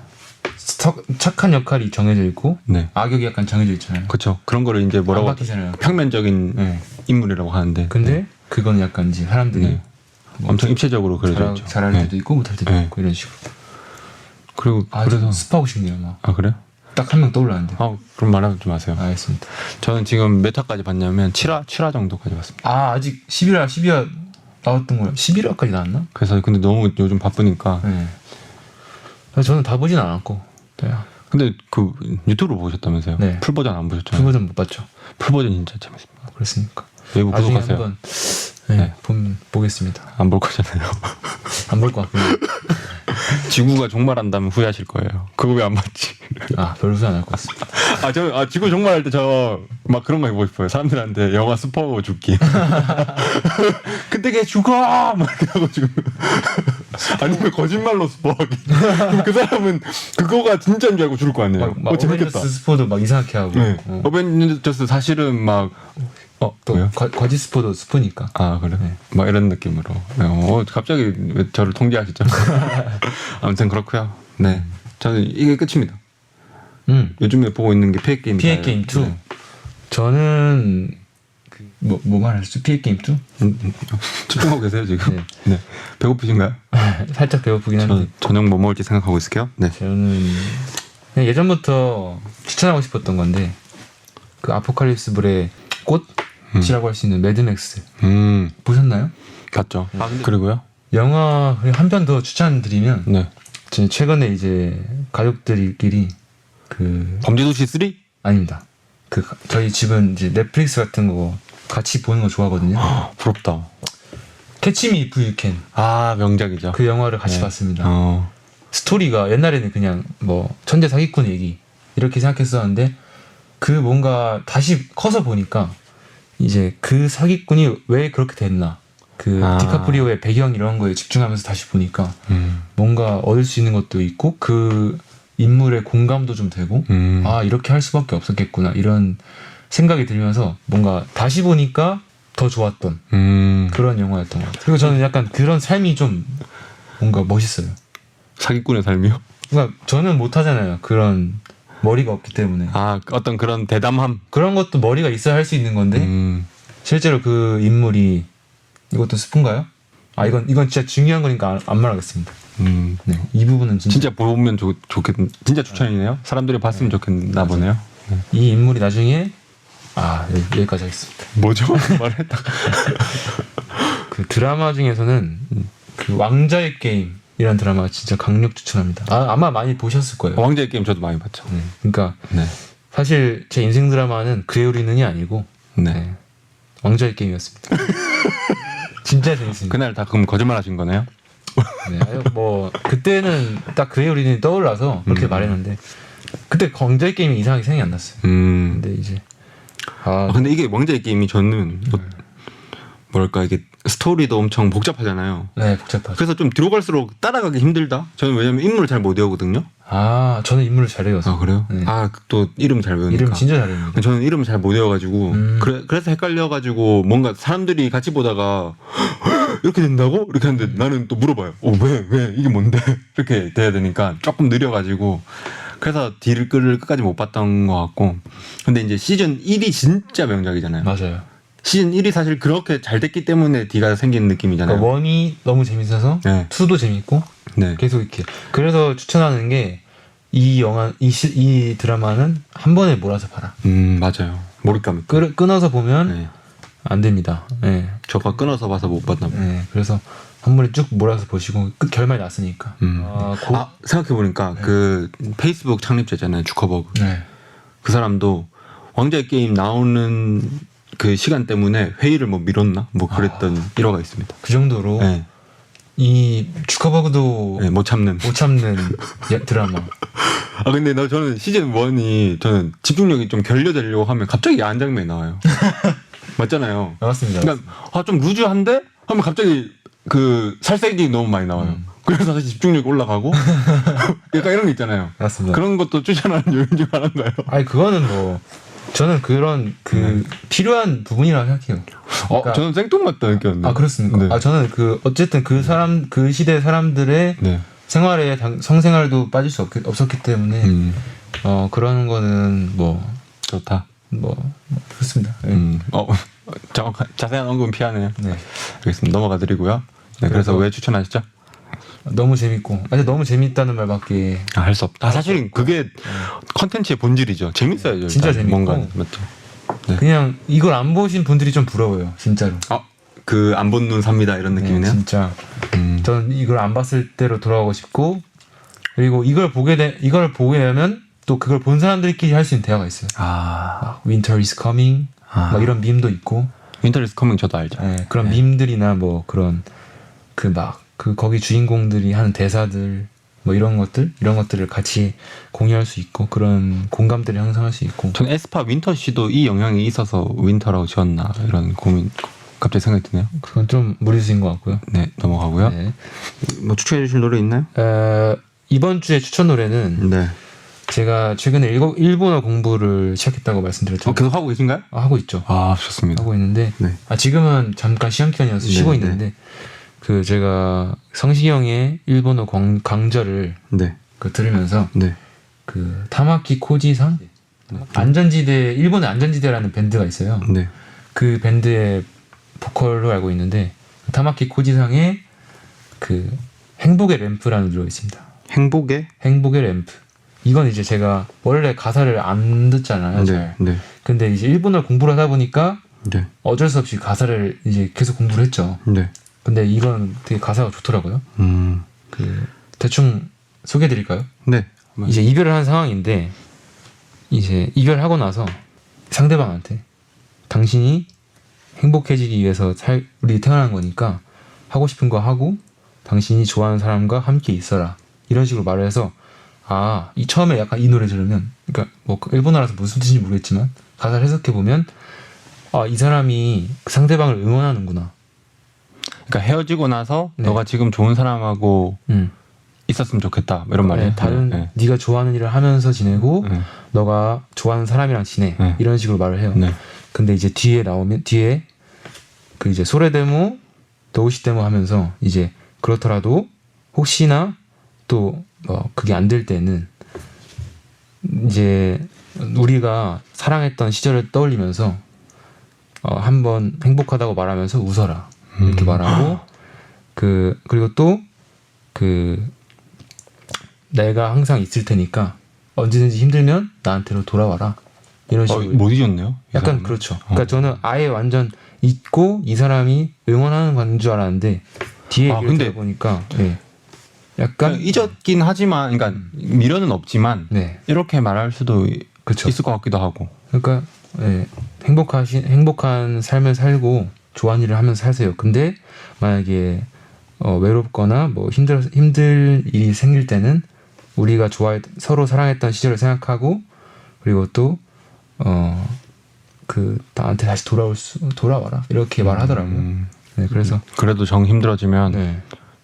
Speaker 2: 착한 역할이 정해져 있고
Speaker 1: 네.
Speaker 2: 악역이 약간 정해져 있잖아요.
Speaker 1: 그렇죠. 그런 거를 이제 뭐라고
Speaker 2: 안 바뀌잖아요.
Speaker 1: 평면적인 인물이라고 하는데.
Speaker 2: 근데 그건 약간 이제 사람들이
Speaker 1: 엄청 입체적으로 그려져 있죠.
Speaker 2: 잘할 때도 있고 못할 때도 있고 이런 식으로.
Speaker 1: 그리고
Speaker 2: 그래서 스파하고 싶네요. 막.
Speaker 1: 그래요?
Speaker 2: 딱 한 명 떠올랐는데.
Speaker 1: 그럼 말하지 마세요.
Speaker 2: 알겠습니다.
Speaker 1: 저는 지금 몇 화까지 봤냐면 7화 정도까지 봤습니다.
Speaker 2: 아직 12화 나왔던 거예요. 11화까지 나왔나?
Speaker 1: 그래서 근데 너무 요즘 바쁘니까.
Speaker 2: 저는 다 보진 않았고. 네.
Speaker 1: 근데 그 유튜브로 보셨다면서요?
Speaker 2: 네.
Speaker 1: 풀 버전 안 보셨잖아요.
Speaker 2: 풀 버전 못 봤죠.
Speaker 1: 풀 버전 진짜 재밌습니다.
Speaker 2: 그렇습니까?
Speaker 1: 웨이브 구독하세요.
Speaker 2: 한번 보겠습니다.
Speaker 1: 안 볼 거잖아요.
Speaker 2: 안 볼 것 같고요.
Speaker 1: 지구가 종말한다면 후회하실 거예요. 그거 왜 안 봤지?
Speaker 2: 별로 후회 안 할 것 같습니다.
Speaker 1: 지구 종말할 때 저 막 그런 거 해보고 싶어요. 사람들한테 영화 스포하고 죽기. 근데 걔 죽어! 막 이렇게 하고 지금. 아니면 거짓말로 스포하기. 그럼 그 사람은 그거가 진짜인 줄 알고 죽을 거 아니에요.
Speaker 2: 막
Speaker 1: 재밌겠다.
Speaker 2: 어벤져스 스포도 막 이상하게 하고.
Speaker 1: 네. 어벤져스 사실은 막
Speaker 2: 또
Speaker 1: 왜요?
Speaker 2: 거짓 스포도 스포니까.
Speaker 1: 아 그래?
Speaker 2: 네.
Speaker 1: 막 이런 느낌으로. 갑자기 왜 저를 통제하시죠? 아무튼 그렇고요. 네, 저는 이게 끝입니다. 요즘에 보고 있는 게 피해 게임.
Speaker 2: 피해 게임 2.
Speaker 1: 네.
Speaker 2: 저는 뭐 말하셨죠? 피해 게임 2?
Speaker 1: 집중하고 계세요 지금? 네. 배고프신가요?
Speaker 2: 살짝 배고프긴 한데.
Speaker 1: 저녁 뭐 먹을지 생각하고 있을게요. 네.
Speaker 2: 저는 그냥 예전부터 추천하고 싶었던 건데 그 아포칼립스 불의 꽃이라고 할 수 있는 매드맥스 보셨나요?
Speaker 1: 봤죠. 그리고요?
Speaker 2: 영화 한 편 더 추천드리면
Speaker 1: 네.
Speaker 2: 저는 최근에 이제 가족들끼리 그
Speaker 1: 범죄도시 3?
Speaker 2: 아닙니다. 그 저희 집은 이제 넷플릭스 같은 거 같이 보는 거 좋아하거든요.
Speaker 1: 부럽다.
Speaker 2: 캐치 미 이프 유 캔.
Speaker 1: 아 명작이죠.
Speaker 2: 그 영화를 같이
Speaker 1: 네.
Speaker 2: 봤습니다.
Speaker 1: 어.
Speaker 2: 스토리가 옛날에는 그냥 뭐 천재 사기꾼 얘기 이렇게 생각했었는데 그 뭔가 다시 커서 보니까 이제 그 사기꾼이 왜 그렇게 됐나 그 디카프리오의 배경 이런 거에 집중하면서 다시 보니까 뭔가 얻을 수 있는 것도 있고 그 인물의 공감도 좀 되고 아 이렇게 할 수밖에 없었겠구나 이런 생각이 들면서 뭔가 다시 보니까 더 좋았던 그런 영화였던 것 같아요. 그리고 저는 약간 그런 삶이 좀 뭔가 멋있어요.
Speaker 1: 사기꾼의 삶이요?
Speaker 2: 그러니까 저는 못하잖아요. 그런 머리가 없기 때문에.
Speaker 1: 아 어떤 그런 대담함.
Speaker 2: 그런 것도 머리가 있어야 할 수 있는 건데 실제로 그 인물이 이것도 스폰가요? 아 이건 진짜 중요한 거니까 안 말하겠습니다. 네, 이 부분은
Speaker 1: 진짜 보면 좋겠. 진짜 추천이네요. 사람들이 봤으면 좋겠나 보네요.
Speaker 2: 이 인물이 나중에 여기까지 하겠습니다.
Speaker 1: 뭐죠? 말했다.
Speaker 2: 그 드라마 중에서는 그 왕자의 게임이라는 드라마 진짜 강력 추천합니다. 아마 많이 보셨을 거예요.
Speaker 1: 왕자의 게임 저도 많이 봤죠.
Speaker 2: 네, 그러니까
Speaker 1: 네.
Speaker 2: 사실 제 인생 드라마는 그의 우리는이 아니고
Speaker 1: 네.
Speaker 2: 왕자의 게임이었습니다. 진짜 재밌습니다.
Speaker 1: 그날 다 그럼 거짓말 하신 거네요?
Speaker 2: 네, 뭐 그때는 딱 그의 우리는 떠올라서 그렇게 말했는데 그때 왕자의 게임이 이상하게 생각이 안 났어요. 근데 이제
Speaker 1: 근데 이게 왕자의 게임이 저는 뭐랄까 이게 스토리도 엄청 복잡하잖아요.
Speaker 2: 네, 복잡하죠.
Speaker 1: 그래서 좀 뒤로 갈수록 따라가기 힘들다. 저는 왜냐면 인물을 잘 못 외우거든요.
Speaker 2: 저는 인물을 잘 외워서.
Speaker 1: 아 그래요?
Speaker 2: 네.
Speaker 1: 또 이름 잘 외우니까.
Speaker 2: 이름 진짜 잘 외웁니다.
Speaker 1: 저는 이름을 잘 못 외워가지고 그래서 헷갈려가지고 뭔가 사람들이 같이 보다가 이렇게 된다고? 이렇게 하는데 나는 또 물어봐요. 왜 이게 뭔데? 이렇게 돼야 되니까 조금 느려가지고 그래서 뒤를 끝까지 못 봤던 것 같고 근데 이제 시즌 1이 진짜 명작이잖아요.
Speaker 2: 맞아요.
Speaker 1: 시즌 1이 사실 그렇게 잘 됐기 때문에 D가 생긴 느낌이잖아요.
Speaker 2: 그러니까 1이 너무 재밌어서
Speaker 1: 네.
Speaker 2: 2도 재밌고
Speaker 1: 네.
Speaker 2: 계속 이렇게. 그래서 추천하는 게 이 드라마는 한 번에 몰아서 봐라.
Speaker 1: 맞아요. 몰입감.
Speaker 2: 끊어서 보면
Speaker 1: 네.
Speaker 2: 안 됩니다. 네.
Speaker 1: 저가 끊어서 봐서 못 봤나 봐요.
Speaker 2: 네. 그래서 한 번에 쭉 몰아서 보시고 결말이 났으니까.
Speaker 1: 생각해보니까 그 페이스북 창립자잖아요. 주커버그.
Speaker 2: 네.
Speaker 1: 그 사람도 왕자의 게임 나오는 그 시간 때문에 회의를 뭐 미뤘나? 뭐 그랬던 일화가 있습니다.
Speaker 2: 그 정도로
Speaker 1: 네.
Speaker 2: 이 주커버그도
Speaker 1: 네, 못 참는
Speaker 2: 드라마.
Speaker 1: 근데 저는 시즌 1이 저는 집중력이 좀 결려되려고 하면 갑자기 야한 장면이 나와요. 맞잖아요.
Speaker 2: 맞습니다.
Speaker 1: 그러니까 좀 루즈한데 하면 갑자기 그 살색이 너무 많이 나와요. 그래서 다시 집중력이 올라가고 약간 이런 게 있잖아요.
Speaker 2: 맞습니다.
Speaker 1: 그런 것도 추천하는 요인 중 하나인가요?
Speaker 2: 아니 그거는 뭐 저는 그런 필요한 부분이라고 생각해요. 그러니까,
Speaker 1: 저는 생뚱맞다 느꼈는데.
Speaker 2: 그렇습니까?
Speaker 1: 네.
Speaker 2: 저는 어쨌든 그 시대 사람들의
Speaker 1: 네.
Speaker 2: 생활에 성생활도 빠질 수 없었기 때문에 그런 거는 뭐
Speaker 1: 좋다.
Speaker 2: 그렇습니다. 네.
Speaker 1: 자세한 언급은 피하네요.
Speaker 2: 네.
Speaker 1: 알겠습니다. 넘어가 드리고요. 네, 그래서 왜 추천하시죠?
Speaker 2: 너무 재밌고 너무 재밌다는 말밖에
Speaker 1: 할 수 없다. 사실 그게 컨텐츠의 본질이죠. 재밌어야죠.
Speaker 2: 진짜
Speaker 1: 일단.
Speaker 2: 재밌고
Speaker 1: 뭔가 맞죠. 네.
Speaker 2: 그냥 이걸 안 보신 분들이 좀 부러워요. 진짜로.
Speaker 1: 그 안 본 눈 삽니다 이런 느낌이네요.
Speaker 2: 진짜. 저는 이걸 안 봤을 때로 돌아가고 싶고 그리고 이걸 보게 되면 또 그걸 본 사람들끼리 할 수 있는 대화가 있어요. Winter is coming 막 이런 밈도 있고.
Speaker 1: Winter is coming 저도 알죠.
Speaker 2: 네, 그런 밈들이나 뭐 그런 거기 주인공들이 하는 대사들 뭐 이런 것들을 같이 공유할 수 있고 그런 공감대를 형성할 수 있고.
Speaker 1: 전 에스파 윈터 씨도 이 영향이 있어서 윈터라고 지었나 이런 고민가 갑자기 생각이 드네요.
Speaker 2: 그건 좀 무리수인 것 같고요.
Speaker 1: 네, 넘어가고요.
Speaker 2: 네.
Speaker 1: 뭐 추천해 주실 노래 있나요?
Speaker 2: 이번 주에 추천 노래는
Speaker 1: 네.
Speaker 2: 제가 최근에 일본어 공부를 시작했다고 말씀드렸죠.
Speaker 1: 계속 하고 계신가요?
Speaker 2: 하고 있죠.
Speaker 1: 아, 좋습니다.
Speaker 2: 하고 있는데
Speaker 1: 네.
Speaker 2: 지금은 잠깐 시험 기간이어서
Speaker 1: 네,
Speaker 2: 쉬고
Speaker 1: 네.
Speaker 2: 있는데 그 제가 성시경의 일본어 강좌를
Speaker 1: 네.
Speaker 2: 들으면서
Speaker 1: 네.
Speaker 2: 그 타마키 코지상 안전지대 일본의 안전지대라는 밴드가 있어요.
Speaker 1: 네.
Speaker 2: 그 밴드의 보컬로 알고 있는데 타마키 코지상의 그 행복의 램프라는 노래가 있습니다.
Speaker 1: 행복의
Speaker 2: 행복의 램프. 이건 이제 제가 원래 가사를 안 듣잖아요. 잘.
Speaker 1: 네.
Speaker 2: 근데 이제 일본어를 공부를 하다 보니까
Speaker 1: 네.
Speaker 2: 어쩔 수 없이 가사를 이제 계속 공부를 했죠.
Speaker 1: 네.
Speaker 2: 근데 이건 되게 가사가 좋더라고요. 그 대충 소개해 드릴까요?
Speaker 1: 네.
Speaker 2: 이제 이별을 한 상황인데 이제 이별하고 나서 상대방한테 당신이 행복해지기 위해서 우리 태어난 거니까 하고 싶은 거 하고 당신이 좋아하는 사람과 함께 있어라 이런 식으로 말을 해서 이 처음에 약간 이 노래 들으면 그러니까 뭐 일본어라서 무슨 뜻인지 모르겠지만 가사를 해석해 보면 이 사람이 그 상대방을 응원하는구나.
Speaker 1: 그러니까 헤어지고 나서
Speaker 2: 네.
Speaker 1: 너가 지금 좋은 사람하고 있었으면 좋겠다 이런 말이에요.
Speaker 2: 다른 네가 좋아하는 일을 하면서 지내고 너가 좋아하는 사람이랑 지내 이런 식으로 말을 해요.
Speaker 1: 네.
Speaker 2: 근데 이제 뒤에 그 이제 소레데모 도우시데모 하면서 이제 그렇더라도 혹시나 또 그게 안 될 때는 이제 우리가 사랑했던 시절을 떠올리면서 한번 행복하다고 말하면서 웃어라 이렇게 말하고 그리고 또 내가 항상 있을 테니까 언제든지 힘들면 나한테로 돌아와라 이런 식으로
Speaker 1: 못 잊었네요.
Speaker 2: 약간 그렇죠. 그러니까 저는 아예 완전 잊고 이 사람이 응원하는 건 줄 알았는데 뒤에 얘기를
Speaker 1: 근데
Speaker 2: 들어보니까 약간
Speaker 1: 잊었긴 하지만 그러니까 미련은 없지만
Speaker 2: 네.
Speaker 1: 이렇게 말할 수도
Speaker 2: 그쵸.
Speaker 1: 있을 것 같기도 하고.
Speaker 2: 그러니까 행복한 삶을 살고 좋아하는 일을 하면서 사세요. 근데 만약에 외롭거나 뭐 힘들 일이 생길 때는 우리가 서로 사랑했던 시절을 생각하고 그리고 또 나한테 다시 돌아와라 이렇게 말하더라고요. 네, 그래서
Speaker 1: 그래도 정 힘들어지면
Speaker 2: 네.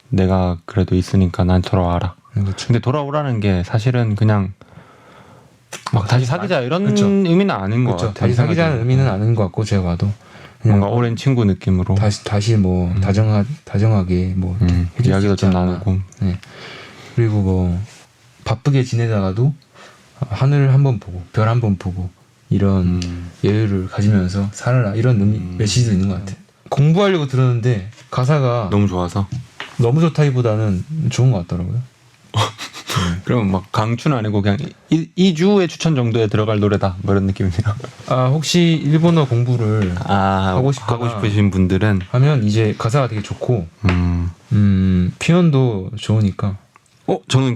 Speaker 1: 내가 그래도 있으니까 난 돌아와라.
Speaker 2: 그렇죠.
Speaker 1: 근데 돌아오라는 게 사실은 그냥 막 다시 사귀자 이런
Speaker 2: 그쵸.
Speaker 1: 의미는 아닌 것 같아요.
Speaker 2: 다시 사귀자는 의미는 아닌 것 같고 제가 봐도 그냥
Speaker 1: 뭔가 오랜 친구 느낌으로
Speaker 2: 다시 뭐 다정하게 뭐 해줄 수
Speaker 1: 이야기도
Speaker 2: 있지
Speaker 1: 좀
Speaker 2: 않나.
Speaker 1: 나누고.
Speaker 2: 네. 그리고 뭐 바쁘게 지내다가도 하늘을 한번 보고 별 한번 보고 이런 여유를 가지면서 살아라 이런 메시지도 있는 것 같아요. 공부하려고 들었는데 가사가
Speaker 1: 너무 좋아서.
Speaker 2: 너무 좋다기보다는 좋은 것 같더라고요.
Speaker 1: 그러면 막 강추는 아니고 그냥 2주의 추천 정도에 들어갈 노래다 뭐 이런 느낌이네요.
Speaker 2: 혹시 일본어 공부를
Speaker 1: 하고 싶으신 분들은
Speaker 2: 하면 이제 가사가 되게 좋고 표현도 좋으니까.
Speaker 1: 저는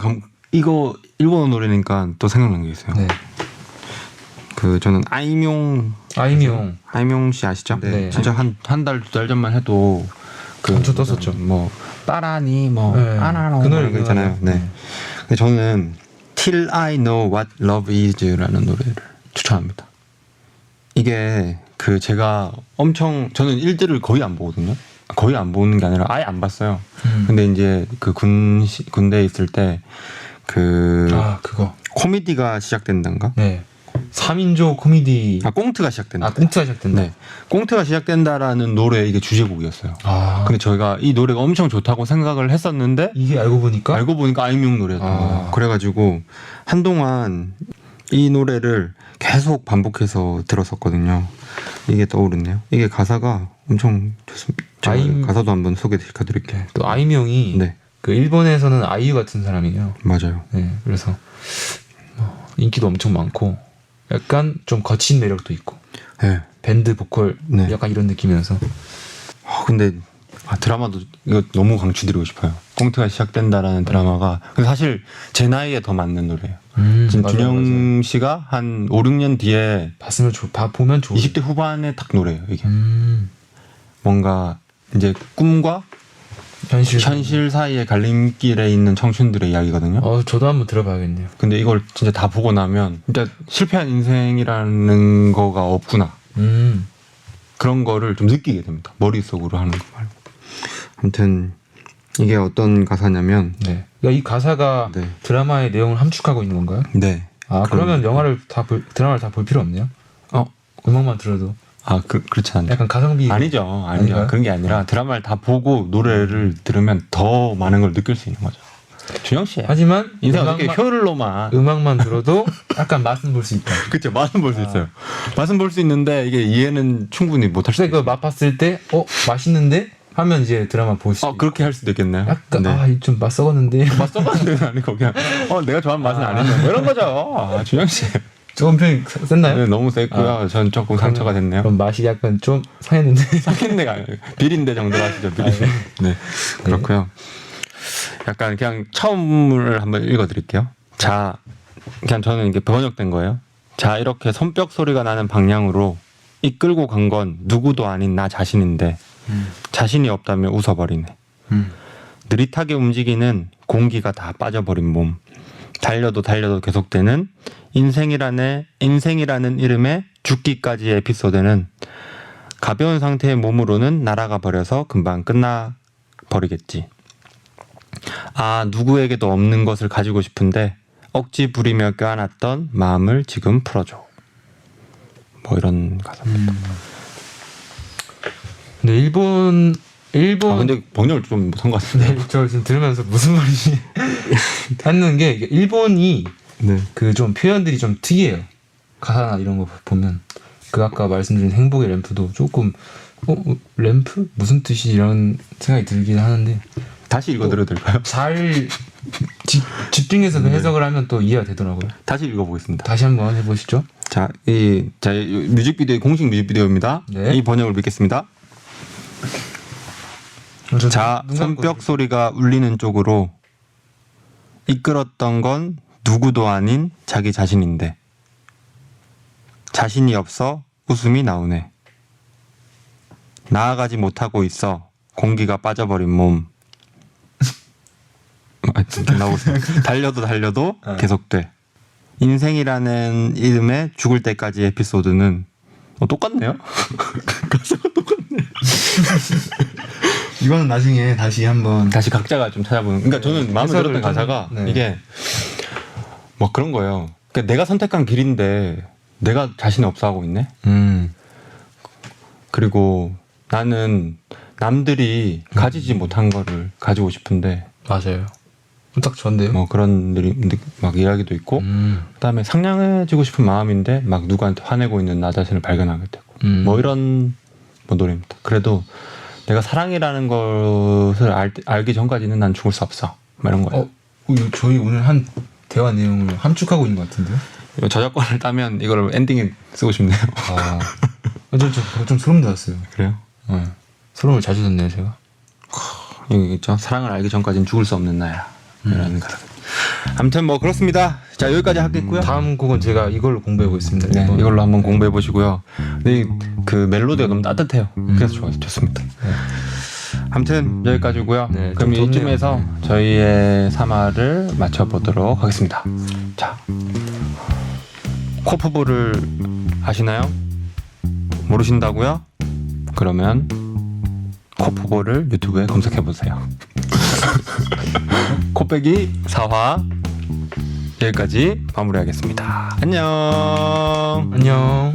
Speaker 1: 이거 일본어 노래니까 또 생각난 게 있어요.
Speaker 2: 네.
Speaker 1: 저는 아이명 씨 아시죠?
Speaker 2: 네.
Speaker 1: 진짜 한 달 두 달 전만 해도
Speaker 2: 엄청 떴었죠.
Speaker 1: 뭐 따라니 뭐
Speaker 2: 네.
Speaker 1: 아나노
Speaker 2: 그 노래
Speaker 1: 이런 거 있잖아요. 네. 근데 저는 Till I Know What Love Is라는 노래를 추천합니다. 이게 제가 저는 일들을 거의 안 보거든요. 거의 안 보는 게 아니라 아예 안 봤어요. 근데 이제 군대에 있을 때
Speaker 2: 그거
Speaker 1: 코미디가 시작된단가?
Speaker 2: 네. 3인조 코미디
Speaker 1: 꽁트가 시작된다.
Speaker 2: 꽁트가 시작된다.
Speaker 1: 네. 꽁트가 시작된다라는 노래 이게 주제곡이었어요. 근데 저희가 이 노래가 엄청 좋다고 생각을 했었는데
Speaker 2: 이게 알고 보니까
Speaker 1: 아이명 노래였던 거예요. 그래가지고 한동안 이 노래를 계속 반복해서 들었었거든요. 이게 떠오르네요. 이게 가사가 엄청 좋습니다. 제가 가사도 한번 소개해드릴게요.
Speaker 2: 또 아이명이
Speaker 1: 네.
Speaker 2: 일본에서는 아이유 같은 사람이에요.
Speaker 1: 맞아요.
Speaker 2: 네, 그래서 인기도 엄청 많고 약간 좀 거친 매력도 있고
Speaker 1: 네.
Speaker 2: 밴드 보컬
Speaker 1: 네.
Speaker 2: 약간 이런 느낌이어서
Speaker 1: 근데 드라마도 이거 너무 강추드리고 싶어요. 꽁트가 시작된다라는 드라마가 근데 사실 제 나이에 더 맞는 노래예요. 지금 준영 씨가 한 5, 6년 뒤에
Speaker 2: 보면 좋은
Speaker 1: 20대 후반에 딱 노래예요. 이게 뭔가 이제 꿈과 현실 사이의 갈림길에 있는 청춘들의 이야기거든요.
Speaker 2: 저도 한번 들어봐야겠네요.
Speaker 1: 근데 이걸 진짜 다 보고 나면 진짜 실패한 인생이라는 거가 없구나. 그런 거를 좀 느끼게 됩니다. 머릿속으로 하는 거 말고. 아무튼 이게 어떤 가사냐면
Speaker 2: 네. 그러니까 이 가사가
Speaker 1: 네.
Speaker 2: 드라마의 내용을 함축하고 있는 건가요?
Speaker 1: 네.
Speaker 2: 아 그러면 영화를 드라마를 다 볼 필요 없네요. 음악만 들어도
Speaker 1: 그렇지 않아요.
Speaker 2: 약간 가성비
Speaker 1: 아니죠.
Speaker 2: 아닌가요?
Speaker 1: 그런 게 아니라 드라마를 다 보고 노래를 들으면 더 많은 걸 느낄 수 있는 거죠. 준영 씨.
Speaker 2: 하지만
Speaker 1: 인생 어떻게 효율로만.
Speaker 2: 음악만 들어도 약간 맛은 볼 수 있다.
Speaker 1: 그렇죠. 맛은 볼 수 있어요. 맛은 볼 수 있는데 이게 이해는 충분히 못할 수
Speaker 2: 그래서
Speaker 1: 있어요.
Speaker 2: 그 맛봤을 때 맛있는데 하면 이제 드라마 볼 수.
Speaker 1: 그렇게 할 수도 있겠네요.
Speaker 2: 약간
Speaker 1: 네.
Speaker 2: 좀 맛 썩었는데.
Speaker 1: 맛 썩었는 데는 아니고 그냥 내가 좋아하는 맛은 아니네. 뭐 이런 거죠. 준영 씨.
Speaker 2: 조금 표현이 셌나요?
Speaker 1: 네, 너무 셌고요. 전 조금 상처가 됐네요.
Speaker 2: 그럼 맛이 약간 좀 상했는데.
Speaker 1: 상했네가 아니고 비린내 정도로 하시죠. 비린내. 네. 그렇고요. 약간 그냥 처음을 한번 읽어드릴게요. 자, 그냥 저는 이게 번역된 거예요. 자, 이렇게 손뼉 소리가 나는 방향으로 이끌고 간 건 누구도 아닌 나 자신인데 자신이 없다며 웃어버리네. 느릿하게 움직이는 공기가 다 빠져버린 몸. 달려도 계속되는 인생이라는 이름의 죽기까지의 에피소드는 가벼운 상태의 몸으로는 날아가 버려서 금방 끝나 버리겠지. 누구에게도 없는 것을 가지고 싶은데 억지 부리며 껴안았던 마음을 지금 풀어줘. 뭐 이런 가사입니다.
Speaker 2: 근데 일본
Speaker 1: 근데 번역을 좀 못한 것 같은데.
Speaker 2: 네, 저 지금 들으면서 무슨 말인지 하는 게 이게 일본이
Speaker 1: 네.
Speaker 2: 그 좀 표현들이 좀 특이해요. 가사나 이런 거 보면 그 아까 말씀드린 행복의 램프도 조금 램프 무슨 뜻이 이런 생각이 들긴 하는데
Speaker 1: 다시 읽어드려도 될까요?
Speaker 2: 잘 집중해서 그 해석을 하면 또 이해가 되더라고요.
Speaker 1: 다시 읽어보겠습니다.
Speaker 2: 다시 한번 해보시죠.
Speaker 1: 자, 이 뮤직비디오 공식 뮤직비디오입니다.
Speaker 2: 네.
Speaker 1: 이 번역을 믿겠습니다. 자, 손뼉 소리가 울리는 쪽으로 이끌었던 건 누구도 아닌 자기 자신인데 자신이 없어 웃음이 나오네. 나아가지 못하고 있어 공기가 빠져버린 몸. 진짜 나오고 있어요. 달려도 계속돼. 인생이라는 이름의 죽을 때까지 에피소드는 똑같네요. 가사가 똑같네.
Speaker 2: 이거는 나중에 다시 한번
Speaker 1: 다시 각자가 좀 찾아보는. 그러니까 저는 마음에
Speaker 2: 해석을
Speaker 1: 들었던 가사가 이게 뭐 그런 거예요. 그러니까 내가 선택한 길인데 내가 자신이 없어 하고 있네. 그리고 나는 남들이 가지지 못한 거를 가지고 싶은데
Speaker 2: 맞아요. 딱 좋은데요.
Speaker 1: 뭐 그런 막 이야기도 있고 그다음에 상냥해지고 싶은 마음인데 막 누구한테 화내고 있는 나 자신을 발견하게 되고 뭐 이런 노래입니다. 그래도 내가 사랑이라는 것을 알기 전까지는 난 죽을 수 없어. 뭐 이런 거예요.
Speaker 2: 저희 오늘 한 대화 내용을 함축하고 있는 것 같은데요?
Speaker 1: 저작권을 따면 이거를 엔딩에 쓰고 싶네요.
Speaker 2: 좀 소름 돋았어요.
Speaker 1: 그래요?
Speaker 2: 네. 소름을 자주 돋네요, 제가.
Speaker 1: 여기 있죠. 사랑을 알기 전까지는 죽을 수 없는 나야. 이런 가사. 아무튼 뭐 그렇습니다. 자, 여기까지 하겠고요.
Speaker 2: 다음 곡은 제가 이걸로 공부해 보겠습니다.
Speaker 1: 네, 이걸로 한번 공부해 보시고요. 근데 그 멜로디가 너무 따뜻해요. 그래서 좋습니다. 아무튼 여기까지고요.
Speaker 2: 네,
Speaker 1: 그럼
Speaker 2: 좀
Speaker 1: 이쯤에서 저희의 3화를 마쳐보도록 하겠습니다. 자, 코프볼을 아시나요? 모르신다고요? 그러면 코프볼을 유튜브에 검색해 보세요. 코빼기 4화 여기까지 마무리하겠습니다. 안녕.
Speaker 2: 안녕.